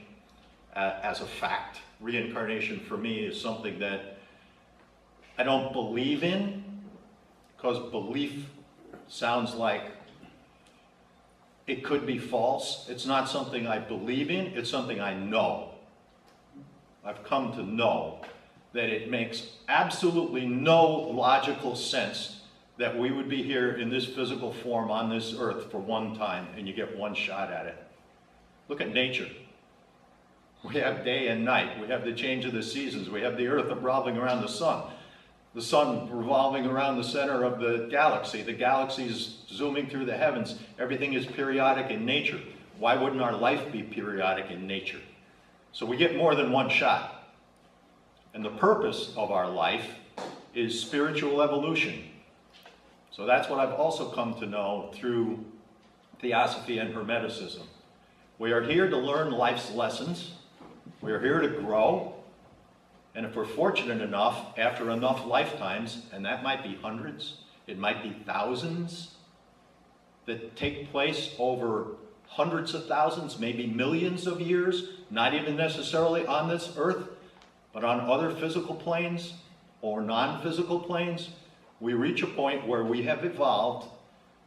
Speaker 10: as a fact. Reincarnation for me is something that I don't believe in, because belief sounds like it could be false. It's not something I believe in, it's something I know. I've come to know that it makes absolutely no logical sense that we would be here in this physical form on this earth for one time and you get one shot at it. Look at nature. We have day and night. We have the change of the seasons. We have the earth revolving around the sun revolving around the center of the galaxies zooming through the heavens. Everything is periodic in nature. Why wouldn't our life be periodic in nature? So we get more than one shot. And the purpose of our life is spiritual evolution. So that's what I've also come to know through theosophy and Hermeticism. We are here to learn life's lessons. We are here to grow. And if we're fortunate enough, after enough lifetimes, and that might be hundreds, it might be thousands, that take place over hundreds of thousands, maybe millions of years, not even necessarily on this earth, but on other physical planes or non-physical planes, we reach a point where we have evolved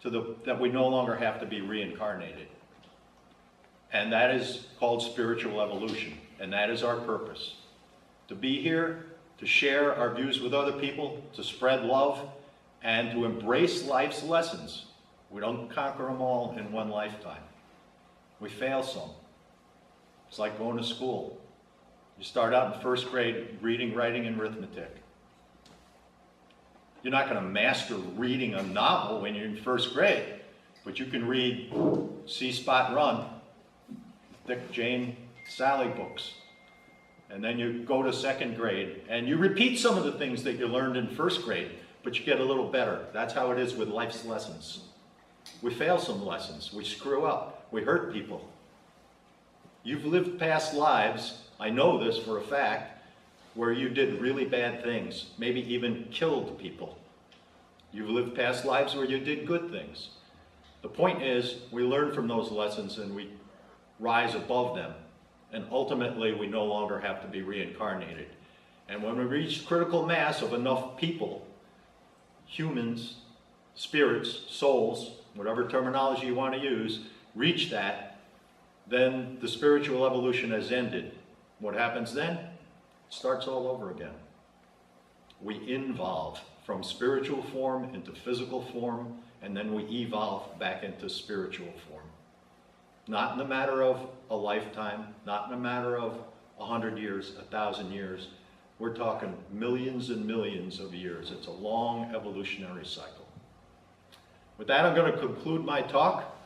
Speaker 10: that we no longer have to be reincarnated. And that is called spiritual evolution. And that is our purpose. To be here, to share our views with other people, to spread love, and to embrace life's lessons. We don't conquer them all in one lifetime. We fail some. It's like going to school. You start out in first grade reading, writing, and arithmetic. You're not going to master reading a novel when you're in first grade, but you can read See Spot Run, Dick, Jane, Sally books. And then you go to second grade, and you repeat some of the things that you learned in first grade, but you get a little better. That's how it is with life's lessons. We fail some lessons. We screw up. We hurt people. You've lived past lives, I know this for a fact, where you did really bad things, maybe even killed people. You've lived past lives where you did good things. The point is, we learn from those lessons and we rise above them. And ultimately, we no longer have to be reincarnated. And when we reach critical mass of enough people, humans, spirits, souls, whatever terminology you want to use, reach that, then the spiritual evolution has ended. What happens then? It starts all over again. We involve from spiritual form into physical form, and then we evolve back into spiritual form. Not in the matter of a lifetime, not in a matter of 100 years, 1,000 years. We're talking millions and millions of years. It's a long evolutionary cycle. With that, I'm going to conclude my talk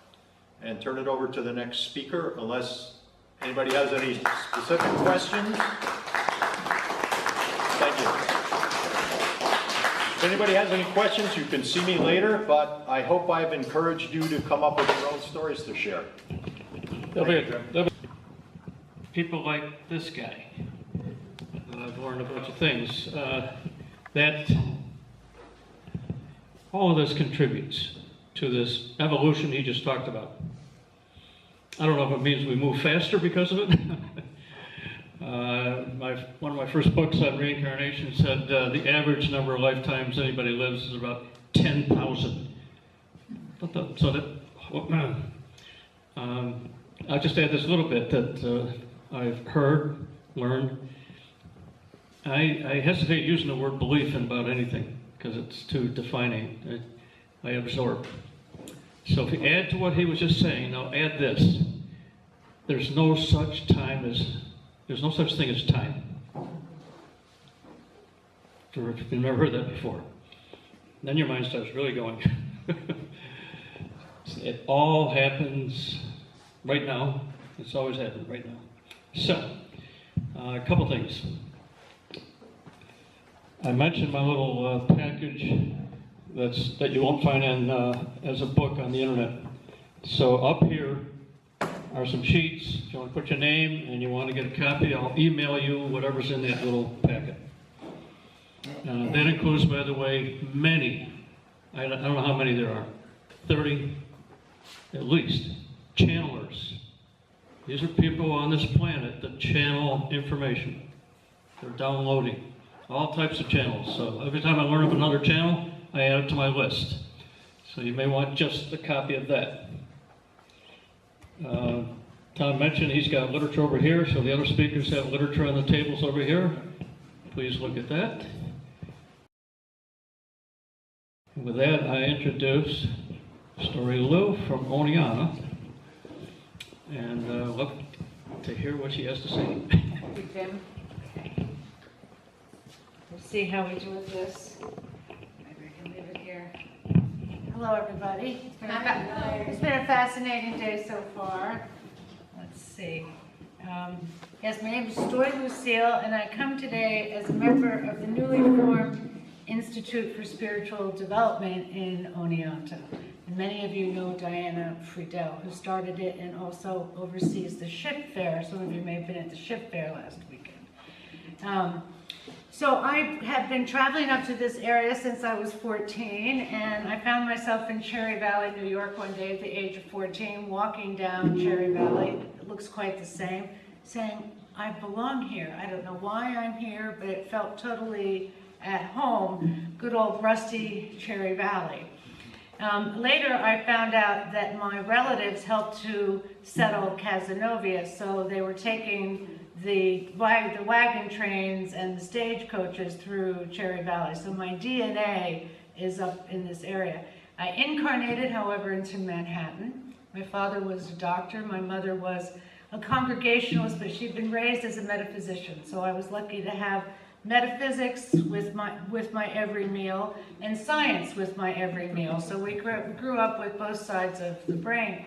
Speaker 10: and turn it over to the next speaker, unless anybody has any specific questions. Thank you. If anybody has any questions, you can see me later, but I hope I've encouraged you to come up with your own stories to share.
Speaker 8: There'll be people like this guy. I've learned a bunch of things. That all of this contributes to this evolution he just talked about. I don't know if it means we move faster because of it. One of my first books on reincarnation said the average number of lifetimes anybody lives is about 10,000. So that, I'll just add this little bit that I've heard, learned. I hesitate using the word belief in about anything because it's too defining. I absorb. So if you add to what he was just saying, now add this. There's no such thing as time. If you've never heard that before, then your mind starts really going. It all happens right now. It's always happened right now. So, a couple things. I mentioned my little package that you won't find as a book on the internet. So up here are some sheets. If you want to put your name and you want to get a copy, I'll email you whatever's in that little packet. That includes, by the way, many, I don't know how many there are, 30 at least, channelers. These are people on this planet that channel information. They're downloading all types of channels. So every time I learn of another channel, I add it to my list. So you may want just a copy of that. Tom mentioned he's got literature over here, so the other speakers have literature on the tables over here. Please look at that. And with that, I introduce Storylu from Oneonta, and love to hear what she has to say.
Speaker 6: Thank you, Jim. Let's see how we do with this. Maybe I can leave it here. Hello, everybody. It's been a fascinating day so far. Let's see. Yes, my name is Storylu, and I come today as a member of the newly formed Institute for Spiritual Development in Oneonta. And many of you know Diana Friedel, who started it and also oversees the ship fair. Some of you may have been at the ship fair last weekend. So I have been traveling up to this area since I was 14, and I found myself in Cherry Valley, New York one day at the age of 14, walking down Cherry Valley, it looks quite the same, saying, I belong here. I don't know why I'm here, but it felt totally at home, good old rusty Cherry Valley. Later, I found out that my relatives helped to settle Cazenovia, so they were taking the wagon trains and the stagecoaches through Cherry Valley. So my DNA is up in this area. I incarnated, however, into Manhattan. My father was a doctor. My mother was a Congregationalist, but she'd been raised as a metaphysician. So I was lucky to have metaphysics with my every meal and science with my every meal. So we grew up with both sides of the brain.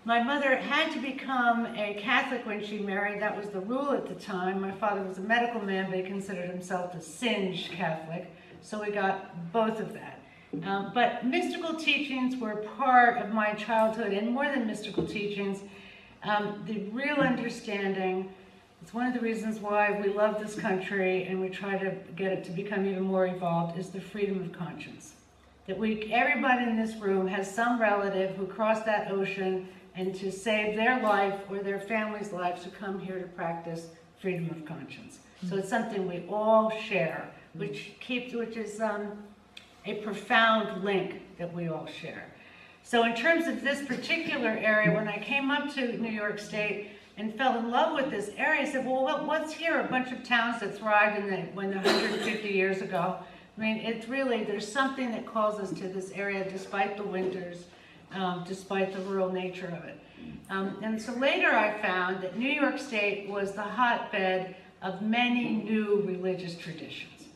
Speaker 6: My mother had to become a Catholic when she married. That was the rule at the time. My father was a medical man, but he considered himself a singed Catholic. So we got both of that. But mystical teachings were part of my childhood, and more than mystical teachings, the real understanding. It's one of the reasons why we love this country and we try to get it to become even more evolved, is the freedom of conscience. That everybody in this room has some relative who crossed that ocean and to save their life or their family's lives to come here to practice freedom of conscience. So it's something we all share, which is a profound link that we all share. So in terms of this particular area, when I came up to New York State and fell in love with this area, I said, well, what's here? A bunch of towns that thrived when 150 years ago. I mean, it's really, there's something that calls us to this area despite the winters, despite the rural nature of it. And so later I found that New York State was the hotbed of many new religious traditions.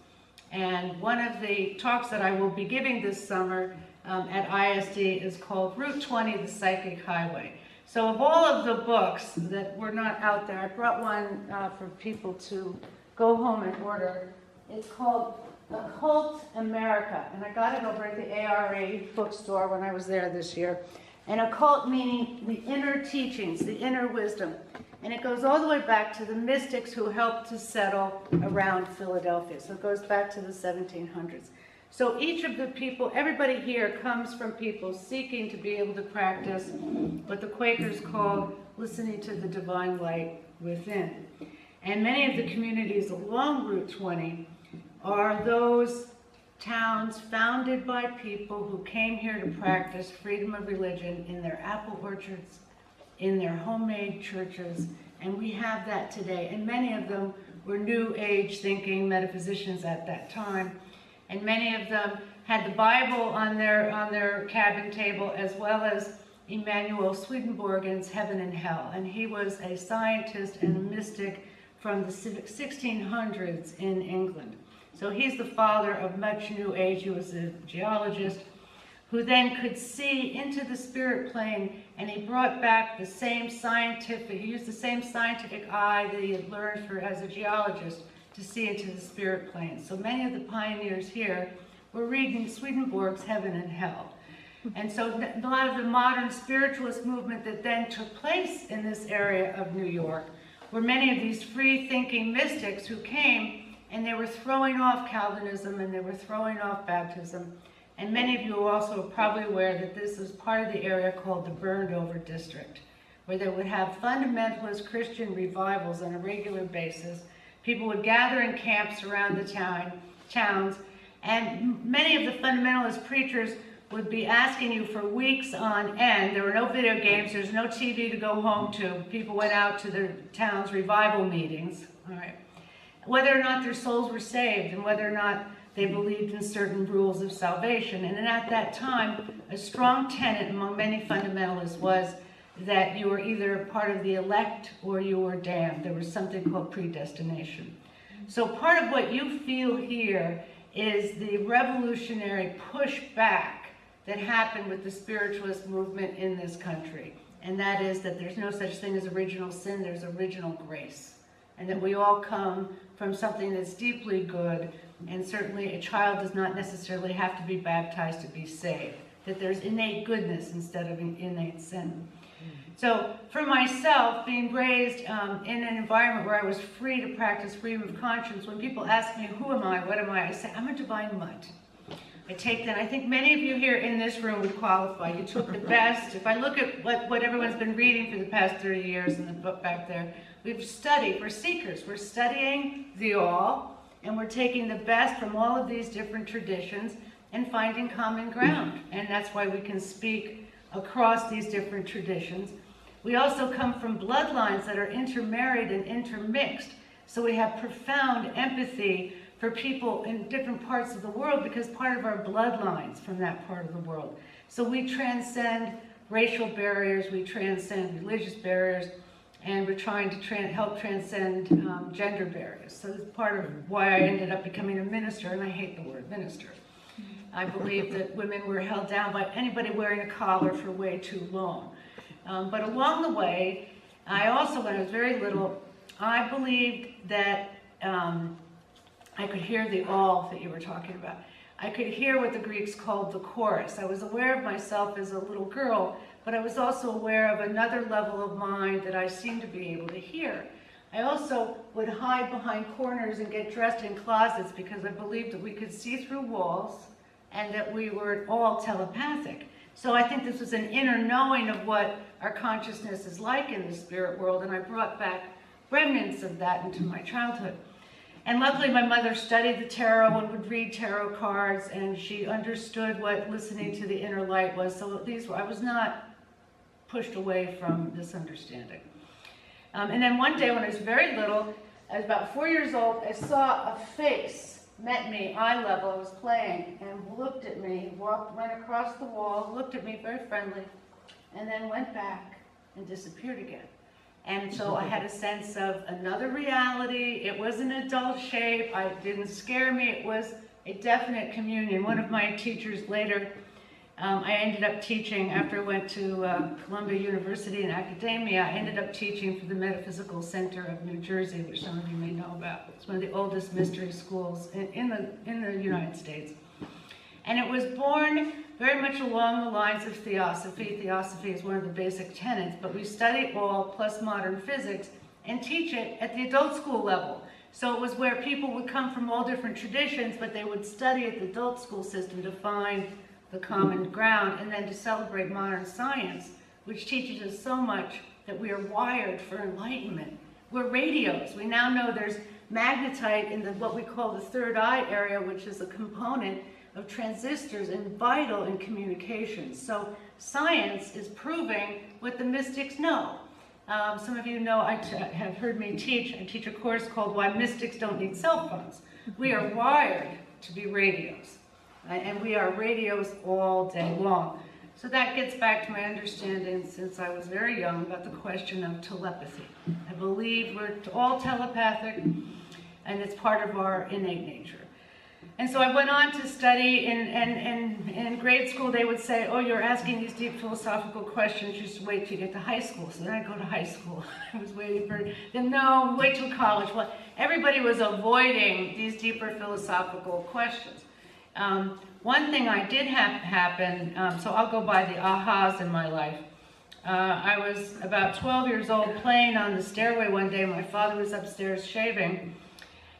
Speaker 6: And one of the talks that I will be giving this summer at ISD is called Route 20, the Psychic Highway. So of all of the books that were not out there, I brought one for people to go home and order. It's called Occult America, and I got it over at the ARA bookstore when I was there this year. And occult meaning the inner teachings, the inner wisdom. And it goes all the way back to the mystics who helped to settle around Philadelphia. So it goes back to the 1700s. So each of the people, everybody here comes from people seeking to be able to practice what the Quakers called listening to the divine light within. And many of the communities along Route 20 are those towns founded by people who came here to practice freedom of religion in their apple orchards, in their homemade churches, and we have that today. And many of them were New Age thinking metaphysicians at that time, and many of them had the Bible on their cabin table, as well as Emanuel Swedenborgen's Heaven and Hell. And he was a scientist and a mystic from the 1600s in England. So he's the father of much New Age. He was a geologist who then could see into the spirit plane, and he brought back the same scientific, he used the same scientific eye that he had learned as a geologist to see into the spirit plane. So many of the pioneers here were reading Swedenborg's Heaven and Hell. And so a lot of the modern spiritualist movement that then took place in this area of New York were many of these free-thinking mystics who came and they were throwing off Calvinism and they were throwing off baptism. And many of you are also probably aware that this is part of the area called the Burned Over District, where they would have fundamentalist Christian revivals on a regular basis. People would gather in camps around the towns, and many of the fundamentalist preachers would be asking you for weeks on end. There were no video games, there's no TV to go home to. People went out to their town's revival meetings, all right, whether or not their souls were saved and whether or not they believed in certain rules of salvation. And at that time, a strong tenet among many fundamentalists was that you were either part of the elect or you were damned. There was something called predestination. So part of what you feel here is the revolutionary pushback that happened with the spiritualist movement in this country. And that is that there's no such thing as original sin, there's original grace. And that we all come from something that's deeply good, and certainly a child does not necessarily have to be baptized to be saved. That there's innate goodness instead of innate sin. So for myself, being raised in an environment where I was free to practice freedom of conscience, when people ask me, who am I, what am I say, I'm a divine mutt. I take that. I think many of you here in this room would qualify. You took the best. If I look at what everyone's been reading for the past 30 years in the book back there, we've studied, we're seekers. We're studying the all, and we're taking the best from all of these different traditions and finding common ground. And that's why we can speak across these different traditions. We also come from bloodlines that are intermarried and intermixed. So we have profound empathy for people in different parts of the world because part of our bloodlines from that part of the world. So we transcend racial barriers, we transcend religious barriers, and we're trying to help transcend gender barriers. So it's part of why I ended up becoming a minister, and I hate the word minister. I believe that women were held down by anybody wearing a collar for way too long. But along the way, I also, when I was very little, I believed that I could hear the all that you were talking about. I could hear what the Greeks called the chorus. I was aware of myself as a little girl, but I was also aware of another level of mind that I seemed to be able to hear. I also would hide behind corners and get dressed in closets because I believed that we could see through walls and that we were all telepathic. So I think this was an inner knowing of what our consciousness is like in the spirit world, and I brought back remnants of that into my childhood. And luckily my mother studied the tarot and would read tarot cards, and she understood what listening to the inner light was. So I was not pushed away from this understanding. And then one day when I was very little, I was about 4 years old, I saw a face, met me, eye level, I was playing, and looked at me, went across the wall, looked at me very friendly, and then went back and disappeared again. And so I had a sense of another reality. It was an adult shape. It didn't scare me. It was a definite communion. One of my teachers later, I ended up teaching, after I went to Columbia University in academia, I ended up teaching for the Metaphysical Center of New Jersey, which some of you may know about. It's one of the oldest mystery schools in the United States. And it was born very much along the lines of theosophy. Theosophy is one of the basic tenets, but we study all plus modern physics and teach it at the adult school level. So it was where people would come from all different traditions, but they would study at the adult school system to find the common ground and then to celebrate modern science, which teaches us so much that we are wired for enlightenment. We're radios. We now know there's magnetite in what we call the third eye area, which is a component of transistors and vital in communications. So science is proving what the mystics know. Some of you know have heard me teach. I teach a course called Why Mystics Don't Need Cell Phones. We are wired to be radios, and we are radios all day long. So that gets back to my understanding since I was very young about the question of telepathy. I believe we're all telepathic, and it's part of our innate nature. And so I went on to study, in grade school they would say, oh, you're asking these deep philosophical questions, just wait till you get to high school. So then I go to high school. I was waiting for, then no, wait till college. Well, everybody was avoiding these deeper philosophical questions. One thing I did have happen, so I'll go by the ahas in my life. I was about 12 years old playing on the stairway one day. My father was upstairs shaving,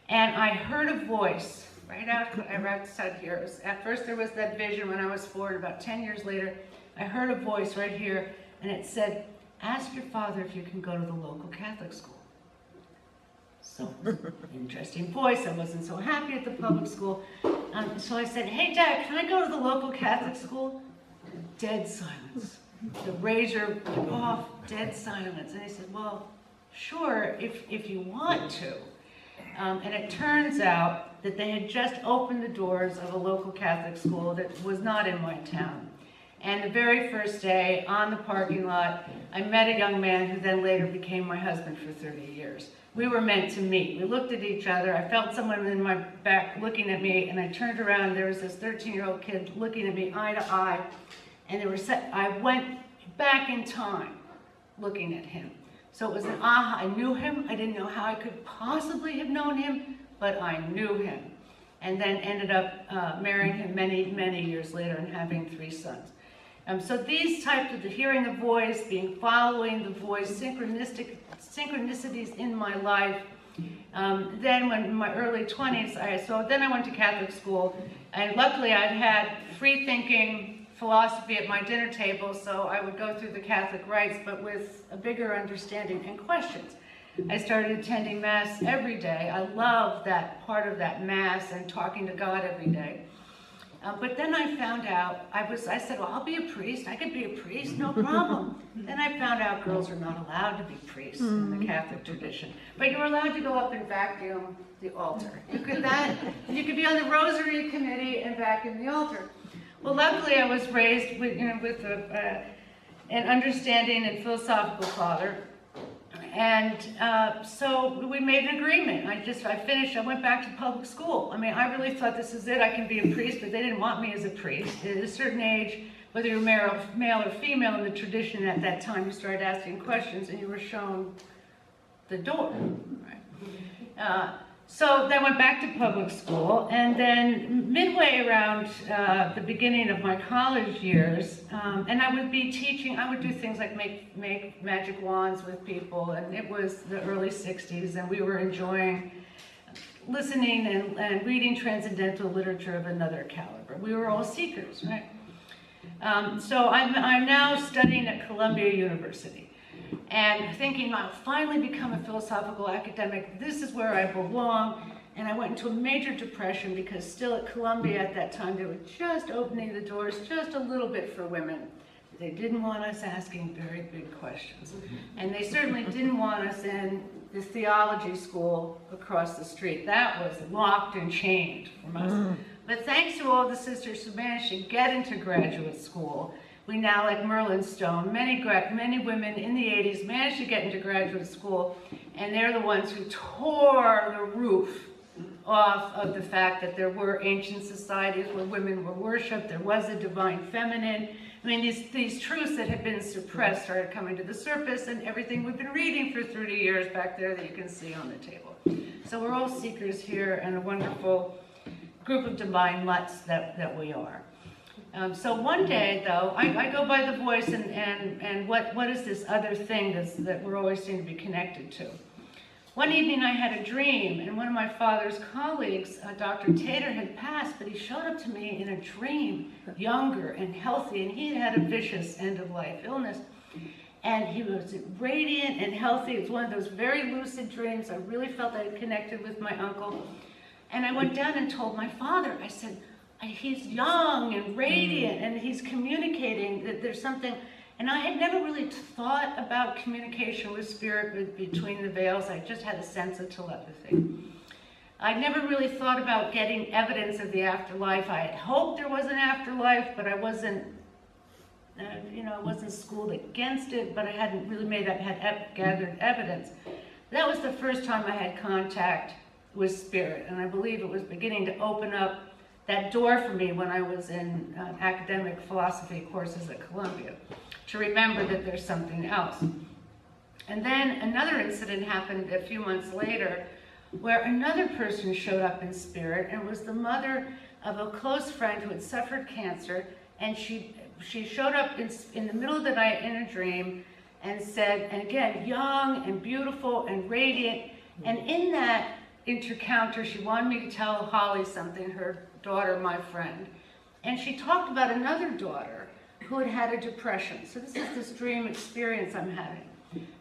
Speaker 6: and I heard a voice right outside here. At first there was that vision when I was 4, and about 10 years later, I heard a voice right here, and it said, ask your father if you can go to the local Catholic school. So, interesting voice. I wasn't so happy at the public school. So I said, hey Dad, can I go to the local Catholic school? Dead silence. The razor went off, dead silence. And he said, well, sure, if you want to. And it turns out that they had just opened the doors of a local Catholic school that was not in my town. And the very first day on the parking lot, I met a young man who then later became my husband for 30 years. We were meant to meet. We looked at each other. I felt someone in my back looking at me, and I turned around, and there was this 13-year-old kid looking at me eye to eye. And I went back in time looking at him. So it was an aha. I knew him. I didn't know how I could possibly have known him, but I knew him. And then ended up marrying him many, many years later and having 3 sons. So these types of the hearing the voice, following the voice, synchronicities in my life. Then when in my early 20s, then I went to Catholic school, and luckily I'd had free thinking philosophy at my dinner table, so I would go through the Catholic rites, but with a bigger understanding and questions. I started attending Mass every day. I love that part of that Mass and talking to God every day. But then I found out, I said, well, I'll be a priest. I could be a priest, no problem. Then I found out girls are not allowed to be priests in the Catholic tradition. But you're allowed to go up and vacuum the altar. You could be on the Rosary Committee and vacuum the altar. Well, luckily I was raised with an understanding and philosophical father. And so we made an agreement. I went back to public school. I mean, I really thought this is it, I can be a priest, but they didn't want me as a priest. At a certain age, whether you're male or female in the tradition at that time, you started asking questions and you were shown the door. Right? So then I went back to public school, and then midway around the beginning of my college years, and I would be teaching, I would do things like make magic wands with people, and it was the early 60s, and we were enjoying listening and reading transcendental literature of another caliber. We were all seekers, right? So I'm now studying at Columbia University. And thinking I'll finally become a philosophical academic, this is where I belong. And I went into a major depression because still at Columbia at that time, they were just opening the doors just a little bit for women. They didn't want us asking very big questions. And they certainly didn't want us in the theology school across the street. That was locked and chained from us. But thanks to all the sisters who managed to get into graduate school, we now, like Merlin Stone, many women in the 80s managed to get into graduate school, and they're the ones who tore the roof off of the fact that there were ancient societies where women were worshipped, there was a divine feminine. I mean, these truths that had been suppressed started coming to the surface, and everything we've been reading for 30 years back there that you can see on the table. So we're all seekers here, and a wonderful group of divine mutts that we are. So one day, though, I go by the voice and what is this other thing that we're always seem to be connected to? One evening I had a dream, and one of my father's colleagues, Dr. Tater, had passed, but he showed up to me in a dream, younger and healthy, and he had a vicious end-of-life illness. And he was radiant and healthy. It was one of those very lucid dreams. I really felt I had connected with my uncle. And I went down and told my father, I said, he's young and radiant, and he's communicating that there's something. And I had never really thought about communication with spirit between the veils. I just had a sense of telepathy. I never really thought about getting evidence of the afterlife. I had hoped there was an afterlife, but I wasn't, I wasn't schooled against it, but I hadn't really gathered evidence. That was the first time I had contact with spirit, and I believe it was beginning to open up that door for me when I was in academic philosophy courses at Columbia, to remember that there's something else. And then another incident happened a few months later where another person showed up in spirit, and it was the mother of a close friend who had suffered cancer, and she showed up in the middle of the night in a dream and said, and again, young and beautiful and radiant, and in that encounter she wanted me to tell Holly something, her daughter, my friend, and she talked about another daughter who had had a depression. So this is this dream experience I'm having.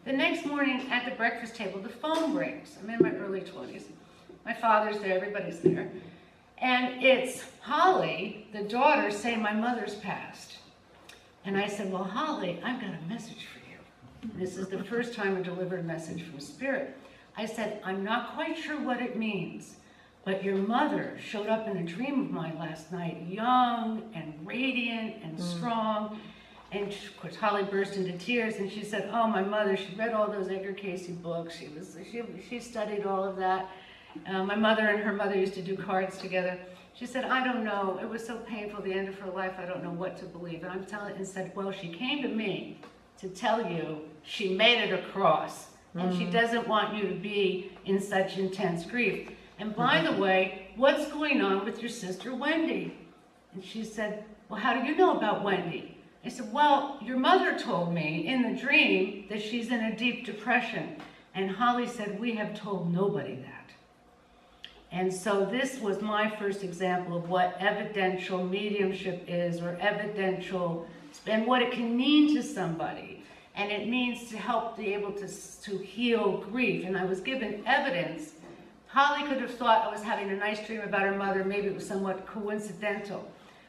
Speaker 6: The next morning at the breakfast table, the phone rings. I'm in my early 20s. My father's there, everybody's there. And it's Holly, the daughter, saying my mother's passed. And I said, well, Holly, I've got a message for you. This is the first time I delivered a message from spirit. I said, I'm not quite sure what it means, but your mother showed up in a dream of mine last night, young and radiant and strong. And of course, Holly burst into tears, and she said, oh, my mother, she read all those Edgar Cayce books. She studied all of that. My mother and her mother used to do cards together. She said, I don't know. It was so painful, the end of her life. I don't know what to believe. And and said, well, she came to me to tell you she made it across, and she doesn't want you to be in such intense grief. And by the way, what's going on with your sister Wendy? And she said, well, how do you know about Wendy? I said, well, your mother told me in the dream that she's in a deep depression. And Holly said, we have told nobody that. And so this was my first example of what evidential mediumship is, or evidential, and what it can mean to somebody. And it means to help be able to heal grief. And I was given evidence. Holly could have thought I was having a nice dream about her mother. Maybe it was somewhat coincidental.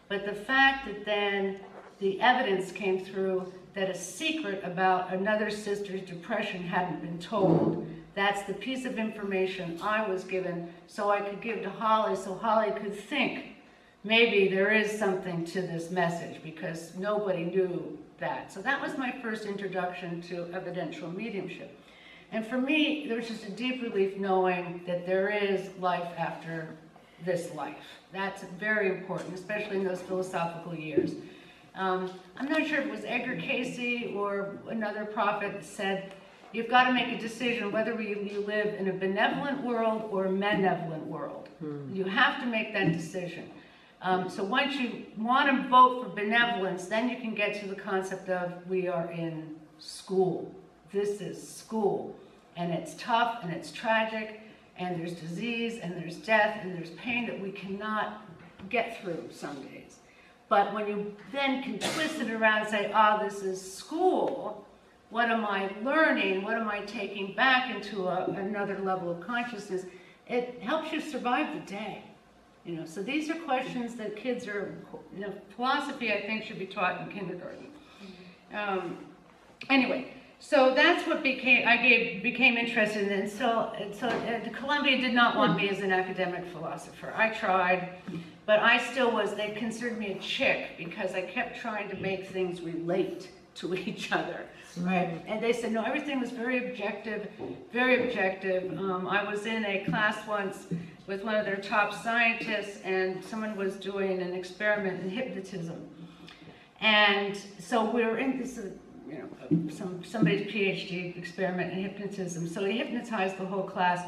Speaker 6: But the fact that then the evidence came through that a secret about another sister's depression hadn't been told, that's the piece of information I was given so I could give to Holly, so Holly could think maybe there is something to this message, because nobody knew that. So that was my first introduction to evidential mediumship. And for me, there was just a deep relief knowing that there is life after this life. That's very important, especially in those philosophical years. I'm not sure if it was Edgar Cayce or another prophet that said, you've got to make a decision whether you live in a benevolent world or a malevolent world. You have to make that decision. So once you want to vote for benevolence, then you can get to the concept of we are in school. This is school. And it's tough and it's tragic, and there's disease and there's death and there's pain that we cannot get through some days. But when you then can twist it around and say, this is school, what am I learning? What am I taking back into another level of consciousness? It helps you survive the day. You know, so these are questions that kids are, philosophy I think should be taught in kindergarten. Anyway, so that's what became interested in. So Columbia did not want me as an academic philosopher. I tried, but I still was, they considered me a chick because I kept trying to make things relate to each other, right? And they said, no, everything was very objective, very objective. I was in a class once with one of their top scientists, and someone was doing an experiment in hypnotism. And so we were in this, somebody's PhD experiment in hypnotism. So he hypnotized the whole class.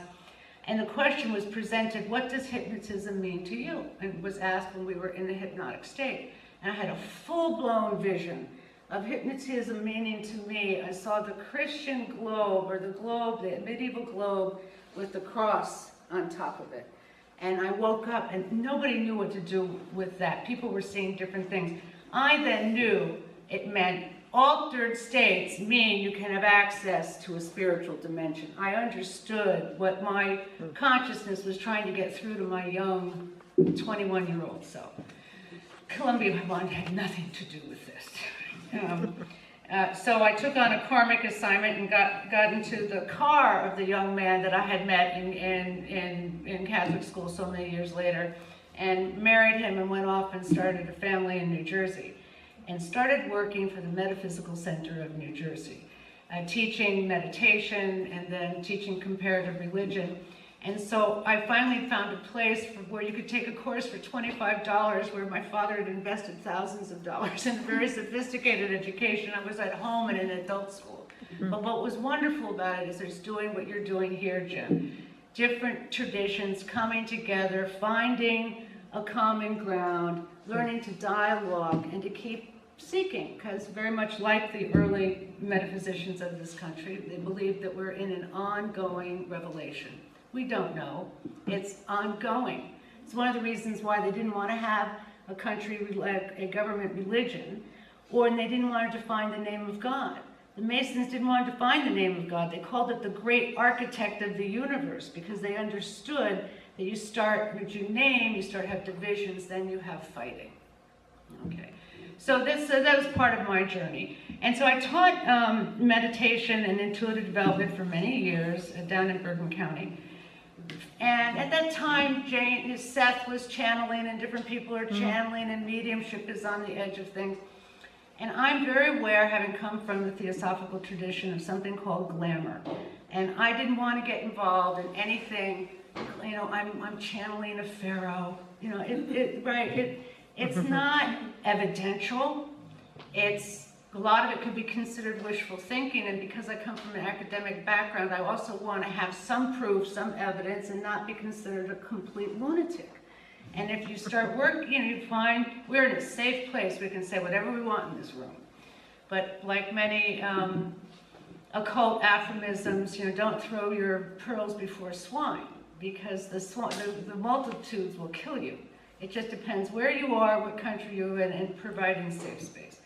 Speaker 6: And the question was presented, what does hypnotism mean to you? And it was asked when we were in the hypnotic state. And I had a full-blown vision of hypnotism meaning to me, I saw the Christian globe, or the globe, the medieval globe, with the cross on top of it. And I woke up and nobody knew what to do with that. People were seeing different things. I then knew it meant altered states mean you can have access to a spiritual dimension. I understood what my consciousness was trying to get through to my young 21-year-old self. Columbia had nothing to do with this. So I took on a karmic assignment and got into the car of the young man that I had met in Catholic school so many years later, and married him and went off and started a family in New Jersey, and started working for the Metaphysical Center of New Jersey, teaching meditation and then teaching comparative religion. And so I finally found a place where you could take a course for $25, where my father had invested thousands of dollars in a very sophisticated education. I was at home in an adult school. But what was wonderful about it is there's doing what you're doing here, Jim. Different traditions coming together, finding a common ground, learning to dialogue and to keep seeking, because very much like the early metaphysicians of this country, they believe that we're in an ongoing revelation. We don't know. It's ongoing. It's one of the reasons why they didn't want to have a country like a government religion, or they didn't want to define the name of God. The Masons didn't want to define the name of God. They called it the great architect of the universe, because they understood that you start with your name, you start to have divisions, then you have fighting. Okay. So that was part of my journey. And so I taught meditation and intuitive development for many years down in Bergen County. And at that time, Seth was channeling, and different people are channeling, and mediumship is on the edge of things. And I'm very aware, having come from the theosophical tradition, of something called glamour. And I didn't want to get involved in anything, I'm channeling a pharaoh. It's not evidential. A lot of it could be considered wishful thinking, and because I come from an academic background, I also want to have some proof, some evidence, and not be considered a complete lunatic. And if you start working, you find we're in a safe place. We can say whatever we want in this room. But like many occult aphorisms, don't throw your pearls before swine, because the multitudes will kill you. It just depends where you are, what country you're in, and providing safe space.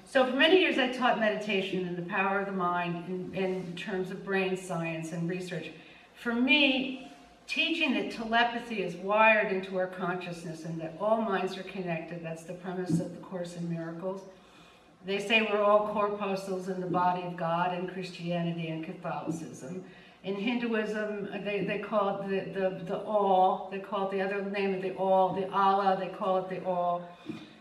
Speaker 6: So for many years I taught meditation and the power of the mind in terms of brain science and research. For me, teaching that telepathy is wired into our consciousness and that all minds are connected, that's the premise of the Course in Miracles. They say we're all corpuscles in the body of God in Christianity and Catholicism. In Hinduism, they call it the all, they call it the other name of the all, the Allah, they call it the all.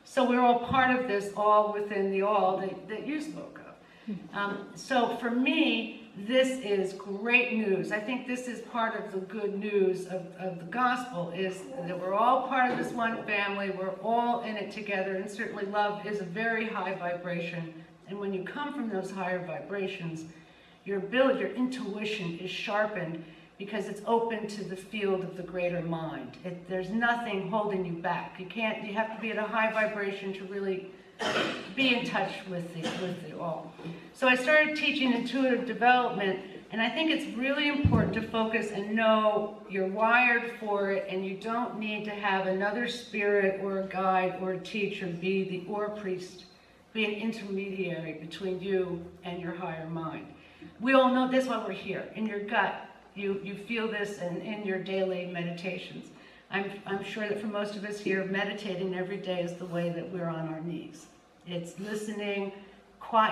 Speaker 6: So we're all part of this all within the all that you spoke of. So for me, this is great news. I think this is part of the good news of the gospel, is that we're all part of this one family, we're all in it together, and certainly love is a very high vibration. And when you come from those higher vibrations, your ability, your intuition is sharpened because it's open to the field of the greater mind. There's nothing holding you back. You have to be at a high vibration to really be in touch with the all. So I started teaching intuitive development, and I think it's really important to focus and know you're wired for it, and you don't need to have another spirit or a guide or a teacher or a priest be an intermediary between you and your higher mind. We all know this while we're here. In your gut, you feel this in your daily meditations. I'm sure that for most of us here, meditating every day is the way that we're on our knees. It's listening,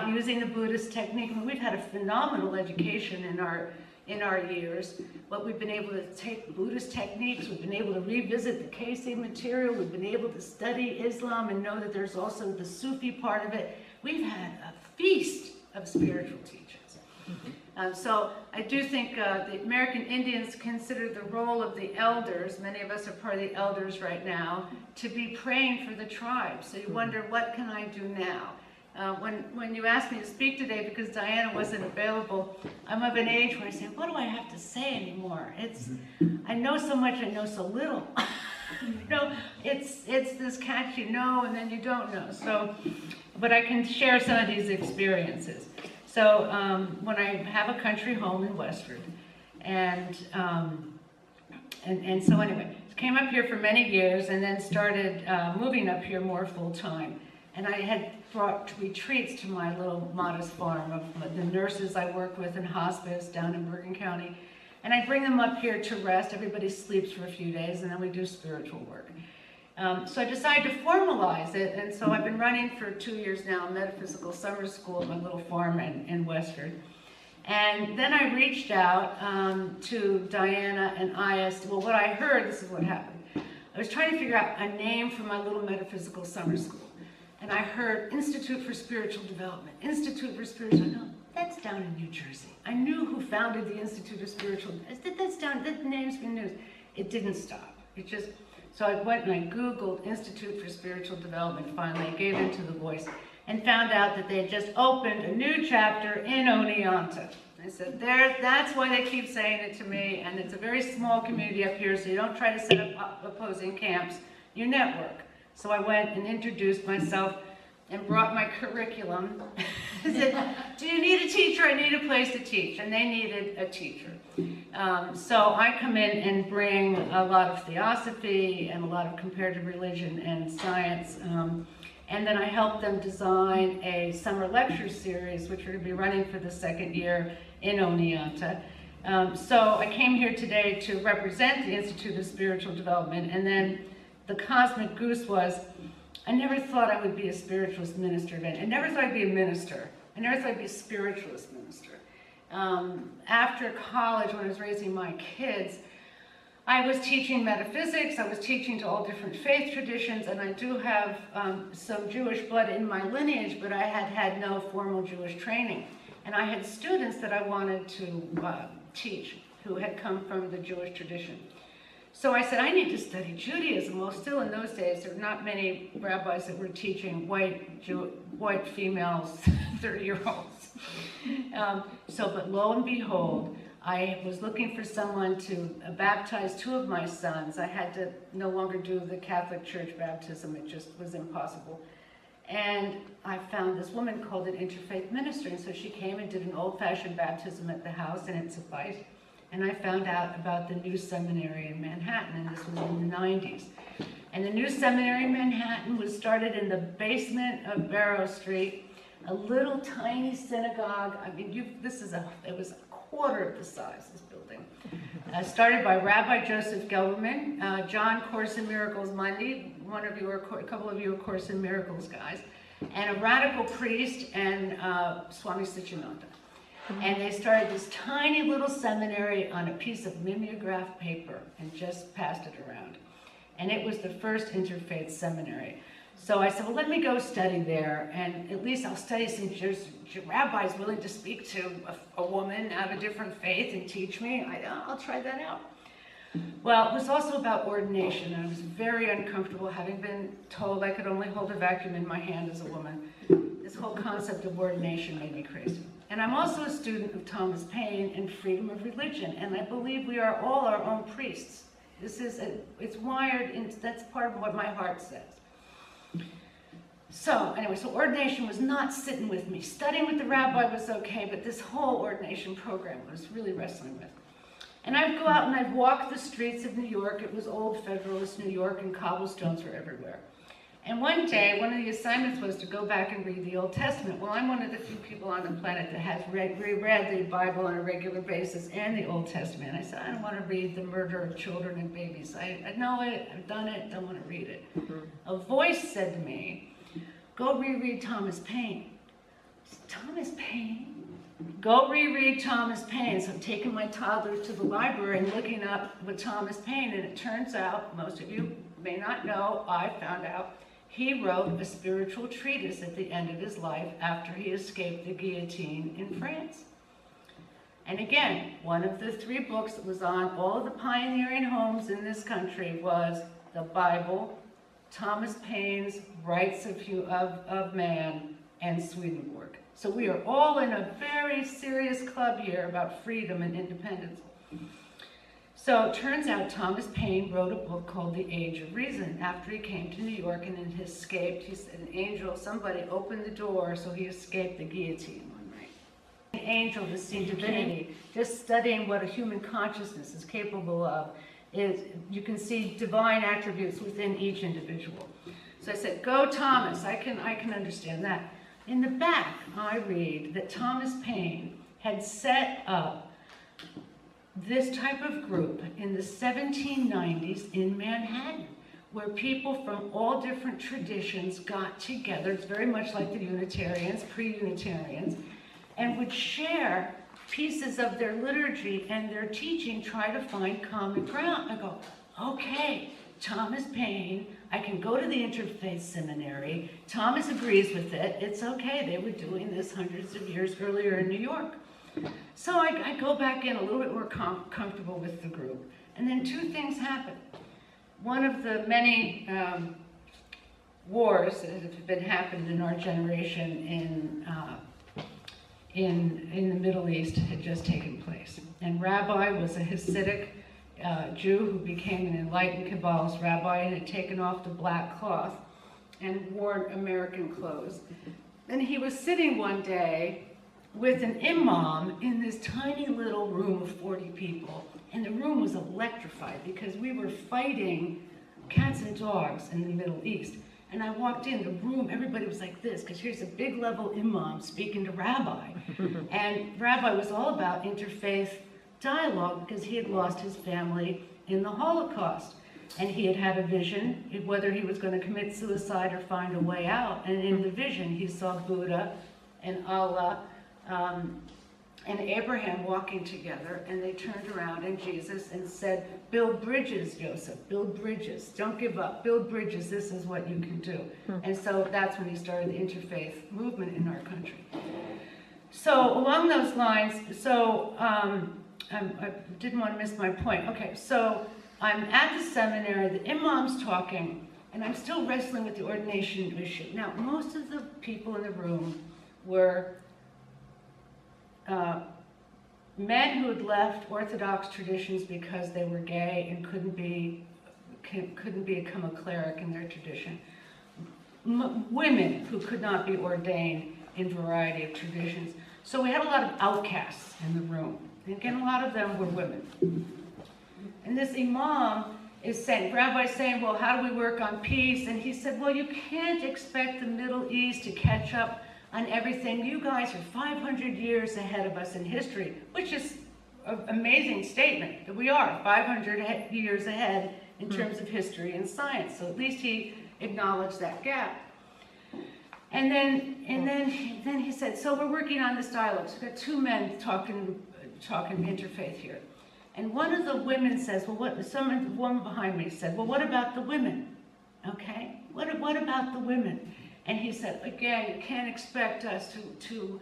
Speaker 6: using the Buddhist technique. I mean, we've had a phenomenal education in our years, but we've been able to take Buddhist techniques, we've been able to revisit the Kayse material, we've been able to study Islam and know that there's also the Sufi part of it. We've had a feast of spiritual teachings. So I do think the American Indians consider the role of the elders, many of us are part of the elders right now, to be praying for the tribe. So you wonder, what can I do now? When you asked me to speak today, because Diana wasn't available, I'm of an age where I say, what do I have to say anymore? I know so much, I know so little. It's this catch, and then you don't know. So, but I can share some of these experiences. So when I have a country home in Westford, and so anyway, came up here for many years and then started moving up here more full time. And I had brought retreats to my little modest farm of the nurses I work with in hospice down in Bergen County. And I bring them up here to rest. Everybody sleeps for a few days, and then we do spiritual work. So I decided to formalize it, and so I've been running for 2 years now, metaphysical summer school at my little farm in Westford. And then I reached out to Diana, and I asked, well, what I heard, this is what happened. I was trying to figure out a name for my little metaphysical summer school. And I heard Institute for Spiritual Development, Institute for Spiritual, no, that's down in New Jersey. I knew who founded the Institute of Spiritual, that's down, that name's been news. It didn't stop, so I went and I Googled Institute for Spiritual Development finally, gave into the voice, and found out that they had just opened a new chapter in Oneonta. I said, that's why they keep saying it to me, and it's a very small community up here, so you don't try to set up opposing camps, you network. So I went and introduced myself and brought my curriculum. I said, do you need a teacher? I need a place to teach. And they needed a teacher. So I come in and bring a lot of theosophy and a lot of comparative religion and science. And then I help them design a summer lecture series, which we're going to be running for the second year in Oneonta. So I came here today to represent the Institute of Spiritual Development. And then the cosmic goose was, I never thought I would be a spiritualist minister. I never thought I'd be a minister. I never thought I'd be a spiritualist minister. After college, when I was raising my kids, I was teaching metaphysics, I was teaching to all different faith traditions, and I do have some Jewish blood in my lineage, but I had had no formal Jewish training. And I had students that I wanted to teach who had come from the Jewish tradition. So I said, I need to study Judaism. Well, still in those days, there were not many rabbis that were teaching white females, 30-year-olds. But lo and behold, I was looking for someone to baptize 2 of my sons. I had to no longer do the Catholic Church baptism. It just was impossible. And I found this woman called an interfaith minister. And so she came and did an old-fashioned baptism at the house, and it sufficed. And I found out about the new seminary in Manhattan, and this was in the 90s. And the new seminary in Manhattan was started in the basement of Barrow Street, a little tiny synagogue. I mean, it was a quarter of the size, this building. Started by Rabbi Joseph Gelberman, John Course in Miracles Monday, a couple of you are Course in Miracles guys, and a radical priest and Swami Sitchinanda. And they started this tiny little seminary on a piece of mimeograph paper and just passed it around. And it was the first interfaith seminary. So I said, well, let me go study there, and at least I'll study some rabbis willing to speak to a woman out of a different faith and teach me. I'll try that out. Well, it was also about ordination, and I was very uncomfortable having been told I could only hold a vacuum in my hand as a woman. This whole concept of ordination made me crazy. And I'm also a student of Thomas Paine and freedom of religion, and I believe we are all our own priests. It's wired, that's part of what my heart says. So anyway, so ordination was not sitting with me. Studying with the rabbi was okay, but this whole ordination program I was really wrestling with. And I'd go out and I'd walk the streets of New York. It was old Federalist New York, and cobblestones were everywhere. And one day, one of the assignments was to go back and read the Old Testament. Well, I'm one of the few people on the planet that has reread the Bible on a regular basis and the Old Testament. I said, I don't want to read the murder of children and babies. I know it, I've done it, don't want to read it. A voice said to me, go reread Thomas Paine. I said, Thomas Paine? Go reread Thomas Paine. So I'm taking my toddlers to the library and looking up with Thomas Paine, and it turns out, most of you may not know, I found out, he wrote a spiritual treatise at the end of his life after he escaped the guillotine in France. And again, one of the 3 books that was on all of the pioneering homes in this country was the Bible, Thomas Paine's Rights of Man, and Swedenborg. So we are all in a very serious club here about freedom and independence. So it turns out Thomas Paine wrote a book called The Age of Reason after he came to New York and had escaped. He said an angel, somebody opened the door, so he escaped the guillotine one night. An angel, the seen divinity, just studying what a human consciousness is capable of, you can see divine attributes within each individual. So I said, go Thomas, I can understand that. In the back, I read that Thomas Paine had set up this type of group in the 1790s in Manhattan, where people from all different traditions got together. It's very much like the Unitarians, pre-Unitarians, and would share pieces of their liturgy and their teaching, try to find common ground. I go, okay, Thomas Paine, I can go to the interfaith seminary. Thomas agrees with it. It's okay. They were doing this hundreds of years earlier in New York. So I go back in a little bit more comfortable with the group. And then 2 things happen. One of the many wars that have been happening in our generation in the Middle East had just taken place. And Rabbi was a Hasidic Jew who became an enlightened Kabbalist rabbi and had taken off the black cloth and wore American clothes. And he was sitting one day with an imam in this tiny little room of 40 people. And the room was electrified because we were fighting cats and dogs in the Middle East. And I walked in, the room, everybody was like this, because here's a big level imam speaking to Rabbi. And Rabbi was all about interfaith dialogue because he had lost his family in the Holocaust. And he had had a vision, whether he was going to commit suicide or find a way out. And in the vision, he saw Buddha and Allah and Abraham walking together, and they turned around and Jesus and said, build bridges, Joseph, build bridges. Don't give up, build bridges, this is what you can do. And so that's when he started the interfaith movement in our country. So along those lines, I didn't want to miss my point. Okay, so I'm at the seminary, the imam's talking, and I'm still wrestling with the ordination issue. Now, most of the people in the room were men who had left Orthodox traditions because they were gay and couldn't become a cleric in their tradition. Women who could not be ordained in a variety of traditions. So we had a lot of outcasts in the room. And again, a lot of them were women. And this imam is saying, Rabbi's saying, well, how do we work on peace? And he said, well, you can't expect the Middle East to catch up on everything. You guys are 500 years ahead of us in history, which is an amazing statement, that we are 500 years ahead in terms of history and science. So at least he acknowledged that gap. And then he said, so we're working on this dialogue. So we've got two men talking interfaith here. And one of the women says, well, one behind me said, well, what about the women? Okay, what about the women? And he said, again, you can't expect us to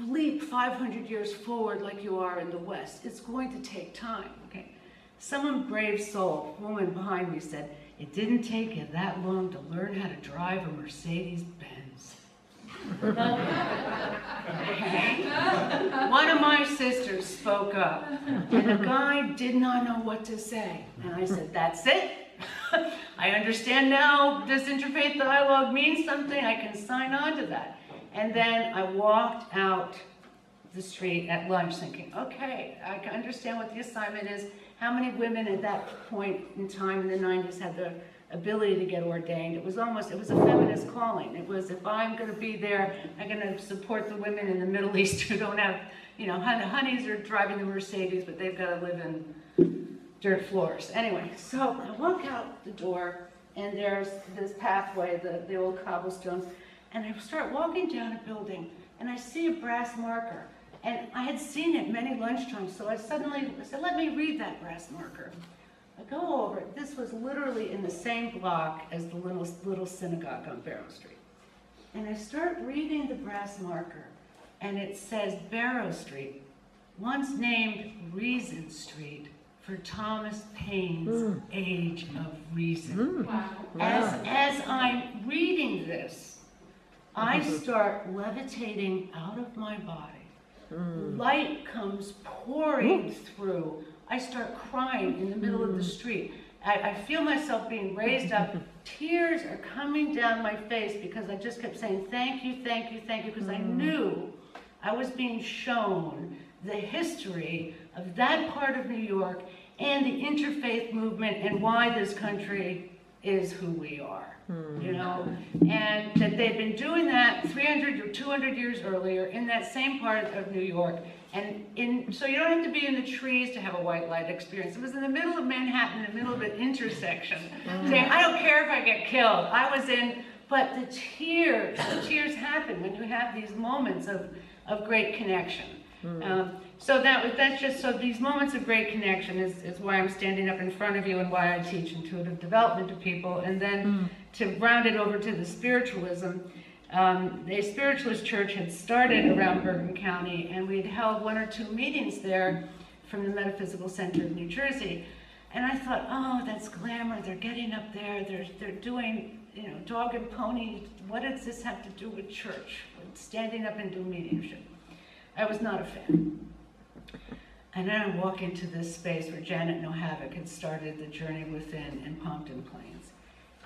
Speaker 6: leap 500 years forward like you are in the West. It's going to take time, okay? Some brave soul, woman behind me said, it didn't take you that long to learn how to drive a Mercedes-Benz. Okay. One of my sisters spoke up, and the guy did not know what to say. And I said, that's it. I understand now this interfaith dialogue means something. I can sign on to that. And then I walked out the street at lunch thinking, okay, I can understand what the assignment is. How many women at that point in time in the 90s had the ability to get ordained? It was a feminist calling. It was, if I'm going to be there, I'm going to support the women in the Middle East who don't have, honeys are driving the Mercedes, but they've got to live in dirt floors. Anyway, so I walk out the door, and there's this pathway, the old cobblestones, and I start walking down a building, and I see a brass marker. And I had seen it many lunchtimes, so I said, let me read that brass marker. I go over it. This was literally in the same block as the little synagogue on Barrow Street. And I start reading the brass marker, and it says Barrow Street, once named Reason Street for Thomas Paine's Age of Reason. Wow. As I'm reading this, I start levitating out of my body. Light comes pouring through. I start crying in the middle of the street. I feel myself being raised up. Tears are coming down my face because I just kept saying, thank you, thank you, thank you, because I knew I was being shown the history of that part of New York and the interfaith movement and why this country is who we are, and that they've been doing that 300 or 200 years earlier in that same part of New York. And so you don't have to be in the trees to have a white light experience. It was in the middle of Manhattan, in the middle of an intersection, saying, I don't care if I get killed. I was in, but the tears happen when you have these moments of great connection. So these moments of great connection is why I'm standing up in front of you and why I teach intuitive development to people. And then to round it over to the spiritualism, the spiritualist church had started around Bergen County, and we'd held 1 or 2 meetings there from the Metaphysical Center of New Jersey. And I thought, oh, that's glamour. They're getting up there. They're doing, dog and pony. What does this have to do with church? Standing up and doing mediumship. I was not a fan. And then I walk into this space where Janet Nohavik had started the Journey Within in Pompton Plains.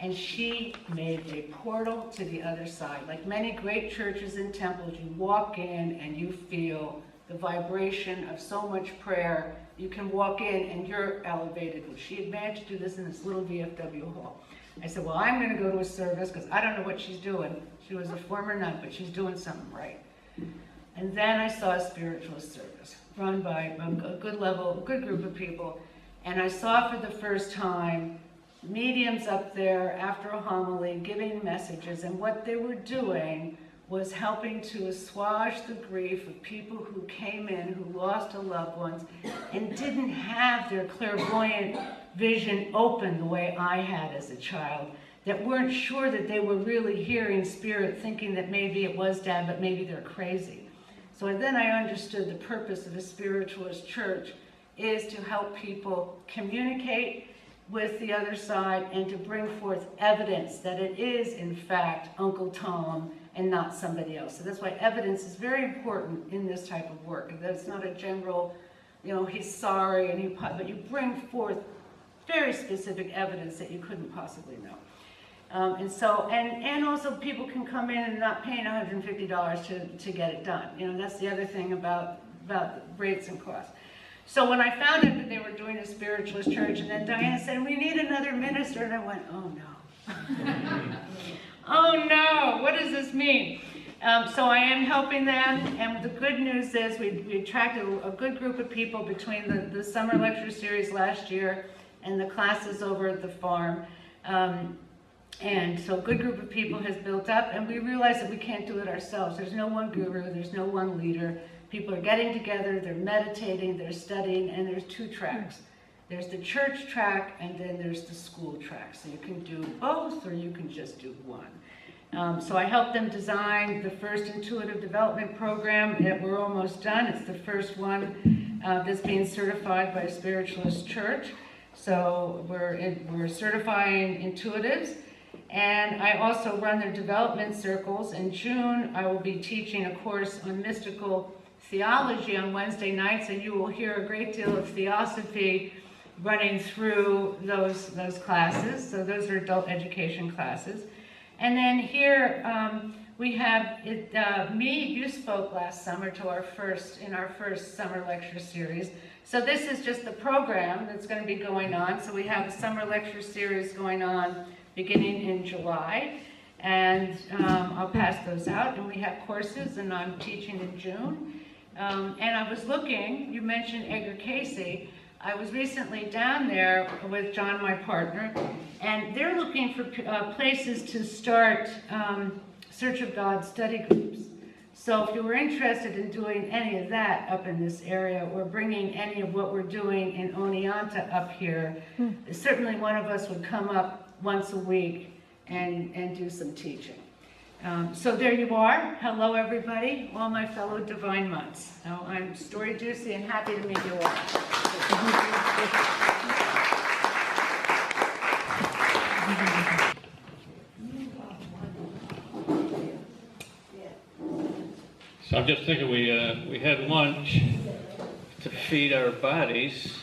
Speaker 6: And she made a portal to the other side. Like many great churches and temples, you walk in and you feel the vibration of so much prayer. You can walk in and you're elevated. She had managed to do this in this little VFW hall. I said, well, I'm going to go to a service because I don't know what she's doing. She was a former nun, but she's doing something right. And then I saw a spiritualist service run by a good group of people. And I saw for the first time mediums up there after a homily giving messages. And what they were doing was helping to assuage the grief of people who came in, who lost a loved ones, and didn't have their clairvoyant vision open the way I had as a child, that weren't sure that they were really hearing spirit, thinking that maybe it was Dad, but maybe they're crazy. So then I understood the purpose of a spiritualist church is to help people communicate with the other side and to bring forth evidence that it is, in fact, Uncle Tom and not somebody else. So that's why evidence is very important in this type of work. That's not a general, you know, he's sorry, and but you bring forth very specific evidence that you couldn't possibly know. And also people can come in and not paying $150 to get it done. You know, that's the other thing about rates and costs. So when I found out that they were doing a spiritualist church, and then Diana said, we need another minister, and I went, oh no. Oh no, what does this mean? So I am helping them, and the good news is we attracted a good group of people between the summer lecture series last year and the classes over at the farm. And so a good group of people has built up, and we realize that we can't do it ourselves. There's no one guru, there's no one leader. People are getting together, they're meditating, they're studying, and there's two tracks. There's the church track, and then there's the school track. So you can do both, or you can just do one. So I helped them design the first intuitive development program. We're almost done. It's the first one that's being certified by a spiritualist church. So we're certifying intuitives. And I also run their development circles. In June, I will be teaching a course on mystical theology on Wednesday nights, and you will hear a great deal of theosophy running through those classes. So those are adult education classes. And then here we have Meade. You spoke last summer to our first summer lecture series. So this is just the program that's going to be going on. So we have a summer lecture series going on beginning in July, and I'll pass those out. And we have courses, and I'm teaching in June. And I was looking. You mentioned Edgar Casey. I was recently down there with John, my partner, and they're looking for places to start Search of God study groups. So if you were interested in doing any of that up in this area, or bringing any of what we're doing in Oneonta up here, certainly one of us would come up once a week and do some teaching. So there you are. Hello, everybody, all my fellow Divine Months. So I'm Story Dorcey and happy to meet you all.
Speaker 8: So I'm just thinking we had lunch to feed our bodies,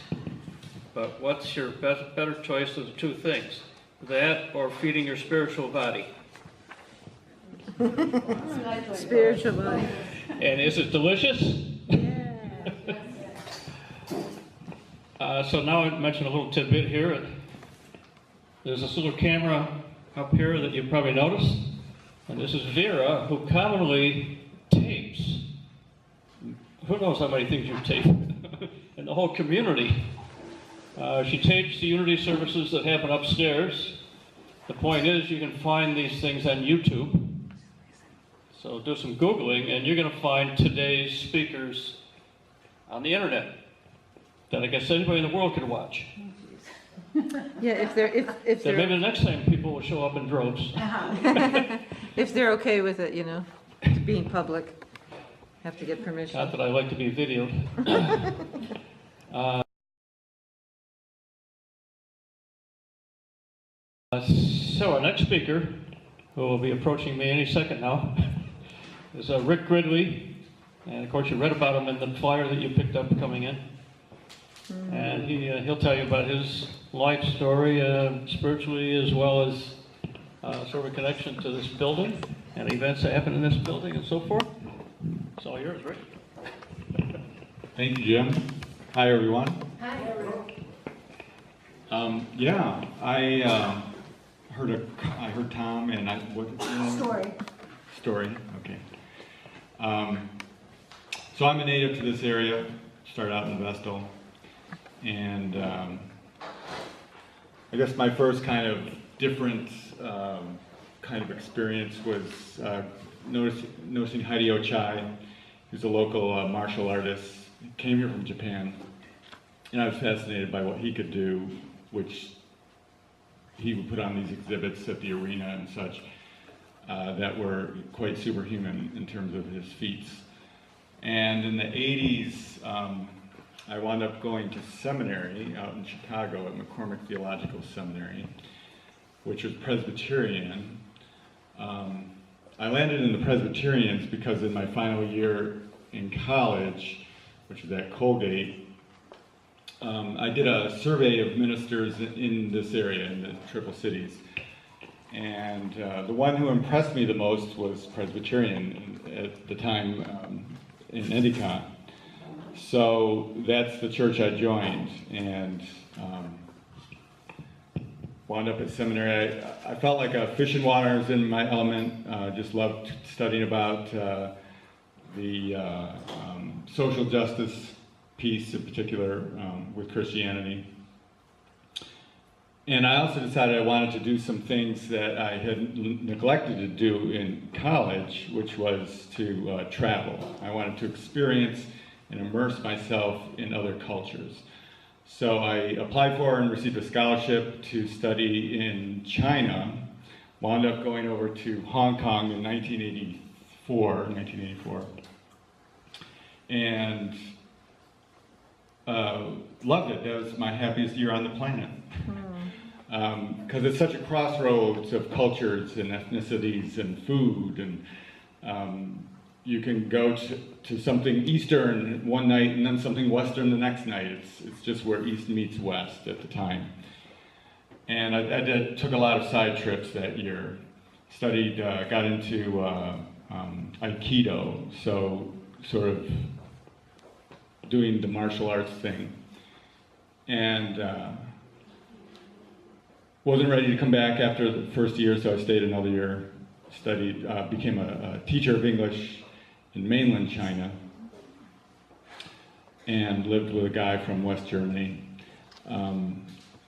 Speaker 8: but what's your better choice of the two things? That or feeding your spiritual body?
Speaker 2: Spiritual body.
Speaker 8: And is it delicious?
Speaker 2: Yeah.
Speaker 8: So now I mentioned a little tidbit here. There's this little camera up here that you probably noticed. And this is Vera, who commonly tapes. Who knows how many things you tape in the whole community. She tapes the Unity services that happen upstairs. The point is you can find these things on YouTube. So do some Googling and you're going to find today's speakers on the internet that I guess anybody in the world can watch.
Speaker 2: Yeah, if
Speaker 8: So maybe the next time people will show up in droves.
Speaker 2: if they're okay with it, you know, being public, have to get permission.
Speaker 8: Not that I like to be videoed. So our next speaker, who will be approaching me any second now, is Rick Gridley. And of course you read about him in the flyer that you picked up coming in. And he'll tell you about his life story, spiritually, as well as sort of a connection to this building and events that happen in this building and so forth. It's all yours, Rick.
Speaker 12: Thank you, Jim. Hi, everyone.
Speaker 6: Hi.
Speaker 12: Yeah, I heard Tom and Story. Okay. So I'm a native to this area. Started out in Vestal. And I guess my first kind of different kind of experience was noticing Heidi Ochai, who's a local martial artist. He came here from Japan, and I was fascinated by what he could do, which he would put on these exhibits at the arena and such that were quite superhuman in terms of his feats. And in the 80s, I wound up going to seminary out in Chicago at McCormick Theological Seminary, which was Presbyterian. I landed in the Presbyterians because in my final year in college, which was at Colgate, I did a survey of ministers in this area, in the Triple Cities. And the one who impressed me the most was Presbyterian at the time in Endicott. So that's the church I joined, and wound up at seminary. I felt like a fish in water. I was in my element. Just loved studying about the social justice piece in particular with Christianity. And I also decided I wanted to do some things that I had neglected to do in college, which was to travel. I wanted to experience and immerse myself in other cultures. So I applied for and received a scholarship to study in China, wound up going over to Hong Kong in 1984, and loved it. That was my happiest year on the planet. Because it's such a crossroads of cultures and ethnicities and food, and you can go to something Eastern one night and then something Western the next night. It's just where East meets West at the time. And I took a lot of side trips that year. Studied, got into Aikido, so sort of doing the martial arts thing. And wasn't ready to come back after the first year, so I stayed another year, studied, became a teacher of English in mainland China, and lived with a guy from West Germany.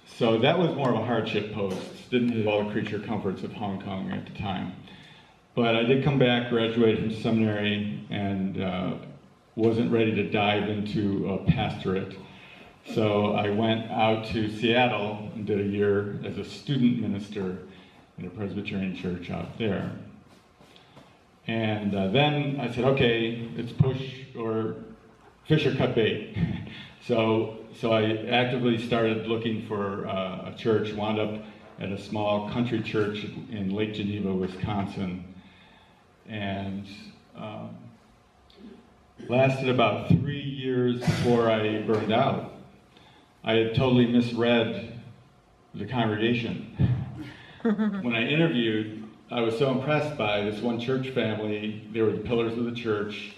Speaker 12: So that was more of a hardship post. Didn't have all the creature comforts of Hong Kong at the time. But I did come back, graduated from seminary, and wasn't ready to dive into a pastorate. So I went out to Seattle and did a year as a student minister in a Presbyterian church out there. And then I said, okay, it's push or fish or cut bait. So I actively started looking for a church, wound up at a small country church in Lake Geneva, Wisconsin. And lasted about 3 years before I burned out. I had totally misread the congregation. When I interviewed, I was so impressed by this one church family. They were the pillars of the church.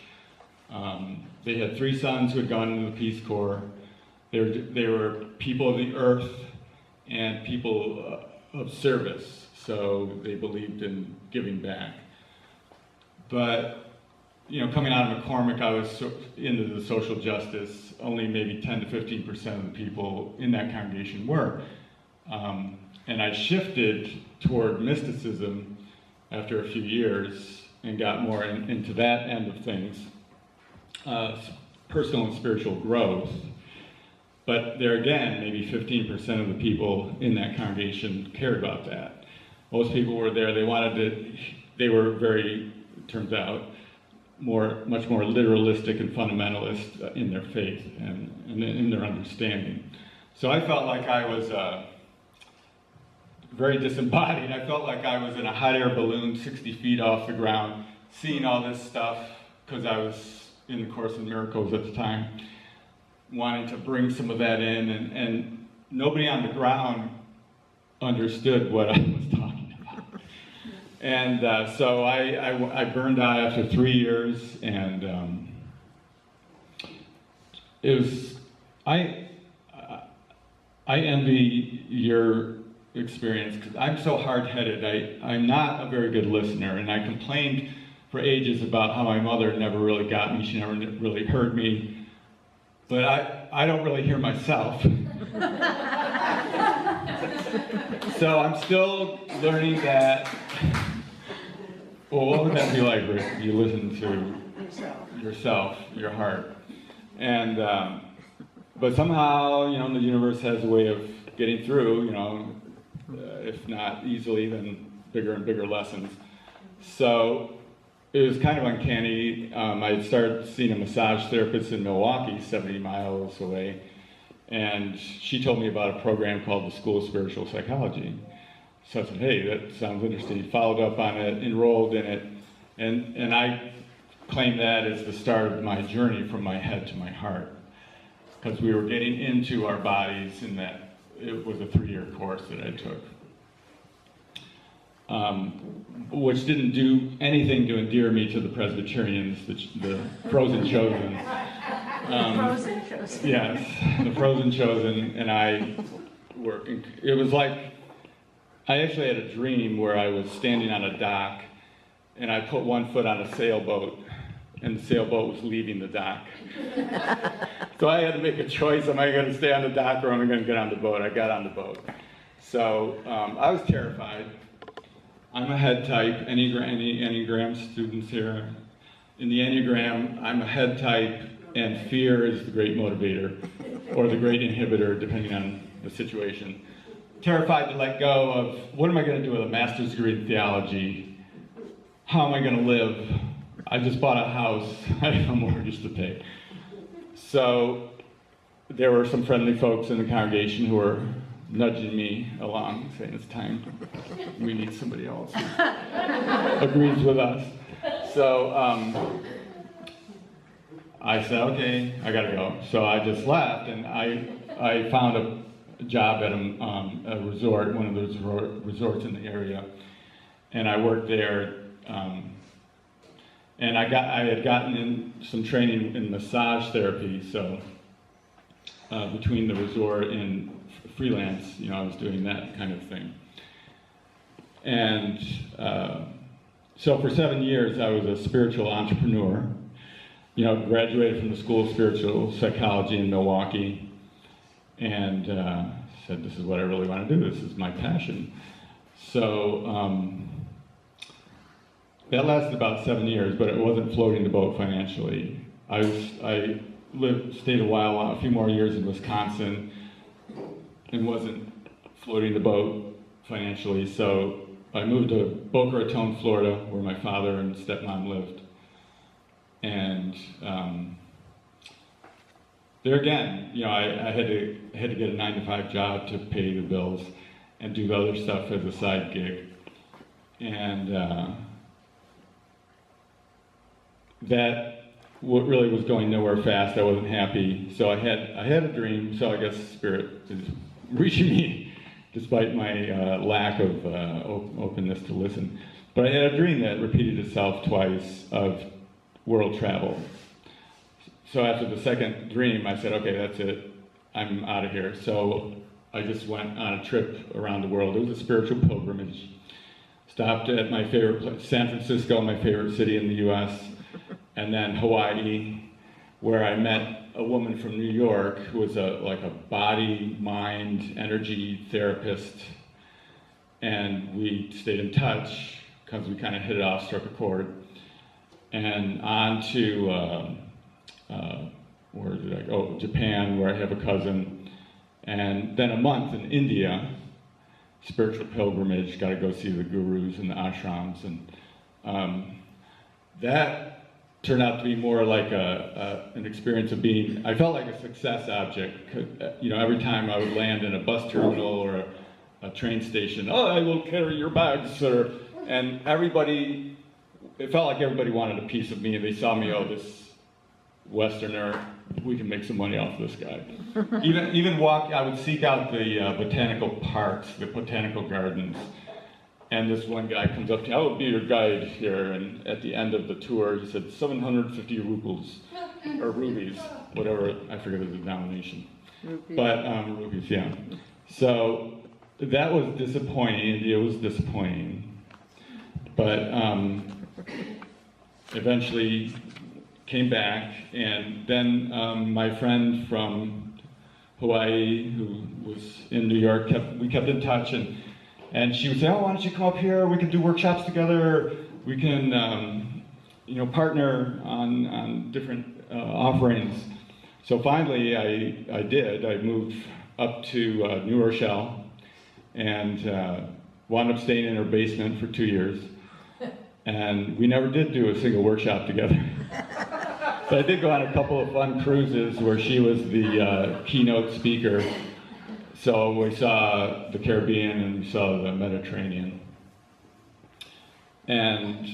Speaker 12: They had 3 sons who had gone into the Peace Corps. They were people of the earth and people of service, so they believed in giving back. But coming out of McCormick, I was into the social justice. Only maybe 10 to 15% of the people in that congregation were. And I shifted toward mysticism after a few years and got more into that end of things, personal and spiritual growth. But there again, maybe 15% of the people in that congregation cared about that. Most people were there, they were very, it turns out, much more literalistic and fundamentalist in their faith and in their understanding. So I felt like I was very disembodied. I felt like I was in a hot air balloon 60 feet off the ground, seeing all this stuff, because I was in the Course in Miracles at the time, wanting to bring some of that in, and nobody on the ground understood what I was talking about. And so I burned out after 3 years, and it was, I envy your experience, because I'm so hard-headed. I'm not a very good listener, and I complained for ages about how my mother never really got me, she never really heard me, but I don't really hear myself. So I'm still learning that. Well, what would that be like, Rick, if you listen to yourself, your heart? And, but somehow, the universe has a way of getting through, if not easily, then bigger and bigger lessons. So it was kind of uncanny. I had started seeing a massage therapist in Milwaukee, 70 miles away, and she told me about a program called the School of Spiritual Psychology. So I said, hey, that sounds interesting. Followed up on it, enrolled in it, And I claim that as the start of my journey from my head to my heart, because we were getting into our bodies, and that it was a 3-year course that I took, which didn't do anything to endear me to the Presbyterians, the frozen chosen.
Speaker 6: Frozen chosen.
Speaker 12: Yes, the frozen chosen, and I were. It was like I actually had a dream where I was standing on a dock, and I put one foot on a sailboat, and the sailboat was leaving the dock. So I had to make a choice: am I going to stay on the dock or am I going to get on the boat? I got on the boat. So I was terrified. I'm a head type. Any Enneagram students here? In the Enneagram, I'm a head type, and fear is the great motivator, or the great inhibitor, depending on the situation. Terrified to let go of, what am I going to do with a master's degree in theology? How am I going to live? I just bought a house. I have a mortgage to pay. So there were some friendly folks in the congregation who were nudging me along, saying it's time. We need somebody else who agrees with us. So I said, okay, I gotta go. So I just left, and I found a job at a resort, one of those resorts in the area, and I worked there. And I had gotten in some training in massage therapy, so between the resort and freelance, I was doing that kind of thing. And so for 7 years, I was a spiritual entrepreneur. Graduated from the School of Spiritual Psychology in Milwaukee, and said, this is what I really want to do. This is my passion. So that lasted about 7 years, but it wasn't floating the boat financially. I stayed a few more years in Wisconsin, and wasn't floating the boat financially. So I moved to Boca Raton, Florida, where my father and stepmom lived. And there again, I had to get a 9-to-5 job to pay the bills and do the other stuff as a side gig. And that really was going nowhere fast. I wasn't happy. So I had a dream. So I guess Spirit is reaching me, despite my lack of openness to listen. But I had a dream that repeated itself twice of world travel. So after the second dream, I said, okay, that's it. I'm out of here. So I just went on a trip around the world. It was a spiritual pilgrimage. Stopped at my favorite place, San Francisco, my favorite city in the U.S., and then Hawaii, where I met a woman from New York who was like a body, mind, energy therapist. And we stayed in touch because we kind of hit it off, struck a chord. And on to, where did I go? Japan, where I have a cousin. And then a month in India, spiritual pilgrimage, got to go see the gurus and the ashrams. And that turned out to be more like an experience of being, I felt like a success object. Every time I would land in a bus terminal or a train station, I will carry your bags, sir. And it felt like everybody wanted a piece of me, and they saw me, this Westerner, we can make some money off this guy. I would seek out the botanical parks, the botanical gardens, and this one guy comes up to me, I will be your guide here, and at the end of the tour, he said, 750 rubles, or rubies, whatever, I forget the denomination.
Speaker 2: Rupees.
Speaker 12: But, rupees, yeah. So, that was disappointing, India was disappointing. But eventually came back, and then my friend from Hawaii, who was in New York, we kept in touch, and she would say, why don't you come up here, we can do workshops together, we can partner on different offerings. So finally I did. I moved up to New Rochelle, and wound up staying in her basement for 2 years. And we never did do a single workshop together. But I did go on a couple of fun cruises where she was the keynote speaker. So we saw the Caribbean and we saw the Mediterranean. And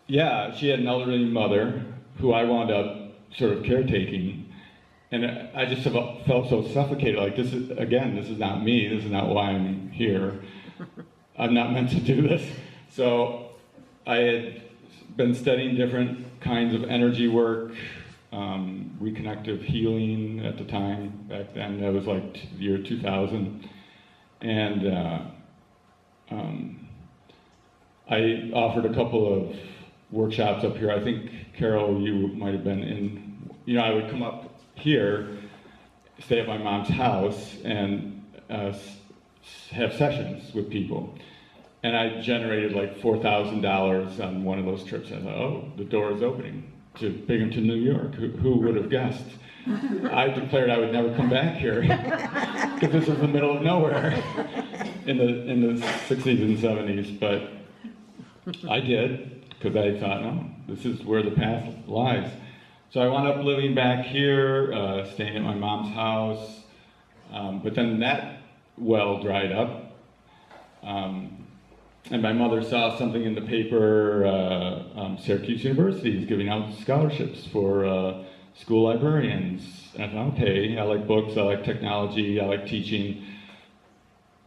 Speaker 12: yeah, she had an elderly mother who I wound up sort of caretaking. And I just felt so suffocated, like this is not me, this is not why I'm here. I'm not meant to do this. So I had been studying different kinds of energy work, reconnective healing at the time. Back then, that was like the year 2000. And I offered a couple of workshops up here. I think, Carol, you might have been in, I would come up here, stay at my mom's house, and have sessions with people. And I generated like $4,000 on one of those trips. I thought, oh, the door is opening to Binghamton, New York. Who would have guessed? I declared I would never come back here because this was the middle of nowhere in the 60s and 70s. But I did because I thought, no, this is where the path lies. So I wound up living back here, staying at my mom's house. But then that well dried up. And my mother saw something in the paper, Syracuse University is giving out scholarships for school librarians. And I thought, okay, I like books, I like technology, I like teaching.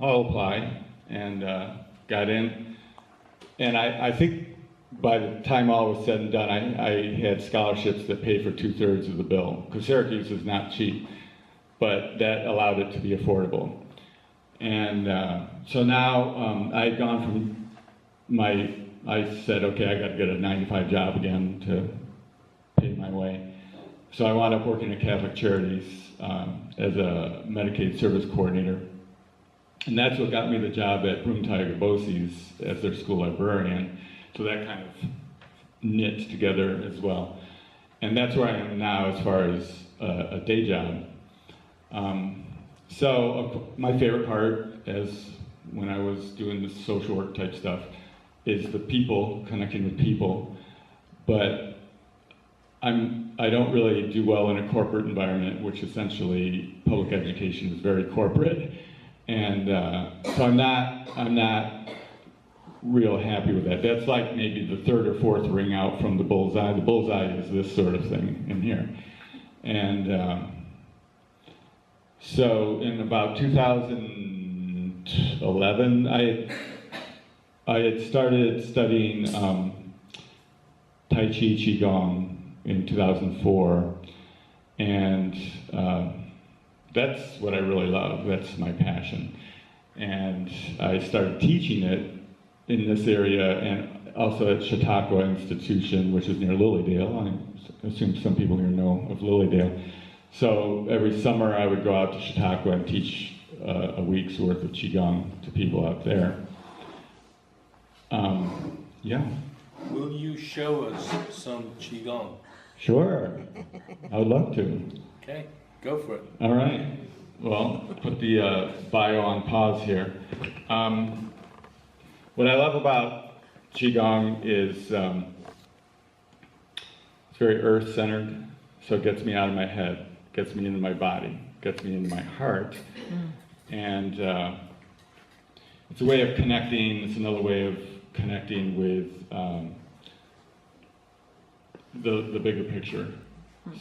Speaker 12: I'll apply, and got in. And I think by the time all was said and done, I had scholarships that paid for 2/3 of the bill, because Syracuse is not cheap, but that allowed it to be affordable. And so now I had gone from I said, okay, I got to get a 9-to-5 job again to pay my way. So I wound up working at Catholic Charities as a Medicaid service coordinator. And that's what got me the job at Bosey's as their school librarian. So that kind of knit together as well. And that's where I am now as far as a day job. So my favorite part, as when I was doing the social work type stuff, is the people, connecting with people. But I don't really do well in a corporate environment, which essentially public education is very corporate. And so I'm not real happy with that. That's like maybe the 3rd or 4th ring out from the bullseye. The bullseye is this sort of thing in here. And so in about 2011, I had started studying Tai Chi Qigong in 2004, and that's what I really love. That's my passion. And I started teaching it in this area and also at Chautauqua Institution, which is near Lilydale. I assume some people here know of Lilydale. So every summer I would go out to Chautauqua and teach a week's worth of Qigong to people out there. Yeah.
Speaker 11: Will you show us some Qigong?
Speaker 12: Sure. I would love to.
Speaker 11: Okay, go for it.
Speaker 12: All right. Well, put the bio on pause here. What I love about Qigong is it's very earth-centered, so it gets me out of my head, gets me into my body, gets me into my heart. And it's a way of connecting, it's another way of connecting with the bigger picture.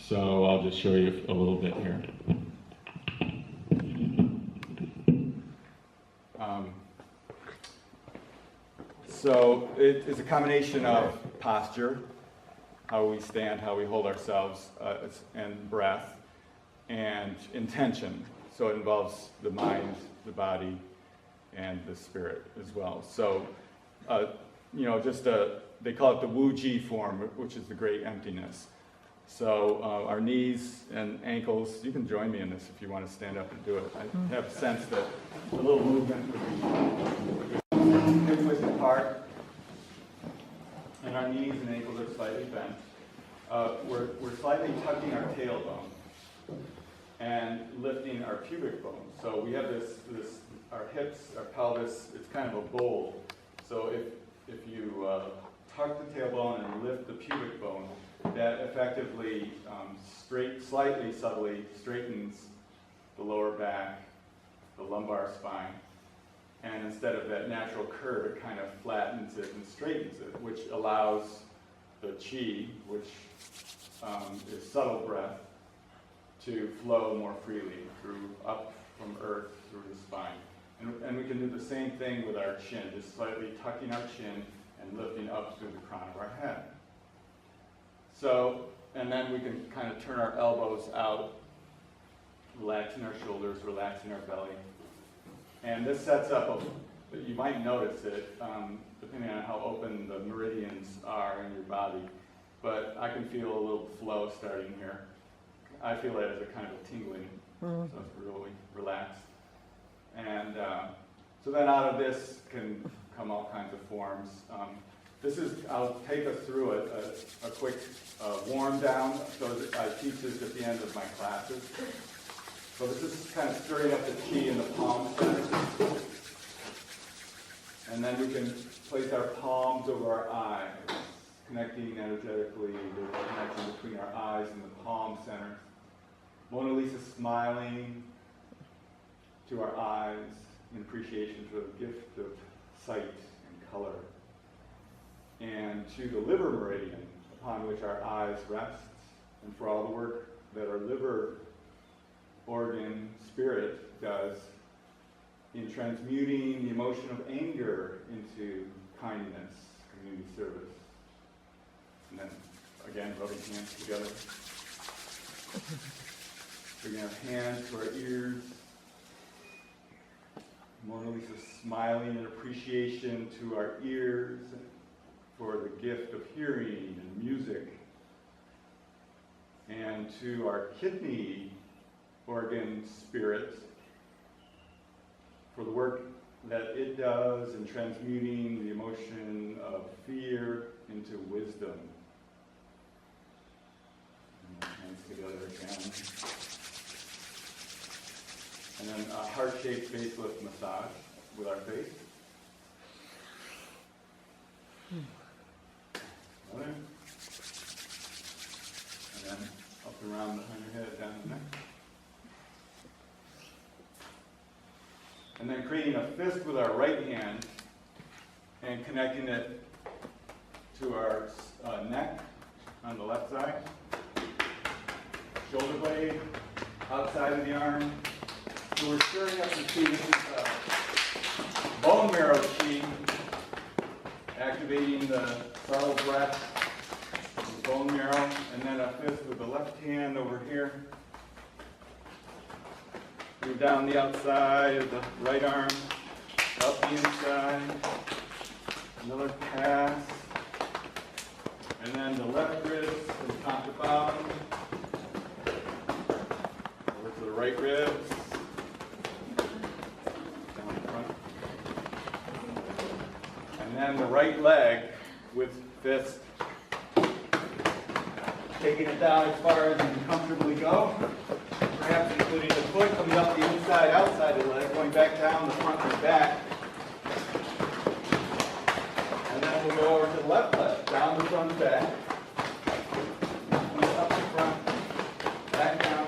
Speaker 12: So I'll just show you a little bit here. So it is a combination of posture, how we stand, how we hold ourselves, and breath, and intention. So it involves the mind, the body, and the spirit as well. So, they call it the Wu Ji form, which is the great emptiness. So our knees and ankles, you can join me in this if you want to stand up and do it. I have a sense that a little movement would be hip width apart, and our knees and ankles are slightly bent. We're slightly tucking our tailbone and lifting our pubic bone. So we have our hips, our pelvis, it's kind of a bowl. So if you tuck the tailbone and lift the pubic bone, that effectively slightly subtly straightens the lower back, the lumbar spine, and instead of that natural curve, it kind of flattens it and straightens it, which allows the chi, which is subtle breath, to flow more freely through up from earth through the spine. And we can do the same thing with our chin, just slightly tucking our chin and lifting up through the crown of our head. So, and then we can kind of turn our elbows out, relaxing our shoulders, relaxing our belly. And this sets up you might notice it, depending on how open the meridians are in your body, but I can feel a little flow starting here. I feel it as a kind of a tingling, so it's really relaxed. And so then out of this can come all kinds of forms. I'll take us through a quick warm down. So I teach this at the end of my classes. So this is kind of stirring up the chi in the palm center. And then we can place our palms over our eyes, connecting energetically, the connection between our eyes and the palm center. Mona Lisa smiling to our eyes in appreciation for the gift of sight and color. And to the liver meridian, upon which our eyes rest, and for all the work that our liver organ spirit does in transmuting the emotion of anger into kindness, community service. And then, again, rubbing hands together. Bringing our hands to our ears. Mona Lisa smiling in appreciation to our ears for the gift of hearing and music. And to our kidney organ spirit for the work that it does in transmuting the emotion of fear into wisdom. And hands together again. And then a heart-shaped facelift massage with our face. Another. And then up and around behind your head, down the neck. And then creating a fist with our right hand and connecting it to our neck on the left side. Shoulder blade, outside of the arm. So we're stirring up the chi. This is bone marrow chi, activating the subtle breath, the bone marrow, and then a fist with the left hand over here. Move down the outside of the right arm, up the inside, another pass, and then the left ribs from top to bottom, over to the right ribs, down the front, and then the right leg with fist, taking it down as far as you can comfortably go. Perhaps including the foot coming up the inside, outside of the leg, going back down the front and back. And then we'll go over to the left leg, down the front, back. Up the front, back down.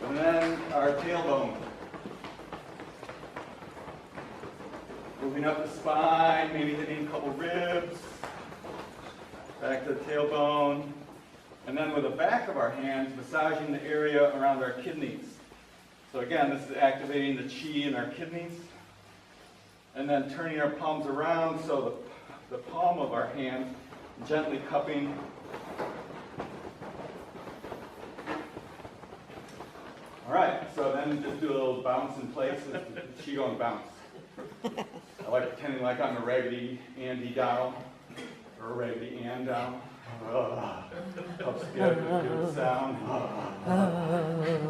Speaker 12: And then our tailbone. Moving up the spine, maybe hitting a couple ribs. Back to the tailbone. And then with the back of our hands, massaging the area around our kidneys. So again, this is activating the chi in our kidneys. And then turning our palms around so the palm of our hand gently cupping. All right, so then just do a little bounce in place. The chi going bounce. I like pretending like I'm a Raggedy Andy doll, or a Raggedy Ann doll. Helps get a good sound.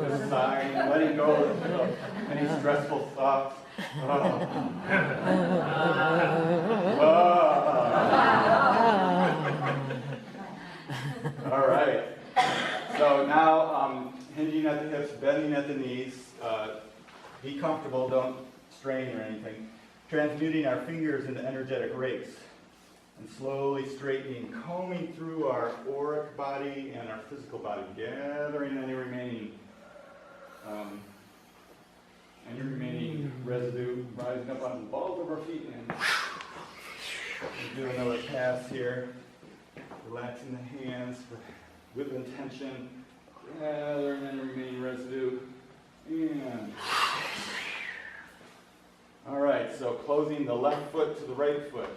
Speaker 12: Just sighing, letting go of any stressful thoughts. All right. So now hinging at the hips, bending at the knees. Be comfortable, don't strain or anything. Transmuting our fingers into energetic rakes. And slowly straightening, combing through our auric body and our physical body, gathering any remaining residue, rising up on the balls of our feet and Do another pass here. Relaxing the hands with intention. Gathering any remaining residue. And. All right, so closing the left foot to the right foot.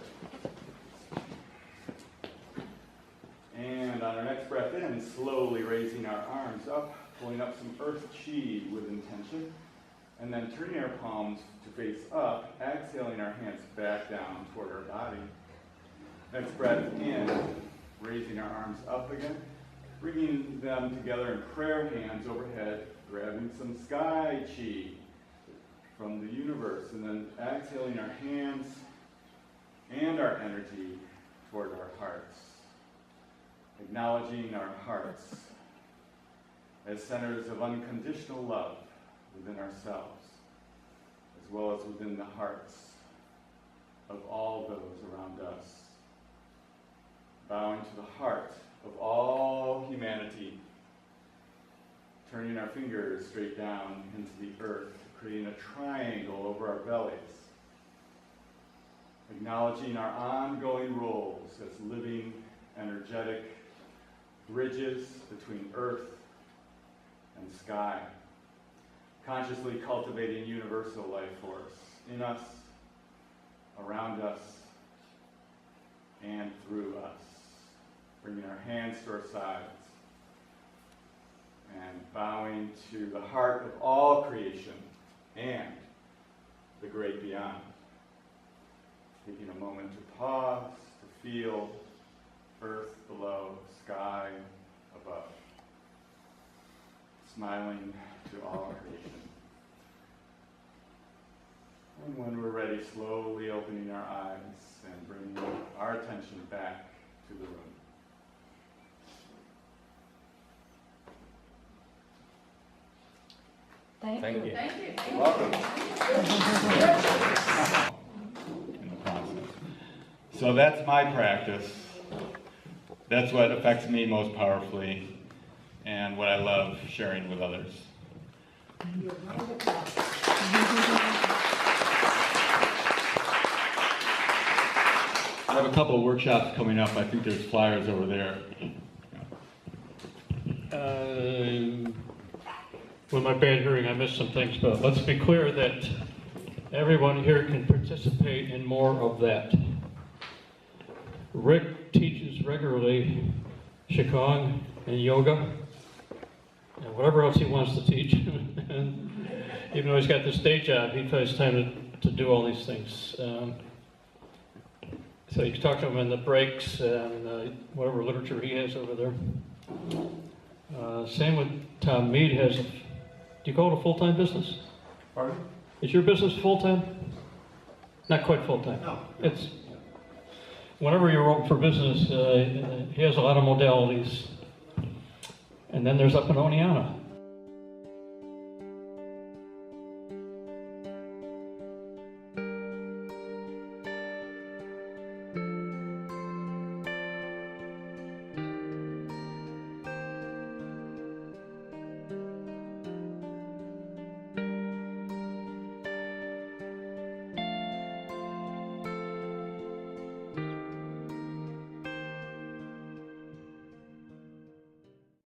Speaker 12: And on our next breath in, slowly raising our arms up, pulling up some earth chi with intention. And then turning our palms to face up, exhaling our hands back down toward our body. Next breath in, raising our arms up again, bringing them together in prayer hands overhead, grabbing some sky chi from the universe, and then exhaling our hands and our energy toward our hearts. Acknowledging our hearts as centers of unconditional love within ourselves, as well as within the hearts of all those around us. Bowing to the heart of all humanity, turning our fingers straight down into the earth, creating a triangle over our bellies. Acknowledging our ongoing roles as living, energetic bridges between earth and sky. Consciously cultivating universal life force in us, around us, and through us. Bringing our hands to our sides and bowing to the heart of all creation and the great beyond. Taking a moment to pause, to feel earth below, sky above. Smiling to all creation. And when we're ready, slowly opening our eyes and bringing our attention back to the room.
Speaker 6: Thank you.
Speaker 12: You're welcome. So that's my practice. That's what affects me most powerfully and what I love sharing with others. I have a couple of workshops coming up. I think there's flyers over there.
Speaker 8: With my bad hearing, I missed some things, but let's be clear that everyone here can participate in more of that. Rick teaches regularly Qigong and yoga and whatever else he wants to teach. And even though he's got this day job, he finds time to do all these things. So you can talk to him in the breaks and whatever literature he has over there. Same with Tom. Meade has, do you call it a full-time business?
Speaker 12: Pardon?
Speaker 8: Is your business full-time? Not quite full-time.
Speaker 12: No.
Speaker 8: It's, whenever you're open for business, he has a lot of modalities. And then there's up in Oneonta.